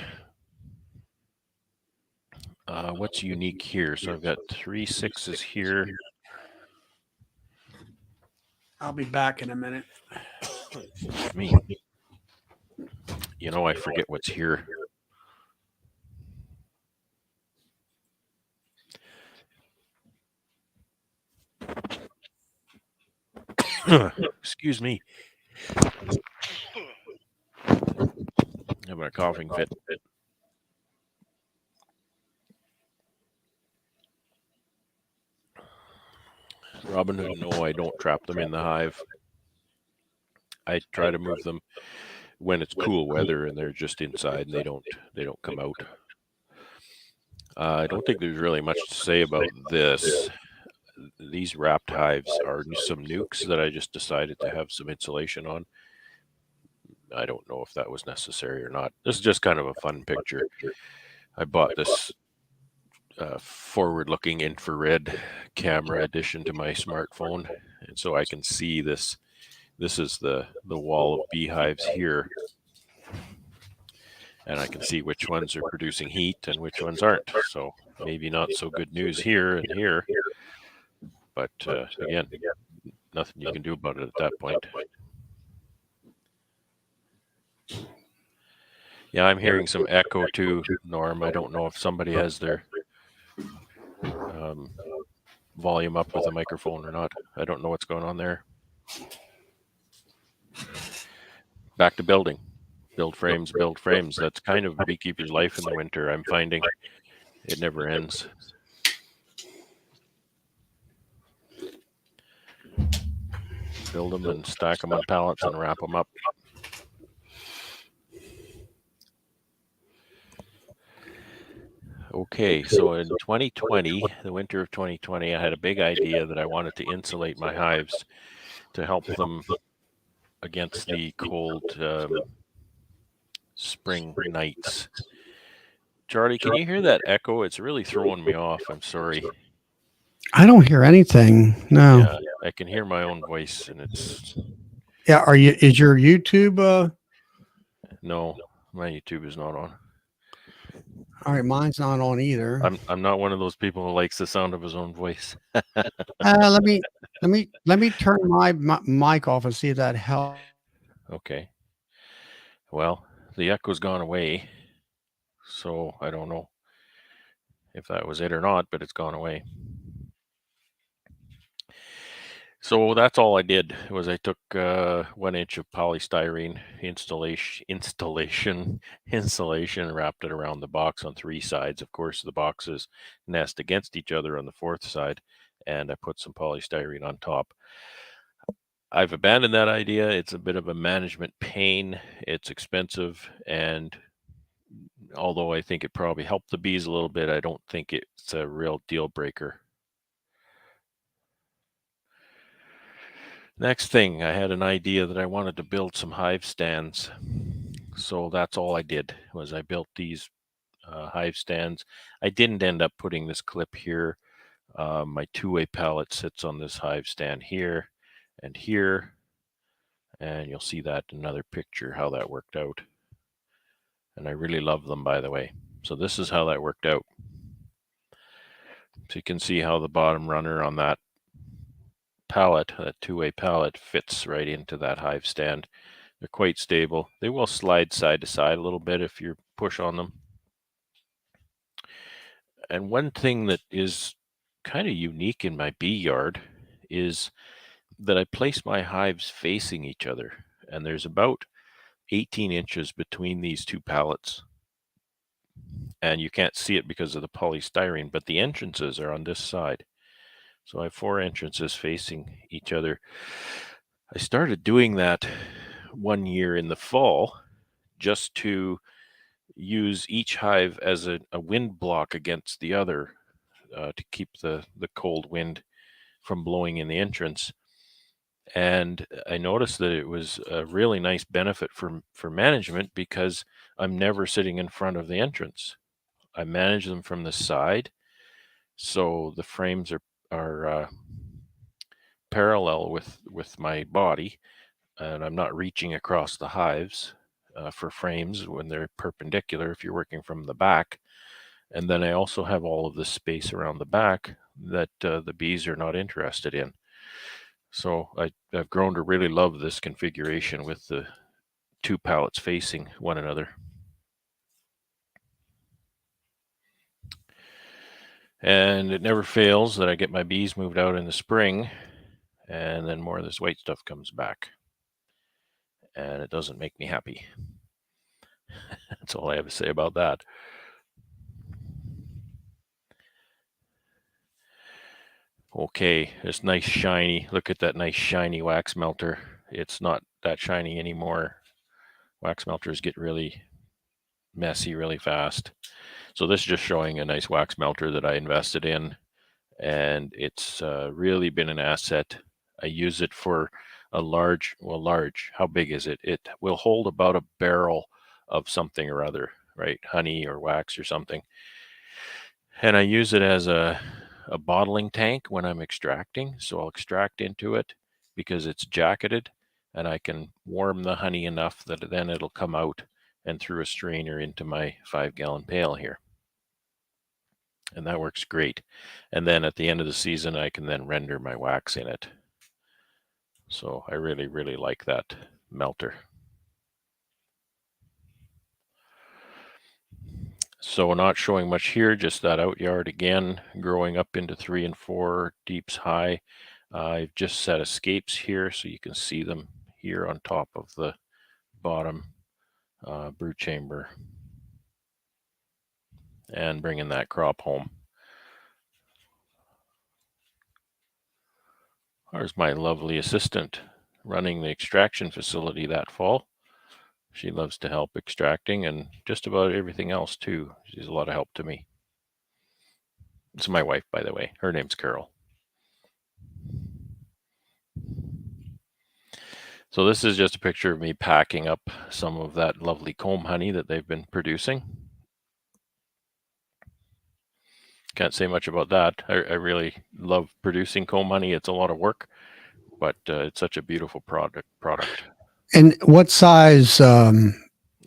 What's unique here? So I've got 3 6s here. I'll be back in a minute. Me. I forget what's here. Excuse me. Having a coughing fit. Robin Hood, no, I don't trap them in the hive. I try to move them when it's cool weather and they're just inside and they don't come out. I don't think there's really much to say about this. These wrapped hives are some Nukes that I just decided to have some insulation on. I don't know if that was necessary or not. This is just kind of a fun picture. I bought this forward-looking infrared camera addition to my smartphone, and so I can see this. This is the wall of beehives here, and I can see which ones are producing heat and which ones aren't. So maybe not so good news here and here, but again, nothing you can do about it at that point. Yeah, I'm hearing some echo too, Norm. I don't know if somebody has their volume up with a microphone or not. I don't know what's going on there. Back to building. Build frames, build frames. That's kind of a beekeeper's life in the winter. I'm finding it never ends. Build them and stack them on pallets and wrap them up. Okay, so in 2020, the winter of 2020, I had a big idea that I wanted to insulate my hives to help them against the cold spring nights. Charlie, can you hear that echo? It's really throwing me off. I'm sorry. I don't hear anything. No. Yeah, I can hear my own voice, and it's. Yeah. Is your YouTube? No, my YouTube is not on. All right, mine's not on either. I'm not one of those people who likes the sound of his own voice. Let me turn my mic off and see if that helps. Okay. Well, the echo's gone away, so I don't know if that was it or not, but it's gone away. So that's all I did was I took 1 inch of polystyrene insulation, wrapped it around the box on 3 sides. Of course, the boxes nest against each other on the 4th side, and I put some polystyrene on top. I've abandoned that idea. It's a bit of a management pain. It's expensive, and although I think it probably helped the bees a little bit, I don't think it's a real deal breaker. Next thing, I had an idea that I wanted to build some hive stands. So that's all I did was I built these hive stands. I didn't end up putting this clip here. My 2-way pallet sits on this hive stand here and here. And you'll see that in another picture, how that worked out. And I really love them, by the way. So this is how that worked out. So you can see how the bottom runner on that pallet, that 2-way pallet, fits right into that hive stand. They're quite stable. They will slide side to side a little bit if you push on them. And one thing that is kind of unique in my bee yard is that I place my hives facing each other. And there's about 18 inches between these two pallets. And you can't see it because of the polystyrene, but the entrances are on this side. So I have 4 entrances facing each other. I started doing that one year in the fall just to use each hive as a wind block against the other to keep the cold wind from blowing in the entrance. And I noticed that it was a really nice benefit for management because I'm never sitting in front of the entrance. I manage them from the side, so the frames are parallel with my body, and I'm not reaching across the hives for frames when they're perpendicular if you're working from the back. And then I also have all of this space around the back that the bees are not interested in. So I've grown to really love this configuration with the 2 pallets facing one another. And it never fails that I get my bees moved out in the spring, and then more of this white stuff comes back. And it doesn't make me happy. That's all I have to say about that. Okay, this nice shiny, look at that nice shiny wax melter. It's not that shiny anymore. Wax melters get really messy really fast. So this is just showing a nice wax melter that I invested in, and it's really been an asset. I use it for a large, how big is it? It will hold about a barrel of something or other, right? Honey or wax or something. And I use it as a bottling tank when I'm extracting. So I'll extract into it because it's jacketed, and I can warm the honey enough that then it'll come out and through a strainer into my 5-gallon pail here. And that works great. And then at the end of the season, I can then render my wax in it. So I really, really like that melter. So not showing much here, just that out yard again, growing up into 3 and 4 deeps high. I've just set escapes here so you can see them here on top of the bottom brood chamber and bringing that crop home. There's my lovely assistant running the extraction facility that fall. She loves to help extracting and just about everything else too. She's a lot of help to me. It's my wife, by the way. Her name's Carol. So this is just a picture of me packing up some of that lovely comb honey that they've been producing. Can't say much about that. I really love producing comb honey. It's a lot of work, but it's such a beautiful product. And what size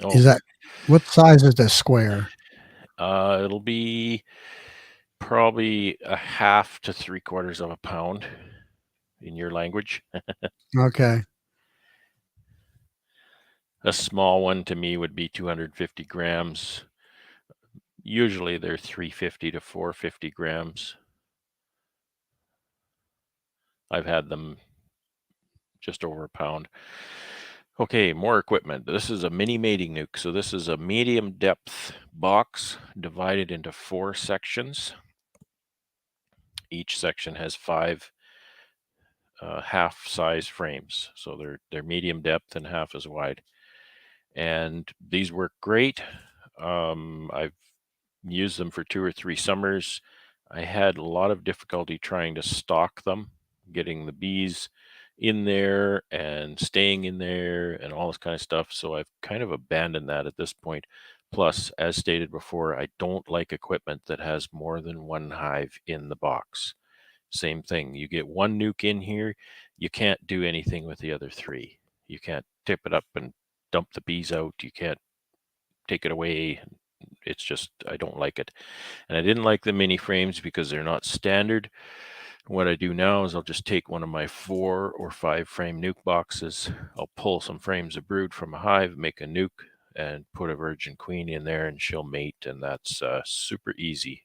Oh, is that? What size is the square? It'll be probably 1/2 to 3/4 of a pound in your language. Okay. A small one to me would be 250 grams. Usually they're 350 to 450 grams. I've had them just over a pound. Okay, more equipment. This is a mini mating nuke. So this is a medium depth box divided into 4 sections. Each section has 5 half size frames. So they're medium depth and half as wide. And these work great. I've used them for 2 or 3 summers. I had a lot of difficulty trying to stock them, getting the bees in there and staying in there and all this kind of stuff. So I've kind of abandoned that at this point. Plus, as stated before, I don't like equipment that has more than 1 hive in the box. Same thing. You get 1 nuke in here, you can't do anything with the other 3. You can't tip it up and dump the bees out. You can't take it away. It's just, I don't like it. And I didn't like the mini frames because they're not standard. What I do now is I'll just take one of my 4 or 5 frame nuke boxes. I'll pull some frames of brood from a hive, make a nuke, and put a virgin queen in there, and she'll mate, and that's super easy.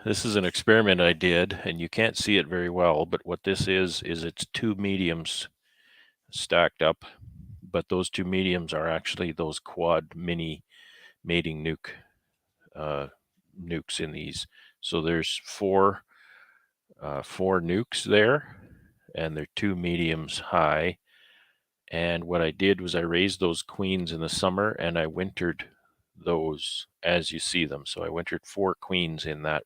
This is an experiment I did, and you can't see it very well, but what this is it's two mediums stacked up, but those two mediums are actually those quad mini mating nukes in these. So there's four nukes there, and they're two mediums high. And what I did was I raised those queens in the summer, and I wintered those as you see them. So I wintered 4 queens in that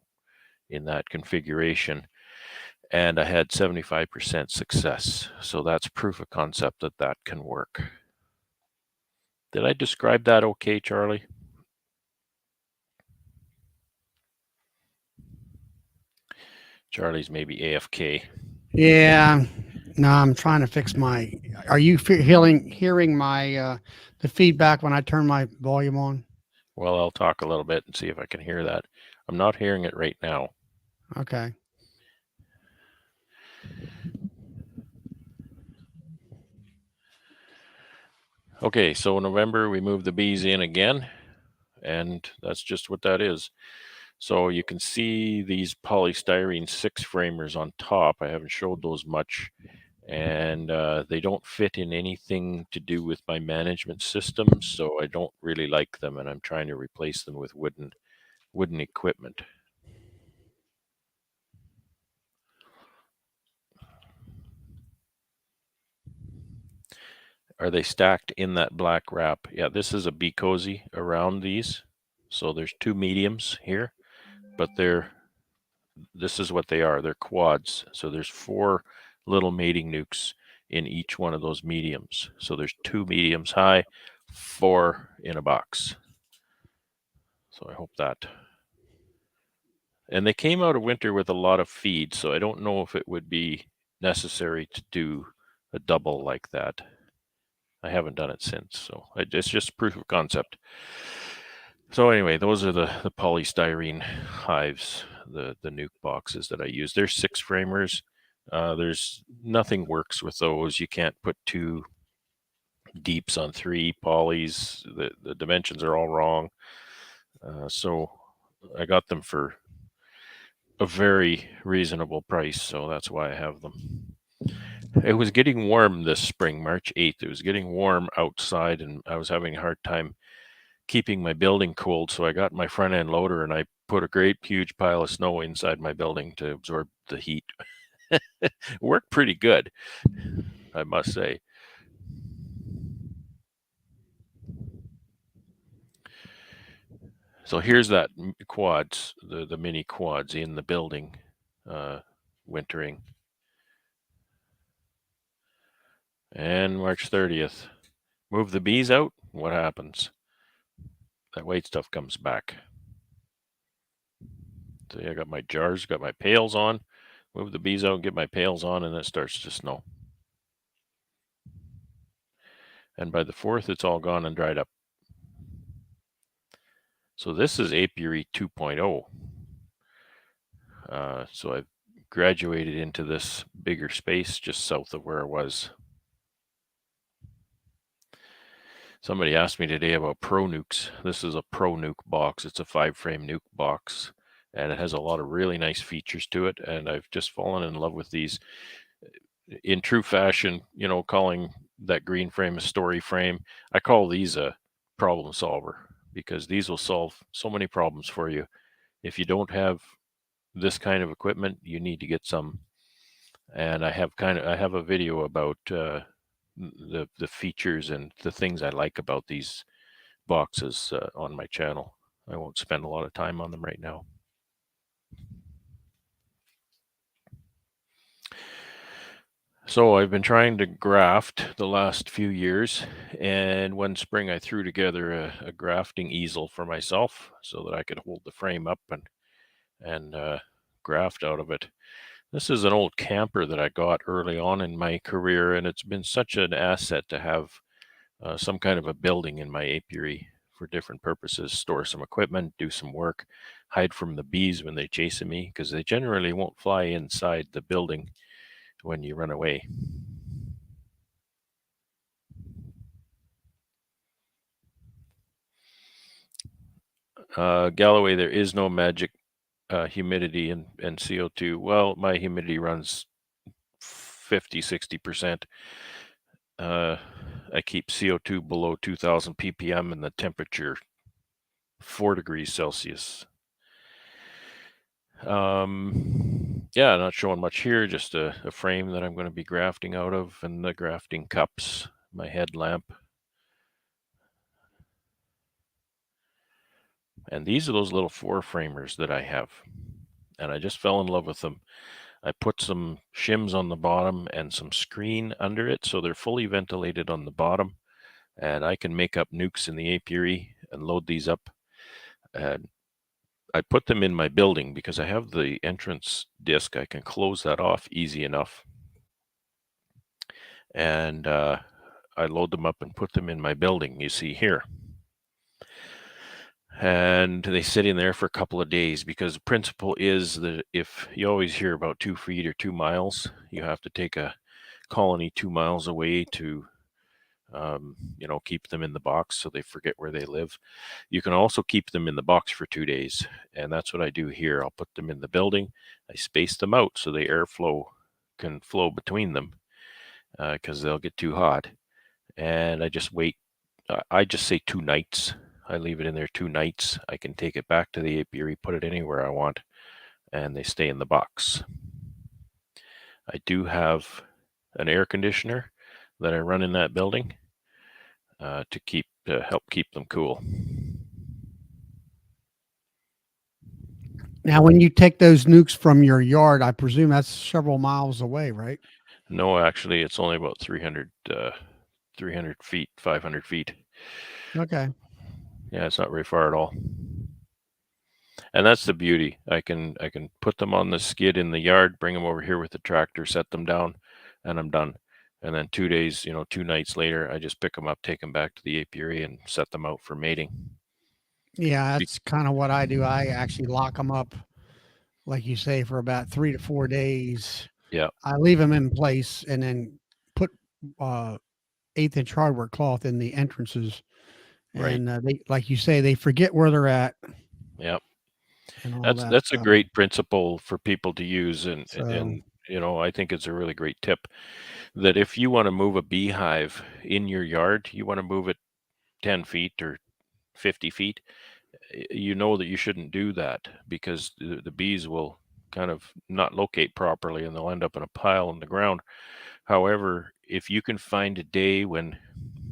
configuration, and I had 75% success. So that's proof of concept that that can work. Did I describe that okay, Charlie? Charlie's maybe AFK. Yeah. No, I'm trying to fix my. Are you hearing my the feedback when I turn my volume on? Well, I'll talk a little bit and see if I can hear that. I'm not hearing it right now. Okay. Okay, so in November we moved the bees in again, and that's just what that is. So you can see these polystyrene 6 framers on top. I haven't showed those much, and they don't fit in anything to do with my management systems, so I don't really like them, and I'm trying to replace them with wooden equipment. Are they stacked in that black wrap? Yeah, this is a bee cozy around these. So there's 2 mediums here, but this is what they are. They're quads. So there's 4 little mating nukes in each one of those mediums. So there's 2 mediums high, 4 in a box. So I hope that. And they came out of winter with a lot of feed, so I don't know if it would be necessary to do a double like that. I haven't done it since, so it's just proof of concept. So anyway, those are the polystyrene hives, the Nuke boxes that I use. There's 6 framers. There's nothing works with those. You can't put 2 deeps on 3 polys. The dimensions are all wrong. So I got them for a very reasonable price, so that's why I have them. It was getting warm this spring, March 8th. It was getting warm outside, and I was having a hard time keeping my building cold. So I got my front end loader and I put a great huge pile of snow inside my building to absorb the heat. It worked pretty good, I must say. So here's that quads, the mini quads in the building, wintering. And March 30th, move the bees out. What happens? That white stuff comes back. So I got my jars, got my pails on, move the bees out, get my pails on, and it starts to snow. And by the 4th, it's all gone and dried up. So this is apiary 2.0. So I've graduated into this bigger space just south of where I was. Somebody asked me today about Pro Nukes. This is a Pro Nuke box. It's a 5-frame Nuke box, and it has a lot of really nice features to it. And I've just fallen in love with these. In true fashion, calling that green frame a story frame, I call these a problem solver, because these will solve so many problems for you. If you don't have this kind of equipment, you need to get some. And I have a video about the features and the things I like about these boxes on my channel. I won't spend a lot of time on them right now. So I've been trying to graft the last few years, and one spring I threw together a grafting easel for myself so that I could hold the frame up and graft out of it. This is an old camper that I got early on in my career, and it's been such an asset to have some kind of a building in my apiary for different purposes, store some equipment, do some work, hide from the bees when they're chasing me, because they generally won't fly inside the building when you run away. Galloway, there is no magic humidity and CO2. Well, my humidity runs 50-60%. I keep CO2 below 2000 ppm and the temperature 4 degrees Celsius. Yeah, not showing much here, just a frame that I'm going to be grafting out of, and the grafting cups, my headlamp. And these are those little 4-framers that I have, and I just fell in love with them. I put some shims on the bottom and some screen under it, so they're fully ventilated on the bottom, and I can make up nukes in the apiary and load these up. And I put them in my building because I have the entrance disc. I can close that off easy enough. And I load them up and put them in my building, you see here. And they sit in there for a couple of days, because the principle is that if you always hear about 2 feet or 2 miles, you have to take a colony 2 miles away to keep them in the box so they forget where they live. You can also keep them in the box for 2 days, and that's what I do here. I'll put them in the building. I space them out so the airflow can flow between them, because they'll get too hot. And I just wait. I just say 2 nights. I leave it in there 2 nights. I can take it back to the apiary, put it anywhere I want, and they stay in the box. I do have an air conditioner that I run in that building to help keep them cool. Now, when you take those nukes from your yard, I presume that's several miles away, right? No, actually, it's only about 300 feet, 500 feet. Okay. Yeah, it's not very far at all. And that's the beauty. I can put them on the skid in the yard, bring them over here with the tractor, set them down, and I'm done. And then 2 days, 2 nights later, I just pick them up, take them back to the apiary, and set them out for mating. Yeah, that's kind of what I do. I actually lock them up, like you say, for about 3 to 4 days. Yeah. I leave them in place and then put 1/8-inch hardware cloth in the entrances. Right. And they, like you say, they forget where they're at. Yeah. And all that That's a stuff. great principle for people to use, and So, I think it's a really great tip that if you want to move a beehive in your yard, you want to move it 10 feet or 50 feet, you know that you shouldn't do that, because the bees will kind of not locate properly and they'll end up in a pile on the ground. However, if you can find a day when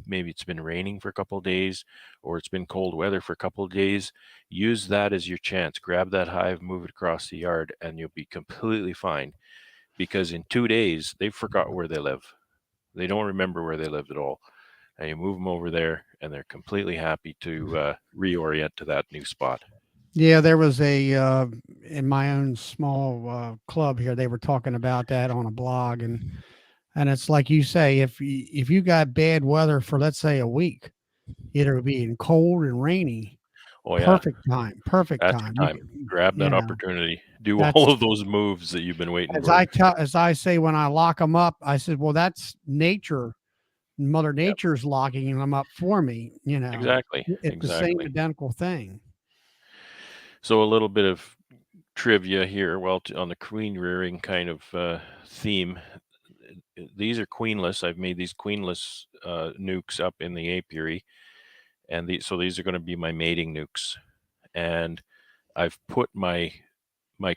maybe it's been raining for a couple of days, or it's been cold weather for a couple of days, use that as your chance. Grab that hive, move it across the yard, and you'll be completely fine, because in 2 days they forgot where they live. They don't remember where they lived at all. And you move them over there and they're completely happy to reorient to that new spot. yeah, there was in my own small club here, they were talking about that on a blog. And it's like you say, if you got bad weather for, let's say, a week, either being cold and rainy, Oh yeah, perfect that's time. your time. Grab that Yeah, opportunity. Do that's all of those moves that you've been waiting as for. as I say when I lock them up. I said, well, that's nature. Mother Yep, Nature's locking them up for me. exactly, It's the same exactly. identical thing. So a little bit of trivia here. Well, on the queen rearing kind of theme, these are queenless. I've made these queenless nukes up in the apiary, and so these are going to be my mating nukes. And I've put my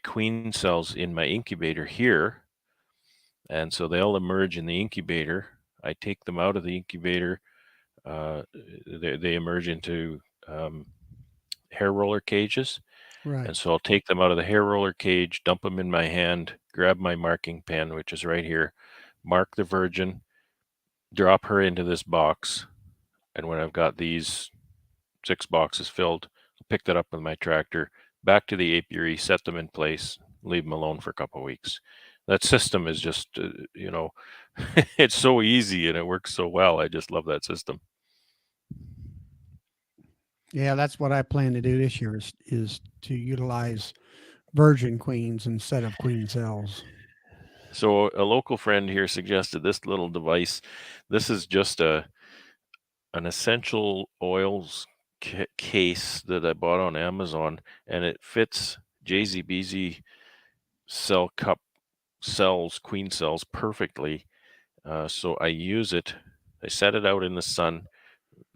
queen cells in my incubator here, and so they'll emerge in the incubator. I take them out of the incubator. They emerge into hair roller cages, Right. and so I'll take them out of the hair roller cage, dump them in my hand, grab my marking pen, which is right here, mark the virgin, drop her into this box, and when I've got these 6 boxes filled, I'll pick that up with my tractor, back to the apiary, set them in place, leave them alone for a couple of weeks. That system is just, it's so easy and it works so well. I just love that system. Yeah, that's what I plan to do this year is to utilize virgin queens instead of queen cells. So a local friend here suggested this little device. This is just an essential oils case that I bought on Amazon, and it fits JZBZ cell cup cells, queen cells, perfectly. So I use it. I set it out in the sun,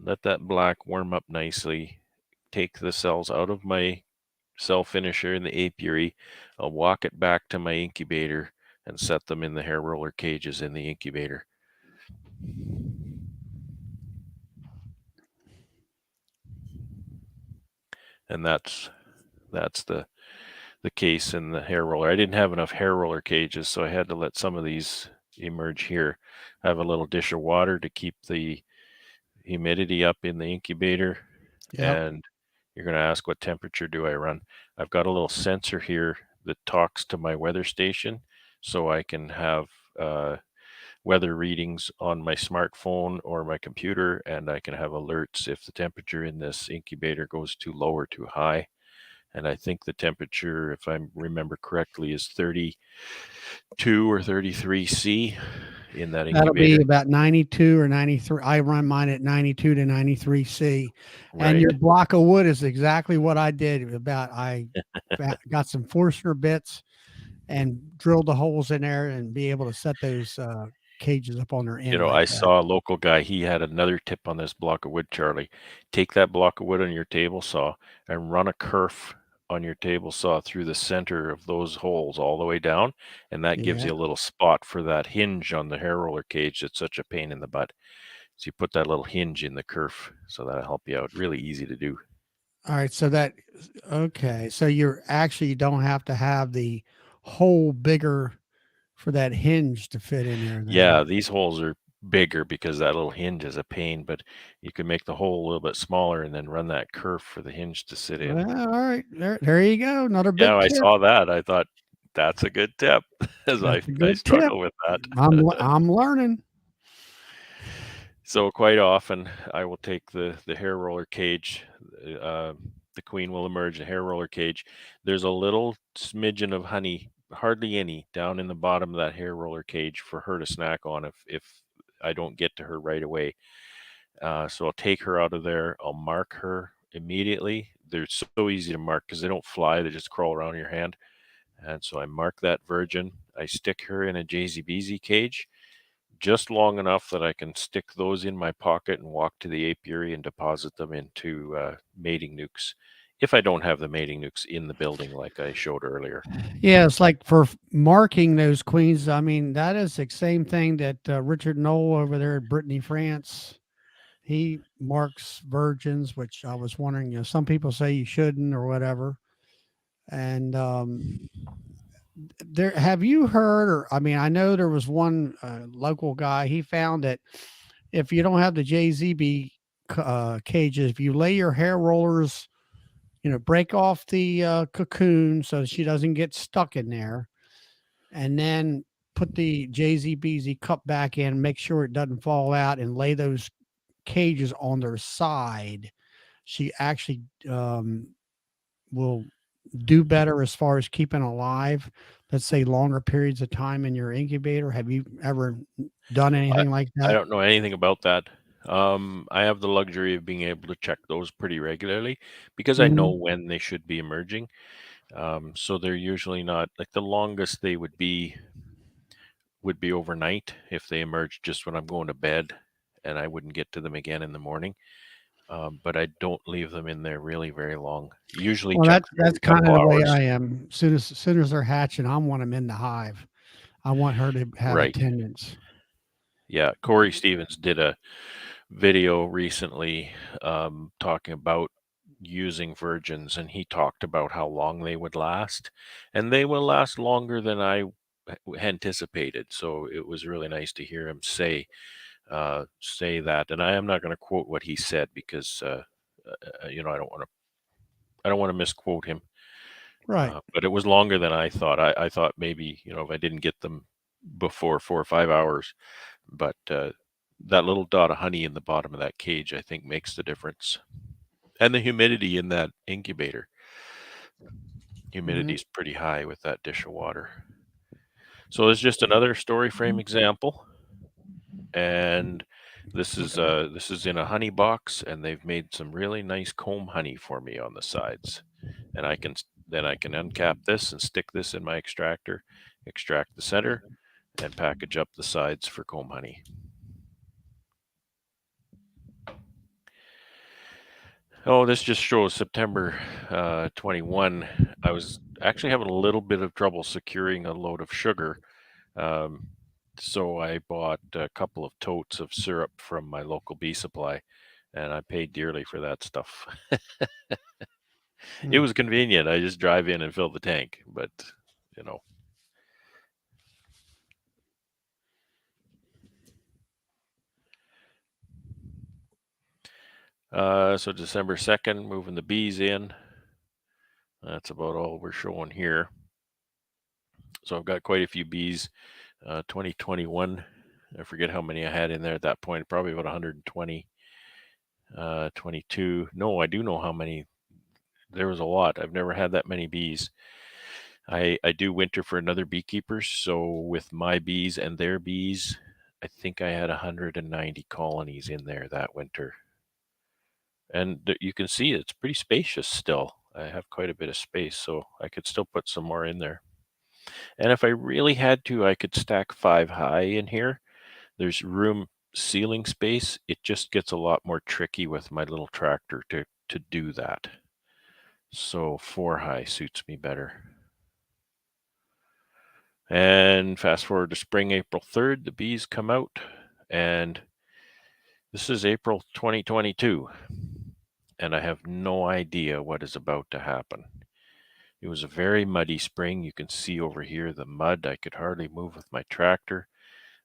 let that black warm up nicely, take the cells out of my cell finisher in the apiary. I'll walk it back to my incubator and set them in the hair roller cages in the incubator. And that's the case in the hair roller. I didn't have enough hair roller cages, so I had to let some of these emerge here. I have a little dish of water to keep the humidity up in the incubator. Yep. And you're going to ask, what temperature do I run? I've got a little sensor here that talks to my weather station, so I can have weather readings on my smartphone or my computer, and I can have alerts if the temperature in this incubator goes too low or too high. And I think the temperature, if I remember correctly, is 32 or 33 C in that That'll be incubator. about 92 or 93. I run mine at 92 to 93 C. And Right. your block of wood is exactly what I did. I got some Forstner bits and drilled the holes in there and be able to set those cages up on their end. You know, like I that. saw a local guy, he had another tip on this block of wood, Charlie. Take that block of wood on your table saw and run a kerf on your table saw through the center of those holes all the way down, and that gives Yeah. you a little spot for that hinge on the hair roller cage that's such a pain in the butt. So you put that little hinge in the kerf, so that'll help you out. Really easy to do. All right. Okay. So you don't have to have the hole bigger for that hinge to fit in there then. Yeah, these holes are bigger because that little hinge is a pain, but you can make the hole a little bit smaller and then run that kerf for the hinge to sit in. Well, all right. There you go. Another big Yeah, I tip. saw that. I thought that's a good tip, as I That's a good tip. struggle with that. I'm learning. So quite often I will take the hair roller cage, the queen will emerge, the hair roller cage. There's a little smidgen of honey, hardly any, down in the bottom of that hair roller cage for her to snack on if I don't get to her right away. So I'll take her out of there. I'll mark her immediately. They're so easy to mark because they don't fly. They just crawl around your hand. And so I mark that virgin. I stick her in a JZBZ cage just long enough that I can stick those in my pocket and walk to the apiary and deposit them into mating nukes. If I don't have the mating nukes in the building like I showed earlier. Yeah, it's like for marking those queens. I mean, that is the same thing that Richard Knoll over there at Brittany, France. He marks virgins, which I was wondering. Some people say you shouldn't or whatever. And there, have you heard? Or I mean, I know there was one local guy. He found that if you don't have the JZB cages, if you lay your hair rollers, break off the cocoon so she doesn't get stuck in there, and then put the JZBZ cup back in, make sure it doesn't fall out, and lay those cages on their side, she actually will do better as far as keeping alive, let's say longer periods of time in your incubator. Have you ever done anything like I that? don't know anything about that. I have the luxury of being able to check those pretty regularly because I know when they should be emerging. So they're usually not, like, the longest they would be overnight if they emerge just when I'm going to bed and I wouldn't get to them again in the morning. But I don't leave them in there really very long. Usually Well, check that's every couple kind of the way hours. I am. Soon as they're hatching, I want them in the hive. I want her to have Right. attendance. Yeah, Corey Stevens did a video recently talking about using virgins, and he talked about how long they would last, and they will last longer than I anticipated. So it was really nice to hear him say that. And I am not going to quote what he said because I don't want to misquote him. Right. But it was longer than I thought. I thought maybe, if I didn't get them before 4 or 5 hours, but that little dot of honey in the bottom of that cage, I think, makes the difference. And the humidity in that incubator. Humidity is pretty high with that dish of water. So it's just another story frame example. And this is in a honey box, and they've made some really nice comb honey for me on the sides. And I can Then I can uncap this and stick this in my extractor, extract the center, and package up the sides for comb honey. Oh, this just shows September 21. I was actually having a little bit of trouble securing a load of sugar. So I bought a couple of totes of syrup from my local bee supply, and I paid dearly for that stuff. It was convenient. I just drive in and fill the tank, but you know. So December 2nd, moving the bees in. That's about all we're showing here. So I've got quite a few bees. 2021, I forget how many I had in there at that point, probably about 120. 22. No, I do know how many. There was a lot. I've never had that many bees. I do winter for another beekeeper, so with my bees and their bees, I think I had 190 colonies in there that winter. And you can see it's pretty spacious still. I have quite a bit of space, so I could still put some more in there. And if I really had to, I could stack 5 high in here. There's room ceiling space. It just gets a lot more tricky with my little tractor to do that. So 4 high suits me better. And fast forward to spring, April 3rd, the bees come out, and this is April 2022, and I have no idea what is about to happen. It was a very muddy spring. You can see over here the mud. I could hardly move with my tractor.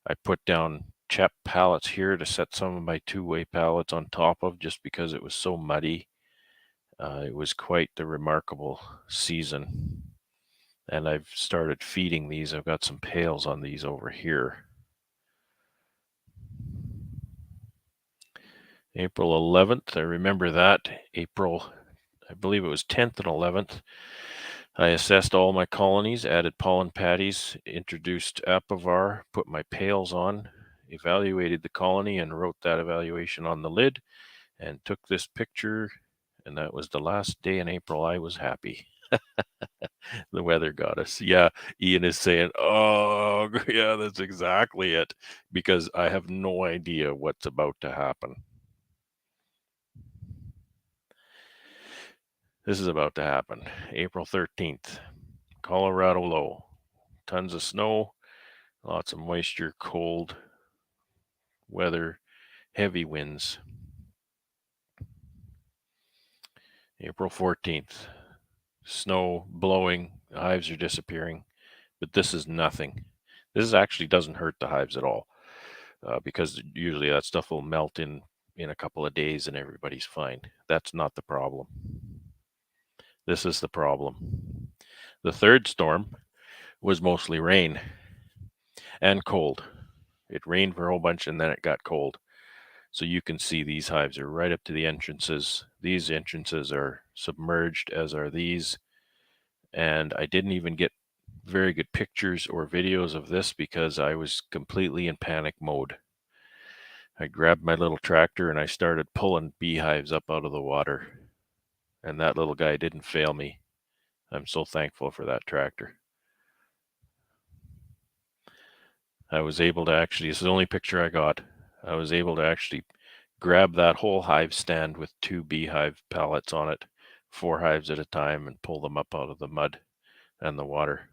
I put down CHEP pallets here to set some of my 2-way pallets on top of just because it was so muddy. It was quite the remarkable season. And I've started feeding these. I've got some pails on these over here. April 11th, I remember that. April, I believe it was 10th and 11th. I assessed all my colonies, added pollen patties, introduced Apivar, put my pails on, evaluated the colony and wrote that evaluation on the lid, and took this picture, and that was the last day in April I was happy. The weather got us. Yeah, Ian is saying, oh, yeah, that's exactly it, because I have no idea what's about to happen. This is about to happen. April 13th, Colorado low. Tons of snow, lots of moisture, cold weather, heavy winds. April 14th, snow blowing, the hives are disappearing, but this is nothing. This actually doesn't hurt the hives at all, because usually that stuff will melt in a couple of days and everybody's fine. That's not the problem. This is the problem. The third storm was mostly rain and cold. It rained for a whole bunch and then it got cold. So you can see these hives are right up to the entrances. These entrances are submerged, as are these. And I didn't even get very good pictures or videos of this because I was completely in panic mode. I grabbed my little tractor and I started pulling beehives up out of the water. And that little guy didn't fail me. I'm so thankful for that tractor. I was able to actually, this is the only picture I got, I was able to actually grab that whole hive stand with 2 beehive pallets on it, 4 hives at a time, and pull them up out of the mud and the water.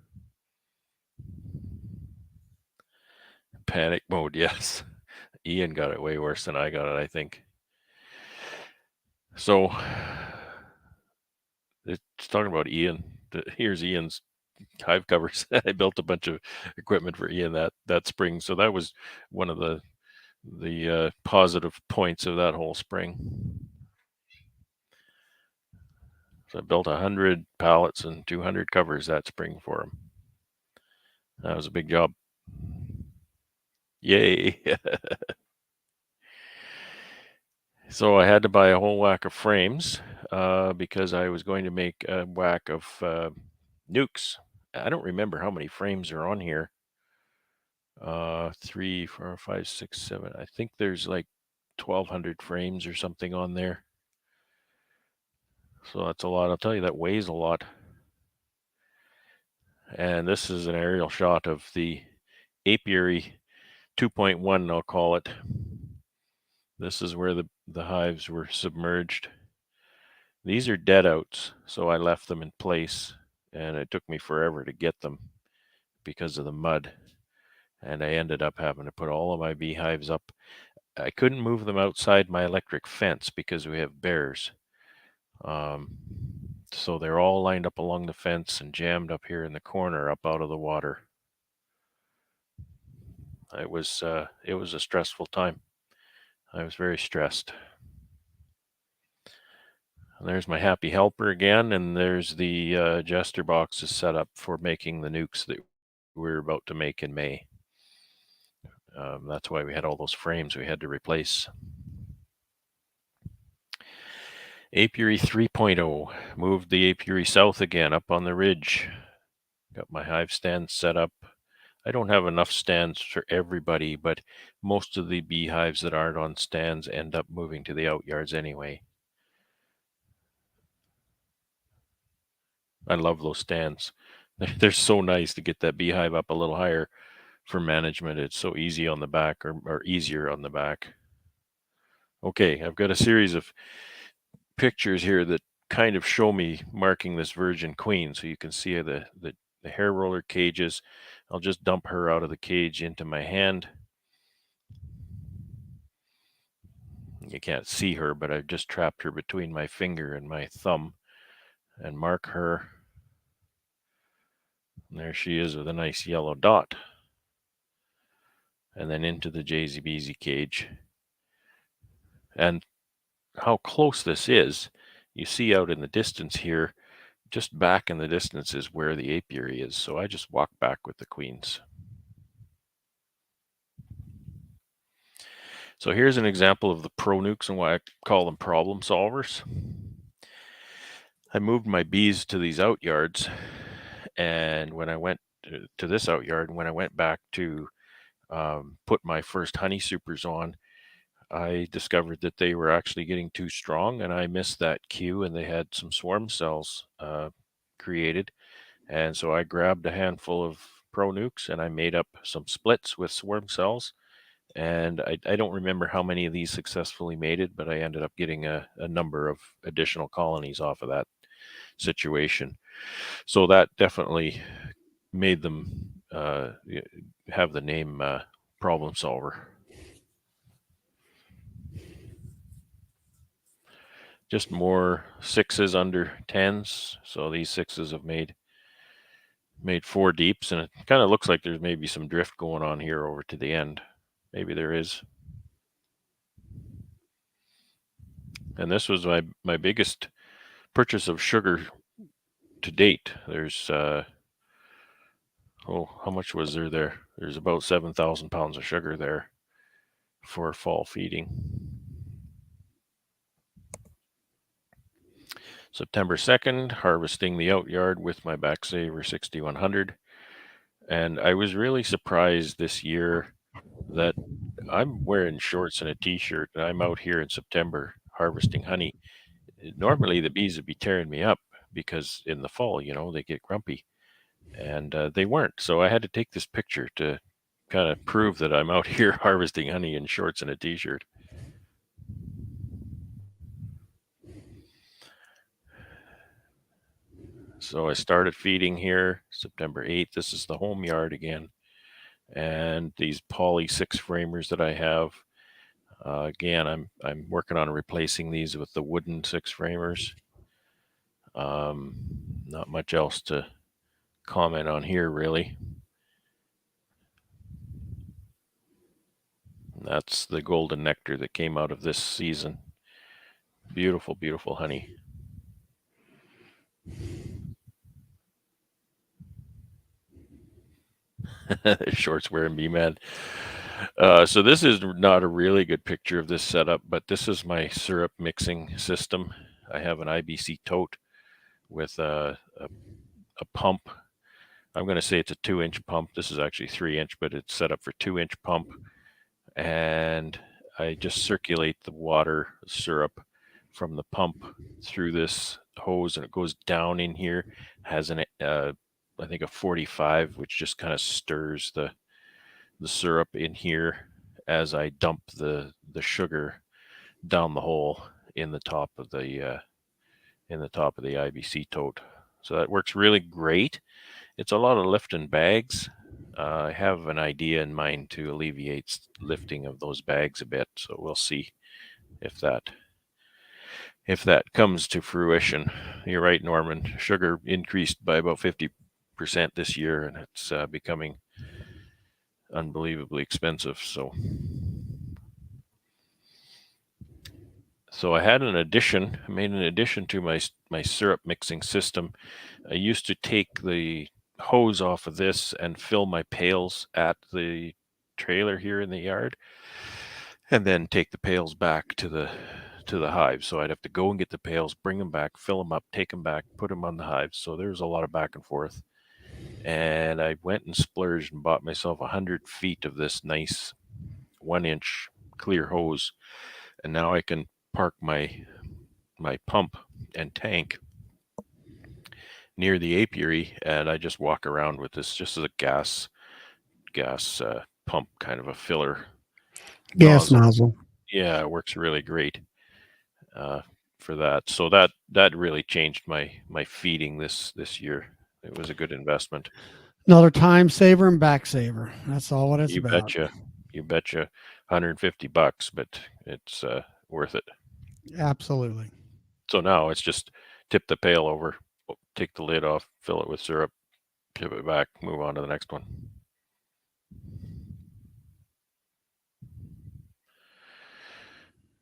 Panic mode, yes. Ian got it way worse than I got it, I think. So, it's talking about Ian. Here's Ian's hive covers. I built a bunch of equipment for Ian that spring. So that was one of the positive points of that whole spring. So I built 100 pallets and 200 covers that spring for him. That was a big job. Yay. So I had to buy a whole whack of frames because I was going to make a whack of nukes. I don't remember how many frames are on here. 3, 4, 5, 6, 7. I think there's like 1,200 frames or something on there. So that's a lot. I'll tell you, that weighs a lot. And this is an aerial shot of the apiary 2.1, I'll call it. This is where the hives were submerged. These are dead outs, so I left them in place, and it took me forever to get them because of the mud. And I ended up having to put all of my beehives up. I couldn't move them outside my electric fence because we have bears. So they're all lined up along the fence and jammed up here in the corner up out of the water. It was a stressful time. I was very stressed. And there's my happy helper again, and there's the jester boxes set up for making the nukes that we're about to make in May. That's why we had all those frames we had to replace. Apiary 3.0. Moved the apiary south again, up on the ridge. Got my hive stands set up. I don't have enough stands for everybody, but most of the beehives that aren't on stands end up moving to the outyards anyway. I love those stands. They're so nice to get that beehive up a little higher for management. It's so easy on the back, or easier on the back. Okay, I've got a series of pictures here that kind of show me marking this virgin queen. So you can see the hair roller cages. I'll just dump her out of the cage into my hand. You can't see her, but I've just trapped her between my finger and my thumb and mark her. And there she is with a nice yellow dot. And then into the JZBZ cage. And how close this is, you see out in the distance here, just back in the distance is where the apiary is. So I just walk back with the queens. So here's an example of the pro nukes and why I call them problem solvers. I moved my bees to these outyards, and when I went to this outyard, when I went back to put my first honey supers on, I discovered that they were actually getting too strong, and I missed that cue, and they had some swarm cells created. And so I grabbed a handful of pro nukes and I made up some splits with swarm cells. And I don't remember how many of these successfully mated, but I ended up getting a number of additional colonies off of that situation. So that definitely made them have the name problem solver. Just more 6s under 10s. So these 6s have made 4 deeps, and it kind of looks like there's maybe some drift going on here over to the end. Maybe there is. And this was my biggest purchase of sugar to date. There's how much was there? There's about 7,000 pounds of sugar there for fall feeding. September 2nd, harvesting the outyard with my Backsaver 6100. And I was really surprised this year that I'm wearing shorts and a t-shirt, and I'm out here in September harvesting honey. Normally the bees would be tearing me up because in the fall, they get grumpy, and they weren't. So I had to take this picture to kind of prove that I'm out here harvesting honey in shorts and a t-shirt. So I started feeding here September 8th. This is the home yard again. And these poly 6 framers that I have, again, I'm working on replacing these with the wooden 6 framers. Not much else to comment on here, really. That's the golden nectar that came out of this season. Beautiful, beautiful honey. Shorts wearing me, man. So this is not a really good picture of this setup, but this is my syrup mixing system. I have an IBC tote with a pump. I'm going to say it's a 2-inch pump. This is actually 3-inch, but it's set up for 2-inch pump. And I just circulate the water syrup from the pump through this hose, and it goes down in here, has an I think a 45, which just kind of stirs the syrup in here as I dump the sugar down the hole in the top of the IBC tote. So that works really great. It's a lot of lifting bags. I have an idea in mind to alleviate lifting of those bags a bit, so we'll see if that comes to fruition. You're right, Norman. Sugar increased by about 50% this year, and it's becoming unbelievably expensive. So I had made an addition to my syrup mixing system. I used to take the hose off of this and fill my pails at the trailer here in the yard, and then take the pails back to the hive. So I'd have to go and get the pails, bring them back, fill them up, take them back, put them on the hives. So there's a lot of back and forth. And I went and splurged and bought myself 100 feet of this nice 1-inch clear hose, and now I can park my pump and tank near the apiary, and I just walk around with this just as a gas pump, kind of a filler Gas nozzle. Yeah, it works really great for that. So that really changed my feeding this year. It was a good investment. Another time saver and back saver. That's all what it's You about. You betcha. $150, but it's worth it. Absolutely. So now it's just tip the pail over, take the lid off, fill it with syrup, tip it back, move on to the next one.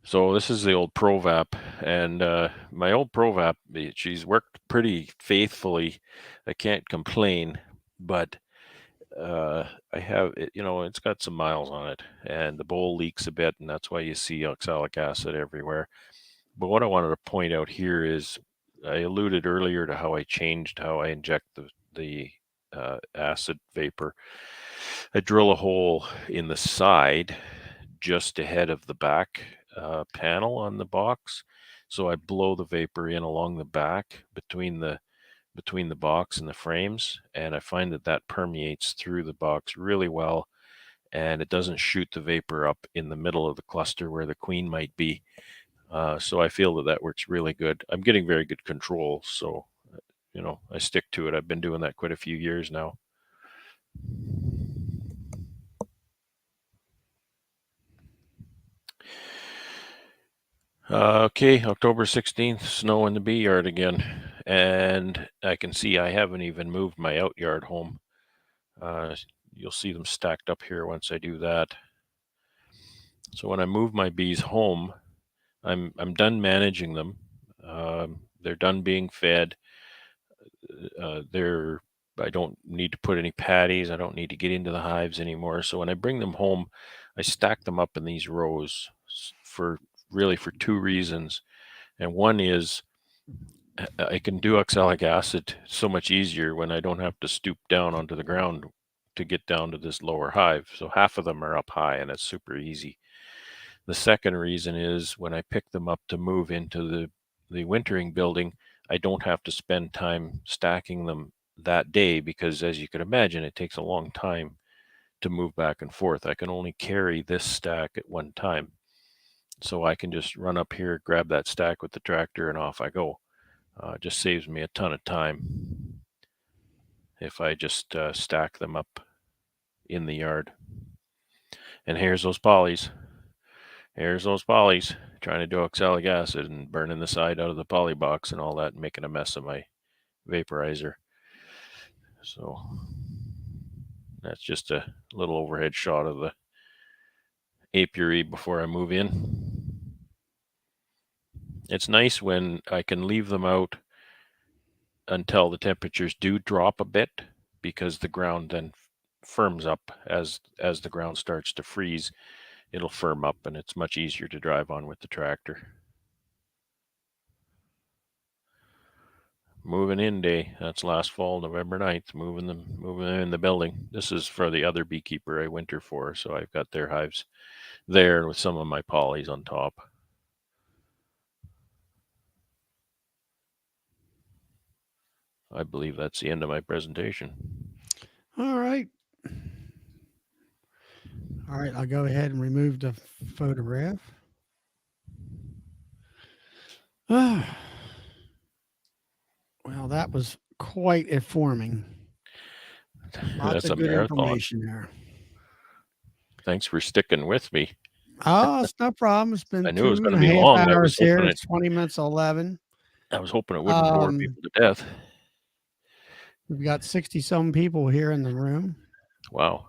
So this is the old ProVap, and my old ProVap, she's worked pretty faithfully. I can't complain, but I have it, it's got some miles on it, and the bowl leaks a bit, and that's why you see oxalic acid everywhere. But what I wanted to point out here is I alluded earlier to how I changed how I inject the acid vapor. I drill a hole in the side just ahead of the back panel on the box. So I blow the vapor in along the back between the box and the frames, and I find that permeates through the box really well, and it doesn't shoot the vapor up in the middle of the cluster where the queen might be. So I feel that works really good. I'm getting very good control, so I stick to it. I've been doing that quite a few years now. Okay, October 16th, snow in the bee yard again, and I can see I haven't even moved my out yard home. You'll see them stacked up here once I do that. So when I move my bees home, I'm done managing them. They're done being fed. I don't need to put any patties. I don't need to get into the hives anymore. So when I bring them home, I stack them up in these rows for two reasons. And one is I can do oxalic acid so much easier when I don't have to stoop down onto the ground to get down to this lower hive. So half of them are up high, and it's super easy. The second reason is when I pick them up to move into the wintering building, I don't have to spend time stacking them that day, because as you can imagine, it takes a long time to move back and forth. I can only carry this stack at one time. So I can just run up here, grab that stack with the tractor, and off I go. It just saves me a ton of time if I just stack them up in the yard. And here's those polys. Trying to do oxalic acid and burning the side out of the poly box and all that, and making a mess of my vaporizer. So that's just a little overhead shot of the apiary before I move in. It's nice when I can leave them out until the temperatures do drop a bit, because the ground then firms up as the ground starts to freeze. It'll firm up, and it's much easier to drive on with the tractor. Moving in day. That's last fall, November 9th, moving them in the building. This is for the other beekeeper I winter for, so I've got their hives there with some of my polys on top. I believe that's the end of my presentation. All right. All right, I'll go ahead and remove the photograph. Well, that was quite informing. Lots That's of a good marathon. information there. Thanks for sticking with me. Oh, it's no problem. It's I been knew it was 2 going and to a be half long. hours here. It's 20 minutes 11. I was hoping it wouldn't bore people to death. We've got 60 some people here in the room. Wow.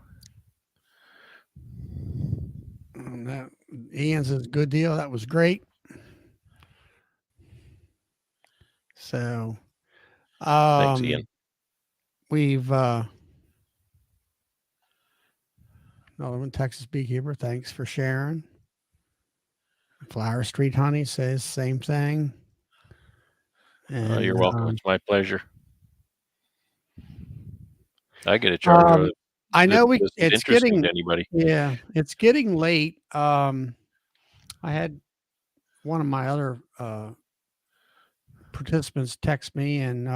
Ian's is a good deal. That was great. So, Thanks, Ian. We've another one, Texas Beekeeper. Thanks for sharing. Flower Street Honey says same thing. And, You're welcome. It's my pleasure. I get a charge. I know it's interesting to anybody. Yeah, it's getting late. I had one of my other participants text me, and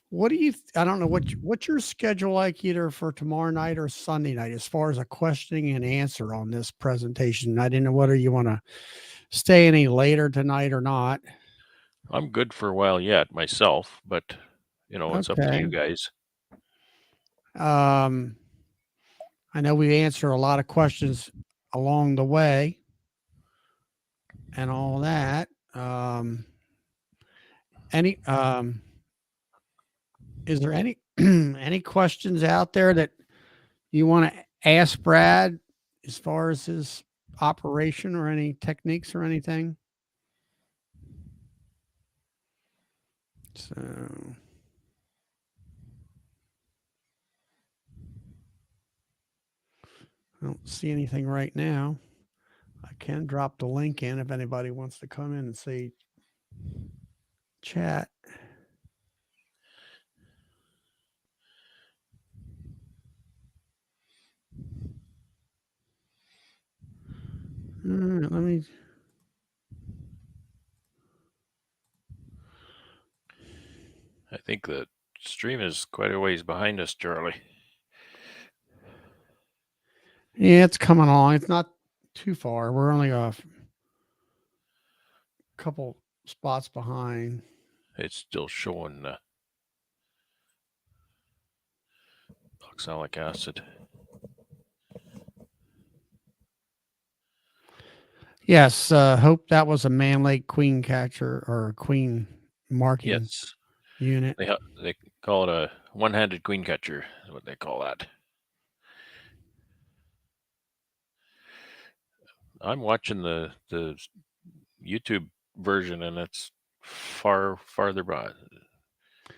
what do you? I don't know what's your schedule like, either for tomorrow night or Sunday night, as far as a questioning and answer on this presentation. I didn't know whether you want to stay any later tonight or not. I'm good for a while yet myself, but it's up to you guys. I know we answer a lot of questions along the way and all that. Is there any any questions out there that you want to ask Brad as far as his operation, or any techniques or anything? So I don't see anything right now. I can drop the link in if anybody wants to come in and see chat. All right, let me. I think the stream is quite a ways behind us, Charlie. Yeah, it's coming along. It's not too far. We're only a couple spots behind. It's still showing oxalic acid. Yes, hope that was a Man Lake queen catcher or a queen marking unit. They call it a one-handed queen catcher, is what they call that. I'm watching the YouTube version, and it's farther behind.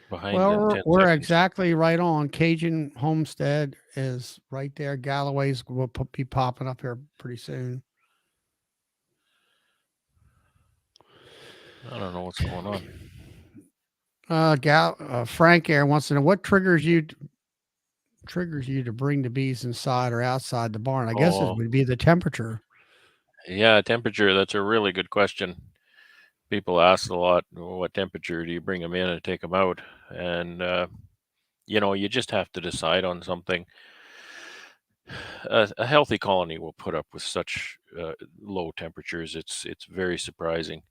Well, than we're 10 seconds. exactly right on. Cajun Homestead is right there. Galloway's will be popping up here pretty soon. I don't know what's going on. Frank Air wants to know what triggers you to bring the bees inside or outside the barn. I guess it would be the temperature. Yeah, temperature. That's a really good question. People ask a lot, what temperature do you bring them in and take them out? And, you just have to decide on something. A healthy colony will put up with such low temperatures. It's very surprising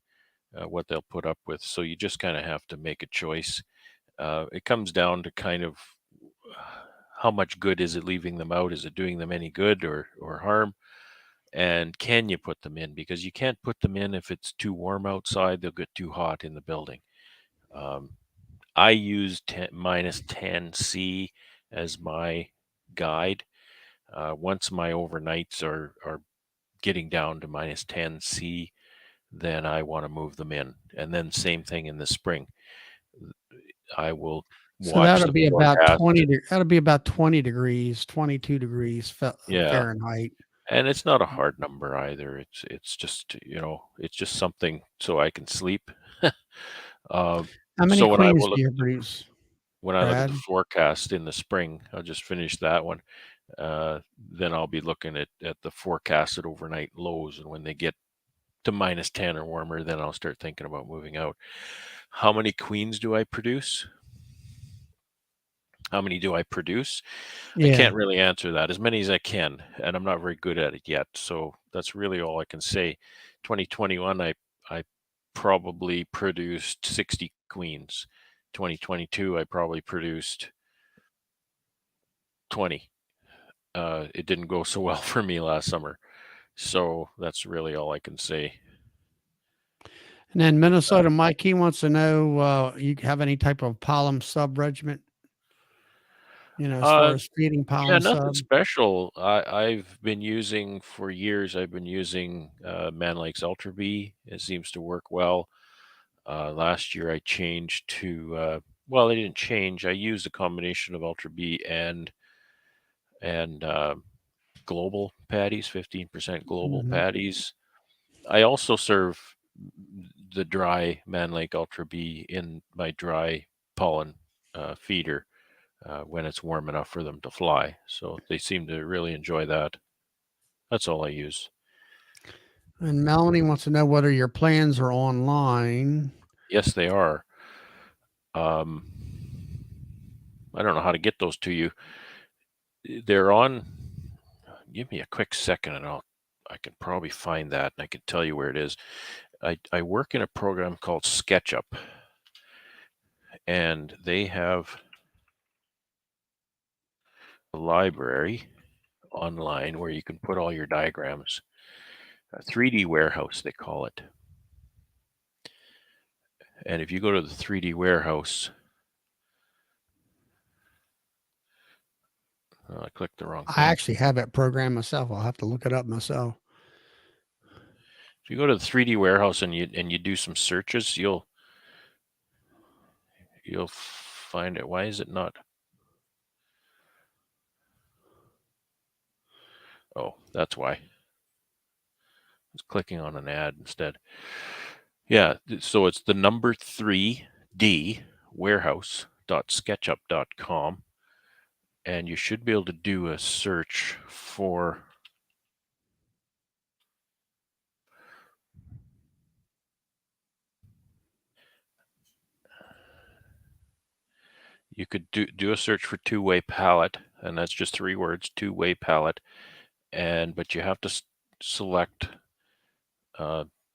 what they'll put up with. So you just kind of have to make a choice. It comes down to kind of how much good is it leaving them out? Is it doing them any good or harm? And can you put them in? Because you can't put them in if it's too warm outside. They'll get too hot in the building. I use minus 10 C as my guide. Once my overnights are getting down to minus 10 C, then I want to move them in. And then same thing in the spring. I will watch. So that'll be about 20. That'll be about 20 degrees, 22 degrees Fahrenheit. And it's not a hard number either. It's just it's just something so I can sleep. How many queens do you produce? When I look at the forecast in the spring, I'll just finish that one. Then I'll be looking at the forecasted overnight lows, and when they get to -10 or warmer, then I'll start thinking about moving out. How many queens do I produce? How many do I produce? I Yeah. can't really answer that. As many as I can, and I'm not very good at it yet. So that's really all I can say. 2021, I probably produced 60 queens. 2022, I probably produced 20. It didn't go so well for me last summer. So that's really all I can say. And then Minnesota Mike, he wants to know, you have any type of pollen sub regiment, as far Uh, as feeding yeah, pollen nothing sub? special. I've been using for years. I've been using Man Lake's Ultra Bee. It seems to work well. Last year I changed to well, I didn't change. I used a combination of Ultra B and global patties, 15% global Mhm. patties. I also serve the dry Man Lake Ultra B in my dry pollen feeder when it's warm enough for them to fly. So they seem to really enjoy that. That's all I use. And Melanie wants to know whether your plans are online. Yes, they are. Um, I don't know how to get those to you. They're on. Give me a quick second, and I can probably find that, and I can tell you where it is. I work in a program called SketchUp, and they have a library online where you can put all your diagrams. A 3D warehouse, they call it. And if you go to the 3D warehouse, I clicked the wrong I thing. actually have it programmed myself. I'll have to look it up myself. If you go to the 3D warehouse and you do some searches, you'll find it. Why is it not? Oh, that's why. I was clicking on an ad instead. Yeah, so it's the number 3D warehouse.sketchup.com, and you should be able to do a search for you could do a search for two-way palette, and that's just 3 words, two-way palette, but you have to select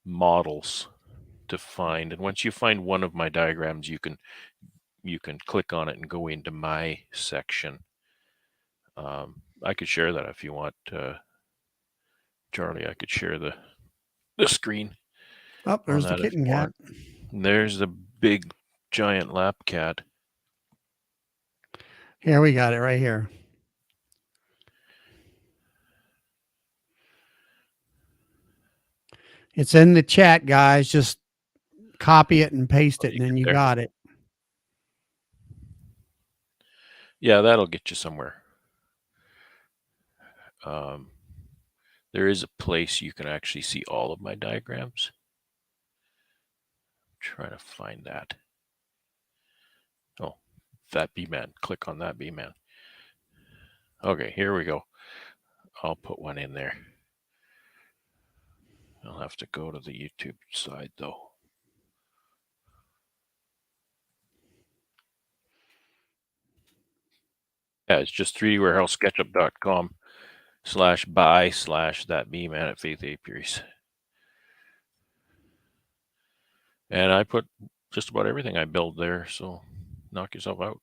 models to find, and once you find one of my diagrams, you can click on it and go into my section. I could share that if you want, Charlie. I could share the screen Oh, on there's the that if kitten you cat. want. There's the big giant lap cat. Here, we got it right here. It's in the chat, guys. Just copy it and paste it, and then you There. got it. Yeah, that'll get you somewhere. There is a place you can actually see all of my diagrams. I'm trying to find that. Oh, that bee man. Click on that bee man. Okay, here we go. I'll put one in there. I'll have to go to the YouTube side though. Yeah, it's just 3dwarehouseSketchup.com/buy/that bee man at Faith Apiaries. And I put just about everything I build there, so knock yourself out.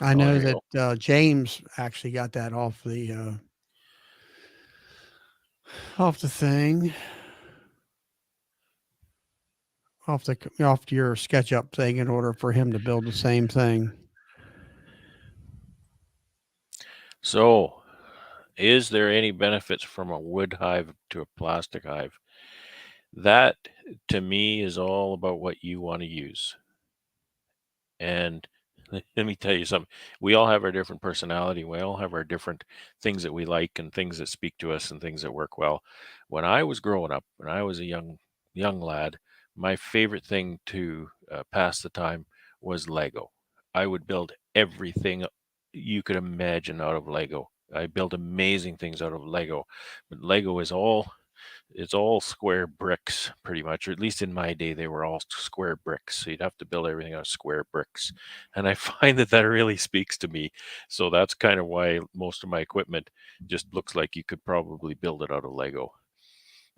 I Oh, know there you that James actually got that off the thing, off your SketchUp thing, in order for him to build the same thing. So, is there any benefits from a wood hive to a plastic hive? That, to me, is all about what you want to use. And let me tell you something. We all have our different personality. We all have our different things that we like and things that speak to us and things that work well. When I was growing up, when I was a young lad, my favorite thing to pass the time was Lego. I would build everything you could imagine out of Lego. I built amazing things out of Lego, but Lego is all it's all square bricks pretty much, or at least in my day, they were all square bricks. So you'd have to build everything out of square bricks. And I find that really speaks to me. So that's kind of why most of my equipment just looks like you could probably build it out of Lego.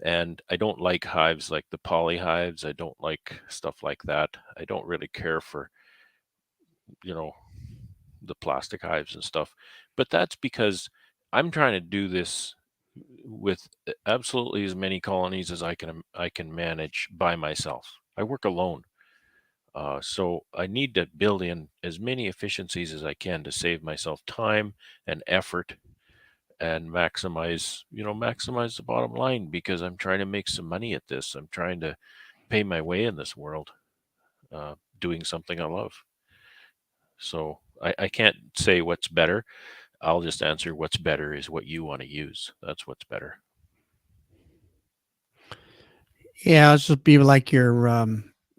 And I don't like hives like the poly hives. I don't like stuff like that. I don't really care for, you know, the plastic hives and stuff. But that's because I'm trying to do this with absolutely as many colonies as I can manage by myself. I work alone. So I need to build in as many efficiencies as I can to save myself time and effort and maximize the bottom line, because I'm trying to make some money at this. I'm trying to pay my way in this world, doing something I love. So I can't say what's better. I'll just answer what's better is what you want to use. That's what's better. Yeah, it's just be like your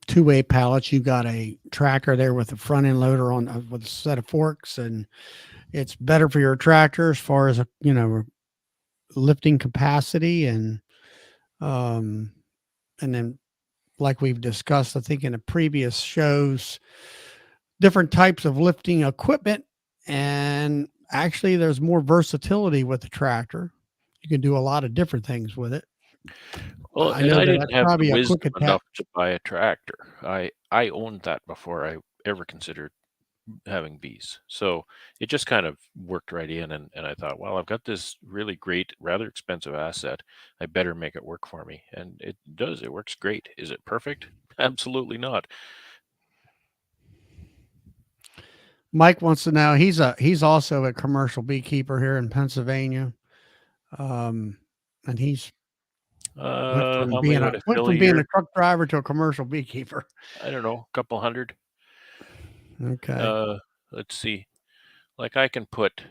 two-way pallets. You got a tractor there with a front end loader on with a set of forks, and it's better for your tractor as far as lifting capacity um and then like we've discussed, I think in the previous shows, different types of lifting equipment, and actually there's more versatility with the tractor. You can do a lot of different things with it. Well, I and know I that didn't that's have the probably a quick wisdom attack. enough to buy a tractor. I owned that before I ever considered having bees. So it just kind of worked right in, and I thought, well, I've got this really great, rather expensive asset. I better make it work for me. And it does. It works great. Is it perfect? Absolutely not. Mike wants to know, he's also a commercial beekeeper here in Pennsylvania. Um, and he's How many would I went fill a from being year? a truck driver to a commercial beekeeper. I don't know, a couple hundred. Okay. Uh, let's see. Like I can put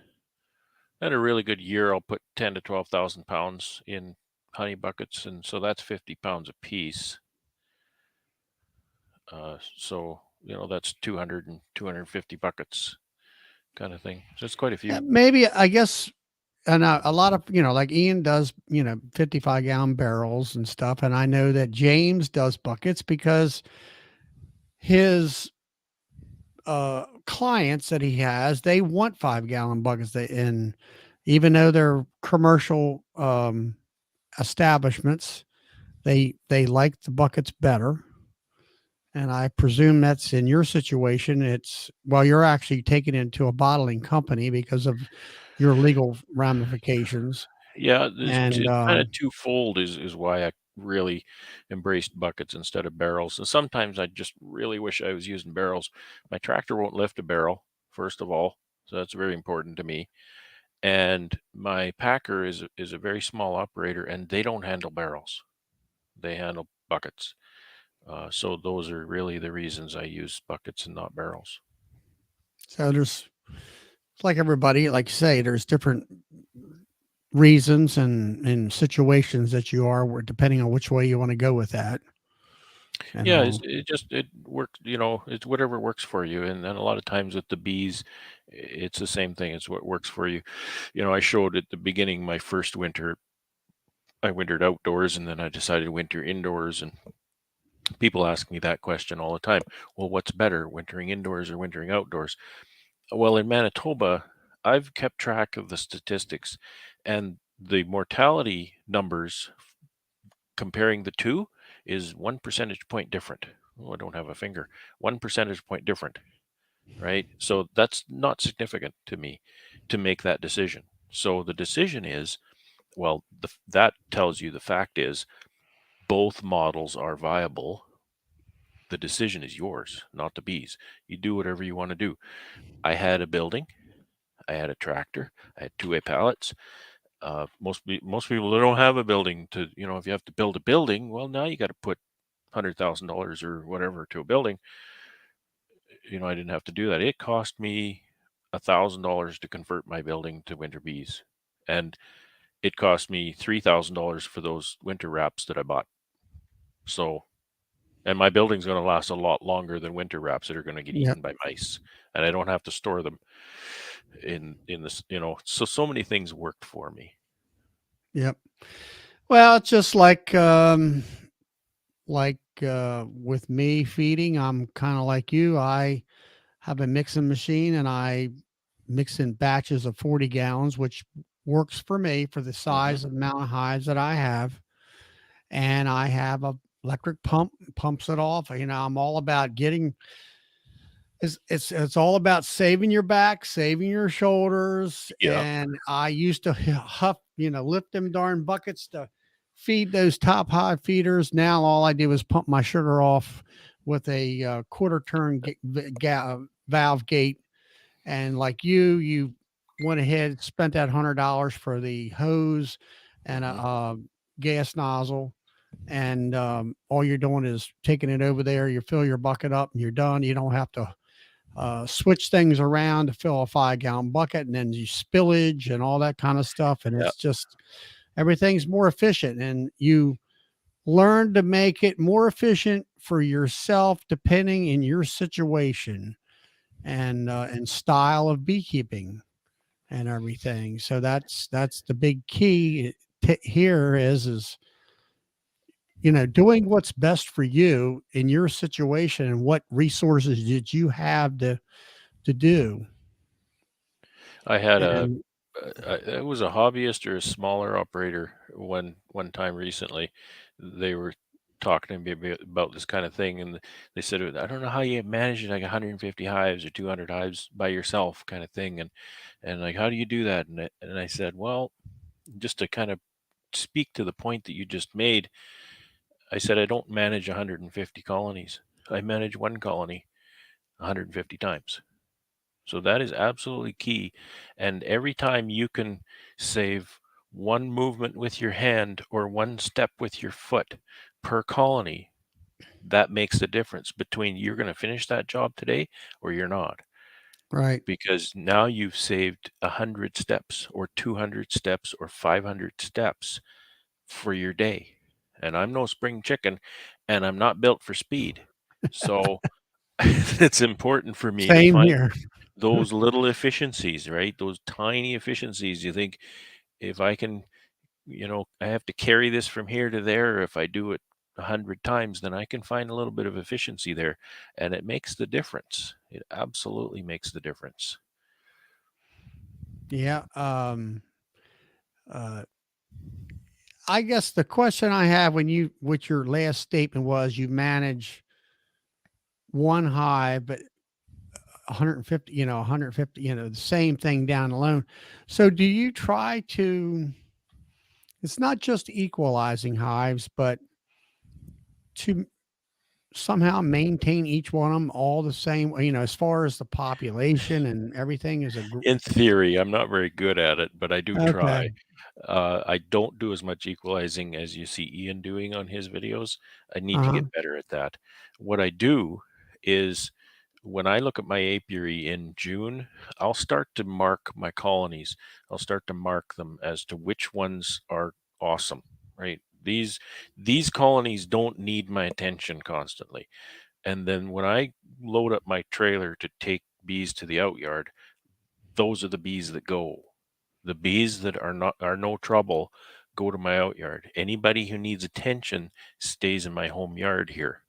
at a really good year, I'll put 10 to 12,000 pounds in honey buckets, and so that's 50 pounds a piece. So that's 200 and 250 buckets kind of thing. So it's quite a few. Maybe I guess, and a lot of like Ian does 55-gallon barrels and stuff, and I know that James does buckets because his clients that he has, they want 5-gallon buckets. And even though they're commercial establishments, they like the buckets better. And I presume that's in your situation. It's well, you're actually taking it into a bottling company because of your legal ramifications. Yeah, And it's kind of twofold is why I really embraced buckets instead of barrels. And sometimes I just really wish I was using barrels. My tractor won't lift a barrel, first of all, so that's very important to me. And my packer is a very small operator, and they don't handle barrels. They handle buckets. So those are really the reasons I use buckets and not barrels. so it's like everybody, like you say, there's different reasons and situations that you are depending on which way you want to go with that. Yeah, Um, it works. It's whatever works for you. And then a lot of times with the bees, it's the same thing. It's what works for you. I showed at the beginning my first winter. I wintered outdoors, and then I decided to winter indoors. And people ask me that question all the time. Well, what's better, wintering indoors or wintering outdoors? Well, in Manitoba, I've kept track of the statistics, and the mortality numbers comparing the two is 1 percentage point different. Oh, I don't have a finger. 1 percentage point different, right? So that's not significant to me to make that decision. So the decision is, well, that tells you the fact is both models are viable. The decision is yours, not the bees. You do whatever you want to do. I had a building, I had a tractor, I had two-way pallets. Most people don't have a building to, if you have to build a building, well, now you got to put $100,000 or whatever to a building. I didn't have to do that. It cost me $1,000 to convert my building to winter bees, and it cost me $3,000 for those winter wraps that I bought. So, and my building's going to last a lot longer than winter wraps that are going to get yeah, eaten by mice, and I don't have to store them in this. So many things worked for me. yep. Well, it's just like with me feeding, I'm kind of like you. I have a mixing machine and I mix in batches of 40 gallons, which works for me for the Hmm. size of amount of hives that I have. And I have a electric pump pumps it off. I'm all about getting it's all about saving your back, saving your shoulders. Yeah. And I used to huff, lift them darn buckets to feed those top high feeders. Now all I do is pump my sugar off with a quarter turn valve gate. And like you went ahead, spent that $100 for the hose and Hmm. a gas nozzle. And all you're doing is taking it over there. You fill your bucket up and you're done. You don't have to switch things around to fill a 5 gallon bucket, and then you spillage and all that kind of stuff. And Yeah. it's just everything's more efficient, and you learn to make it more efficient for yourself depending in your situation and style of beekeeping and everything. So that's the big key here is doing what's best for you in your situation and what resources did you have to do. I had a And it was a hobbyist or a smaller operator one time recently. They were talking to me about this kind of thing, and they said, "I don't know how you manage like 150 hives or 200 hives by yourself, kind of thing." And like, how do you do that? And I said, well, just to kind of speak to the point that you just made, I said, I don't manage 150 colonies. I manage one colony 150 times. So that is absolutely key. And every time you can save one movement with your hand or one step with your foot per colony, that makes the difference between you're going to finish that job today or you're not. right, Because now you've saved 100 steps or 200 steps or 500 steps for your day. And I'm no spring chicken and I'm not built for speed. So it's important for me to same find here. those little efficiencies, right? Those tiny efficiencies. You think if I can, I have to carry this from here to there. If I do it 100 times, then I can find a little bit of efficiency there. And it makes the difference. It absolutely makes the difference. Yeah. Uh, I guess the question I have what your last statement was, you manage one hive, but 150, 150, the same thing down alone. So do you try to, it's not just equalizing hives, but to somehow maintain each one of them all the same, as far as the population and everything is In theory, I'm not very good at it, but I do okay. try. I don't do as much equalizing as you see Ian doing on his videos. I need to Uh-huh. get better at that. What I do is when I look at my apiary in June, I'll start to mark my colonies. I'll start to mark them as to which ones are awesome, right? These colonies don't need my attention constantly. And then when I load up my trailer to take bees to the outyard, those are the bees that go. The bees that are no trouble go to my outyard. Anybody who needs attention stays in my home yard here.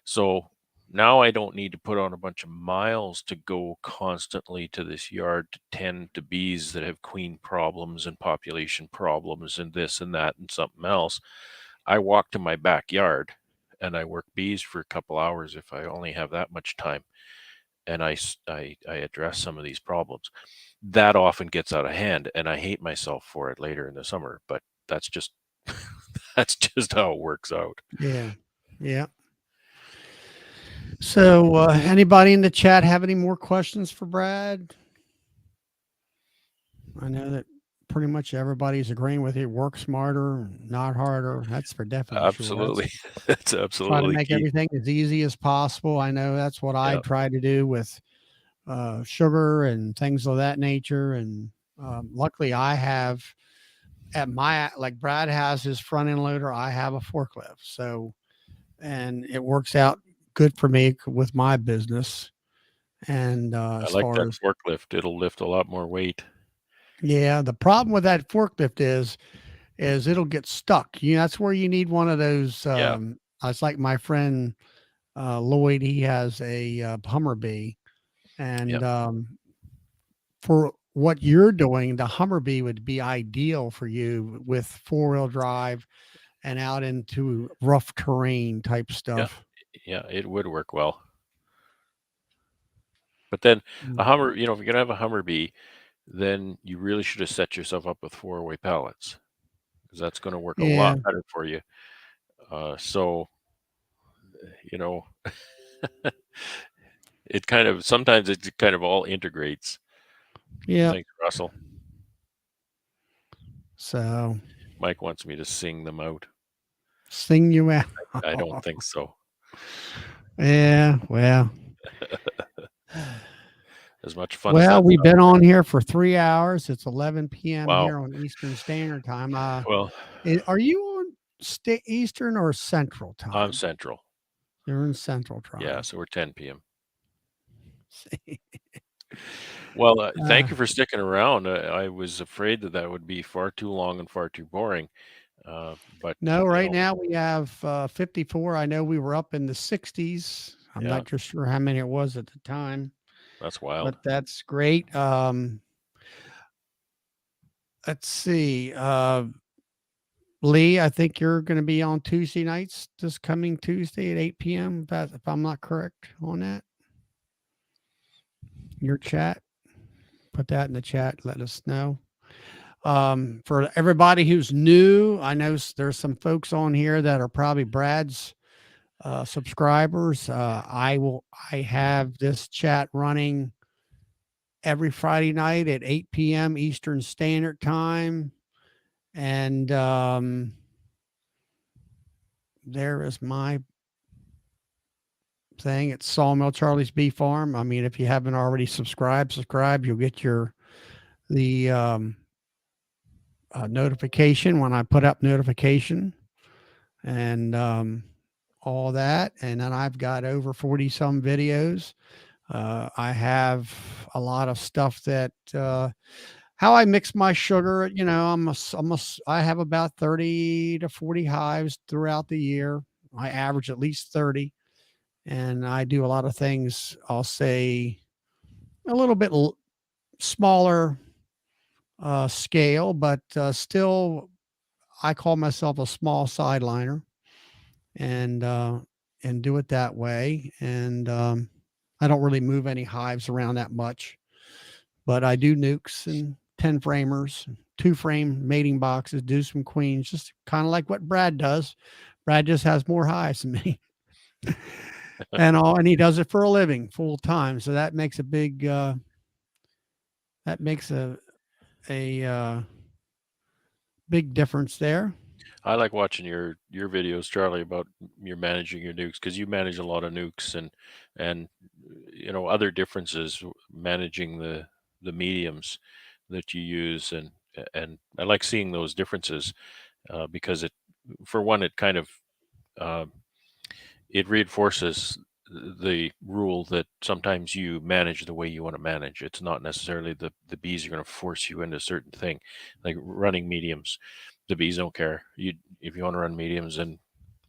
So now I don't need to put on a bunch of miles to go constantly to this yard to tend to bees that have queen problems and population problems and this and that and something else. I walk to my backyard and I work bees for a couple hours if I only have that much time, and I address some of these problems. That often gets out of hand, and I hate myself for it later in the summer, but that's just that's just how it works out. Yeah. Yeah. So, anybody in the chat have any more questions for Brad? I know that pretty much everybody's agreeing with you. Work smarter, not harder. That's for definitely sure. That's Absolutely. That's try to absolutely make key. everything as easy as possible. I know that's what I Yeah. try to do with sugar and things of that nature. And luckily, I have at my like Brad has his front end loader. I have a forklift, so and it works out good for me with my business. And I as like far that as forklift. It'll lift a lot more weight. yeah, the problem with that forklift is is it'll get stuck. That's where you need one of those. Yeah. It's like my friend Lloyd. He has a Hummer-Bee, and Yep. for what you're doing, the Hummer-Bee would be ideal for you with 4-wheel drive and out into rough terrain type Yeah. stuff. Yeah. It would work well. But then a Hummer, if you're going to have a Hummer-Bee, then you really should have set yourself up with 4-way pallets, because that's going to work a Yeah, lot better for you. So, you know, sometimes it kind of all integrates. yeah. Thanks, Russell. So Mike wants me to sing them out. sing you out. I don't think so. Yeah, well. As much fun as Well, that we've sounds. been on here for 3 hours. It's 11 p.m. Wow. here on Eastern Standard Time. Well, Are you on Eastern or Central Time? I'm Central. You're in Central Time. Yeah, so we're 10 p.m. Well, thank you for sticking around. I was afraid that would be far too long and far too boring. But no, right now we have 54. I know we were up in the 60s. I'm Yeah. not just sure how many it was at the time, That's wild. but that's great. Let's see. Lee, I think you're going to be on Tuesday nights this coming Tuesday at 8 p.m. If I'm not correct on that. Your chat, put that in the chat. Let us know. For everybody who's new, I know there's some folks on here that are probably Brad's subscribers. I have this chat running every Friday night at 8 p.m. Eastern Standard Time. And there is my thing. It's Sawmill Charlie's Bee Farm. I mean, if you haven't already subscribed, you'll get the notification when I put up notification and all that. And then I've got over 40 some videos. I have a lot of stuff that how I mix my sugar. I have about 30 to 40 hives throughout the year. I average at least 30, and I do a lot of things. I'll say a little bit smaller scale, but still, I call myself a small sideliner, and do it that way. And I don't really move any hives around that much, but I do nukes and 10 framers, 2-frame mating boxes, do some queens, just kind of like what Brad does. Brad just has more hives than me. and he does it for a living full time. So that makes a big, a big difference there. I like watching your videos, Charlie, about you're managing your nukes, because you manage a lot of nukes and other differences managing the mediums that you use, and I like seeing those differences because it kind of it reinforces the rule that sometimes you manage the way you want to manage. It's not necessarily the bees are going to force you into a certain thing, like running mediums. The bees don't care. If you want to run mediums, then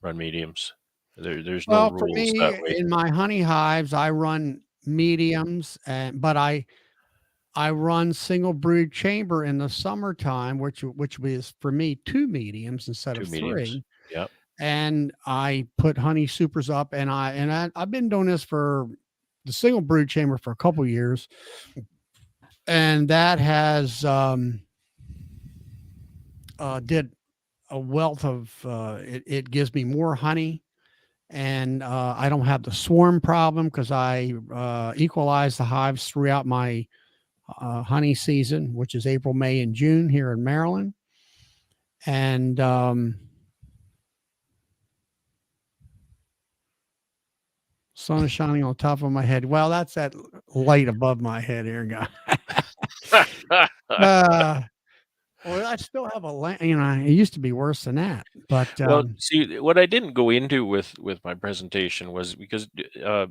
run mediums. There's no rules for me, that way. in my honey hives, I run mediums, but I run single brood chamber in the summertime, which is for me 2 mediums instead Two of mediums. 3. Yep. And I put honey supers up, and I've been doing this for the single brood chamber for a couple years, and that has did a wealth of it gives me more honey, and I don't have the swarm problem because I equalize the hives throughout my honey season, which is April, May, and June here in Maryland. And sun is shining on top of my head. Well, that's that light above my head here, guy. Well, I still have it used to be worse than that, but Well, see, what I didn't go into with my presentation was because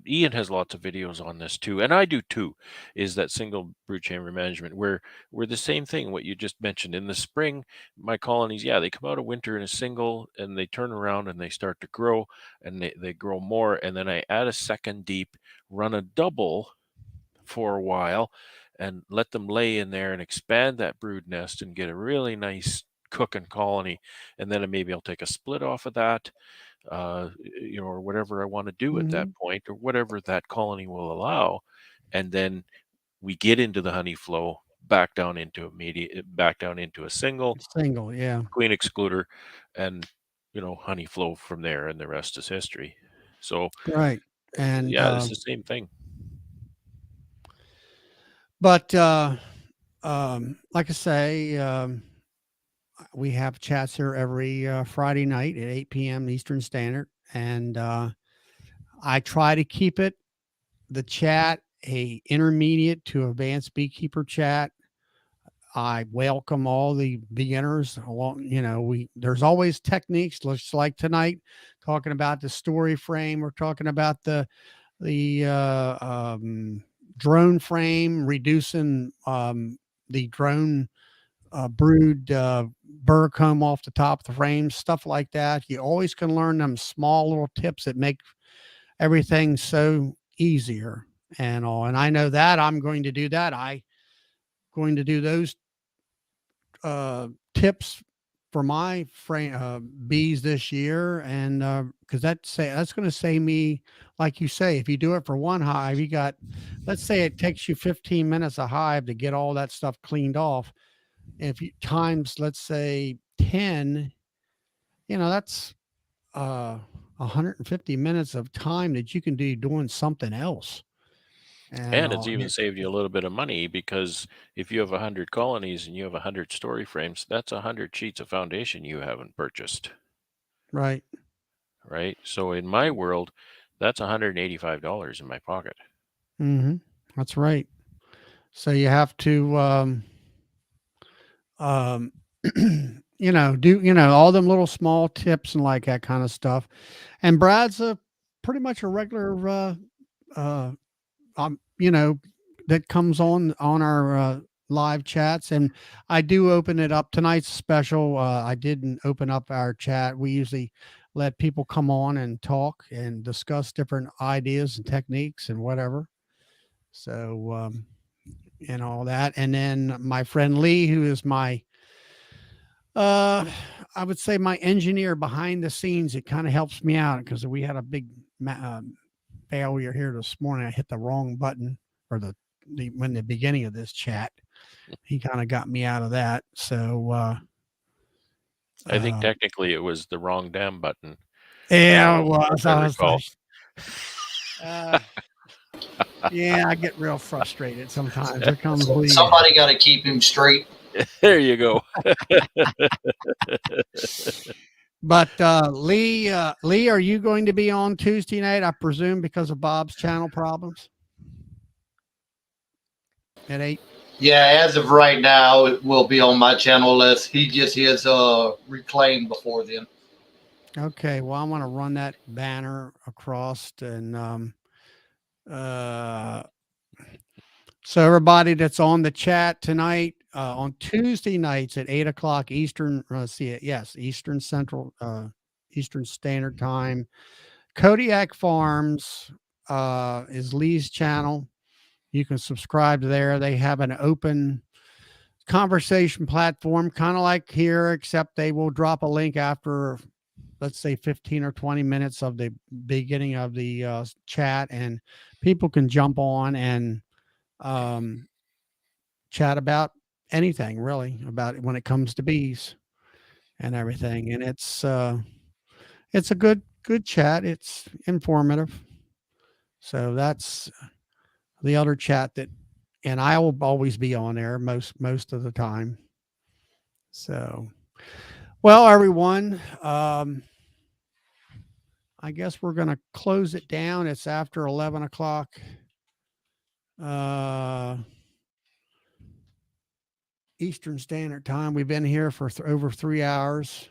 Ian has lots of videos on this too, and I do too. Is that single brood chamber management where the same thing what you just mentioned in the spring, my colonies, yeah, they come out of winter in a single and they turn around and they start to grow and they grow more, and then I add a second deep, run a double for a while, and let them lay in there and expand that brood nest and get a really nice cooking colony, and then maybe I'll take a split off of that, or whatever I want to do at that mhm, point, or whatever that colony will allow, and then we get into the honey flow back down into a single single, yeah, queen excluder, and honey flow from there, and the rest is history. So right, and yeah, it's the same thing. but like I say, we have chats here every Friday night at 8 p.m. Eastern Standard, and I try to keep the chat a intermediate to advanced beekeeper chat. I welcome all the beginners along. There's always techniques, just like tonight, talking about the story frame. We're talking about the drone frame, reducing the drone brood burr comb off the top of the frame, stuff like that. You always can learn them small little tips that make everything so easier and all. And I know that I'm going to do that. I going to do those tips for my frame bees this year, and because that's going to save me, like you say, if you do it for one hive, let's say it takes you 15 minutes a hive to get all that stuff cleaned off. If you times, let's say 10, that's 150 minutes of time that you can do doing something else. And And it's all. even saved you a little bit of money because if you have 100 colonies and you have 100 story frames, that's 100 sheets of foundation you haven't purchased, Right. right? So in my world, that's $185 in my pocket. Hmm. That's right. So you have to, um, do, all them little small tips and like that kind of stuff. And Brad's pretty much a regular, uh, you know, that comes on our live chats, and I do open it up. Tonight's special. I didn't open up our chat. We usually let people come on and talk and discuss different ideas and techniques and whatever. So and all that, and then my friend Lee, who is my uh I would say my engineer behind the scenes. It kind of helps me out because we had a big failure here this morning. I hit the wrong button for the beginning of this chat. He kind of got me out of that. So I think uh technically it was the wrong damn button, yeah, it if was. I I was recall. like, uh yeah, I get real frustrated sometimes. Here comes Lee. Somebody got to keep him straight. There you go. But Lee, are you going to be on Tuesday night? I presume because of Bob's channel problems at 8. Yeah, as of right now, it will be on my channel list. He just is reclaimed before then. Okay, well, I want to run that banner across, and uh, so everybody that's on the chat tonight, on Tuesday nights at 8 o'clock Eastern, yes, Eastern Central, Eastern Standard Time. Kodiak Farms is Lee's channel. You can subscribe there. They have an open conversation platform, kind of like here, except they will drop a link after, let's say, 15 or 20 minutes of the beginning of the chat, and people can jump on and um, chat about anything really about when it comes to bees and everything. And it's a good chat. It's informative. So that's the other chat and I will always be on there most of the time. So, well, everyone, I guess we're going to close it down. It's after 11 o'clock. Eastern Standard Time. We've been here for over 3 hours.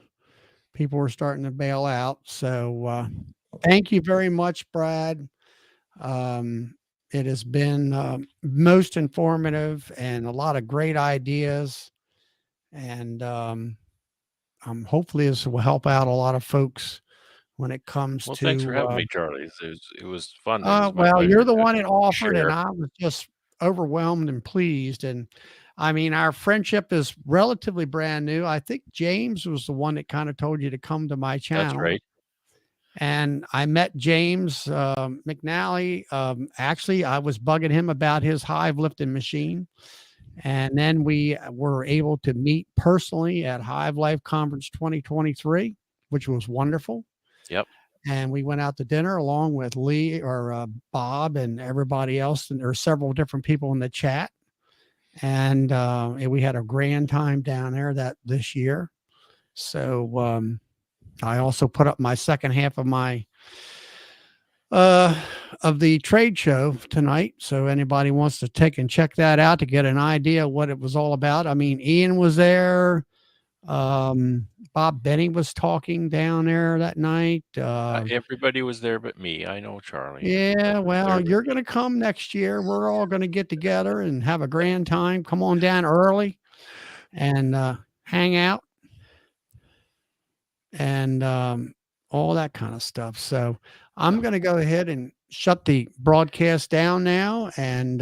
People are starting to bail out. So thank you very much, Brad. It has been most informative and a lot of great ideas. And hopefully this will help out a lot of folks when it comes Well, to. thanks for having me, Charlie. It was fun. It was my Well, you're pleasure the to one that offered, and share. I was just overwhelmed and pleased. And I mean, our friendship is relatively brand new. I think James was the one that kind of told you to come to my That's channel. right. And I met James McNally. Actually, I was bugging him about his hive lifting machine. And then we were able to meet personally at Hive Life Conference 2023, which was wonderful. Yep. And we went out to dinner along with Lee or Bob and everybody else. And there are several different people in the chat. And we had a grand time down there this year. So I also put up my second half of my of the trade show tonight. So anybody wants to take and check that out to get an idea of what it was all about. I mean, Ian was there. Bob Benny was talking down there that night. Everybody was there but me. I know, Charlie. Yeah, well, There- you're going to come next year. We're all going to get together and have a grand time. Come on down early and hang out and all that kind of stuff. So I'm going to go ahead and shut the broadcast down now, and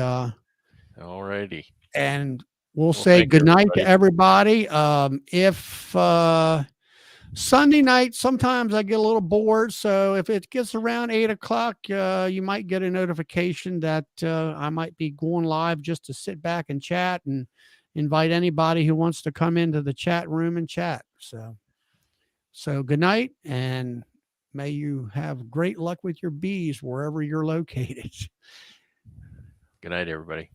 Alrighty. and we'll Well, say thank you, good night to everybody. If Sunday night, sometimes I get a little bored, so if it gets around 8 o'clock, you might get a notification that I might be going live just to sit back and chat and invite anybody who wants to come into the chat room and chat. So good night, and may you have great luck with your bees wherever you're located. Good night, everybody.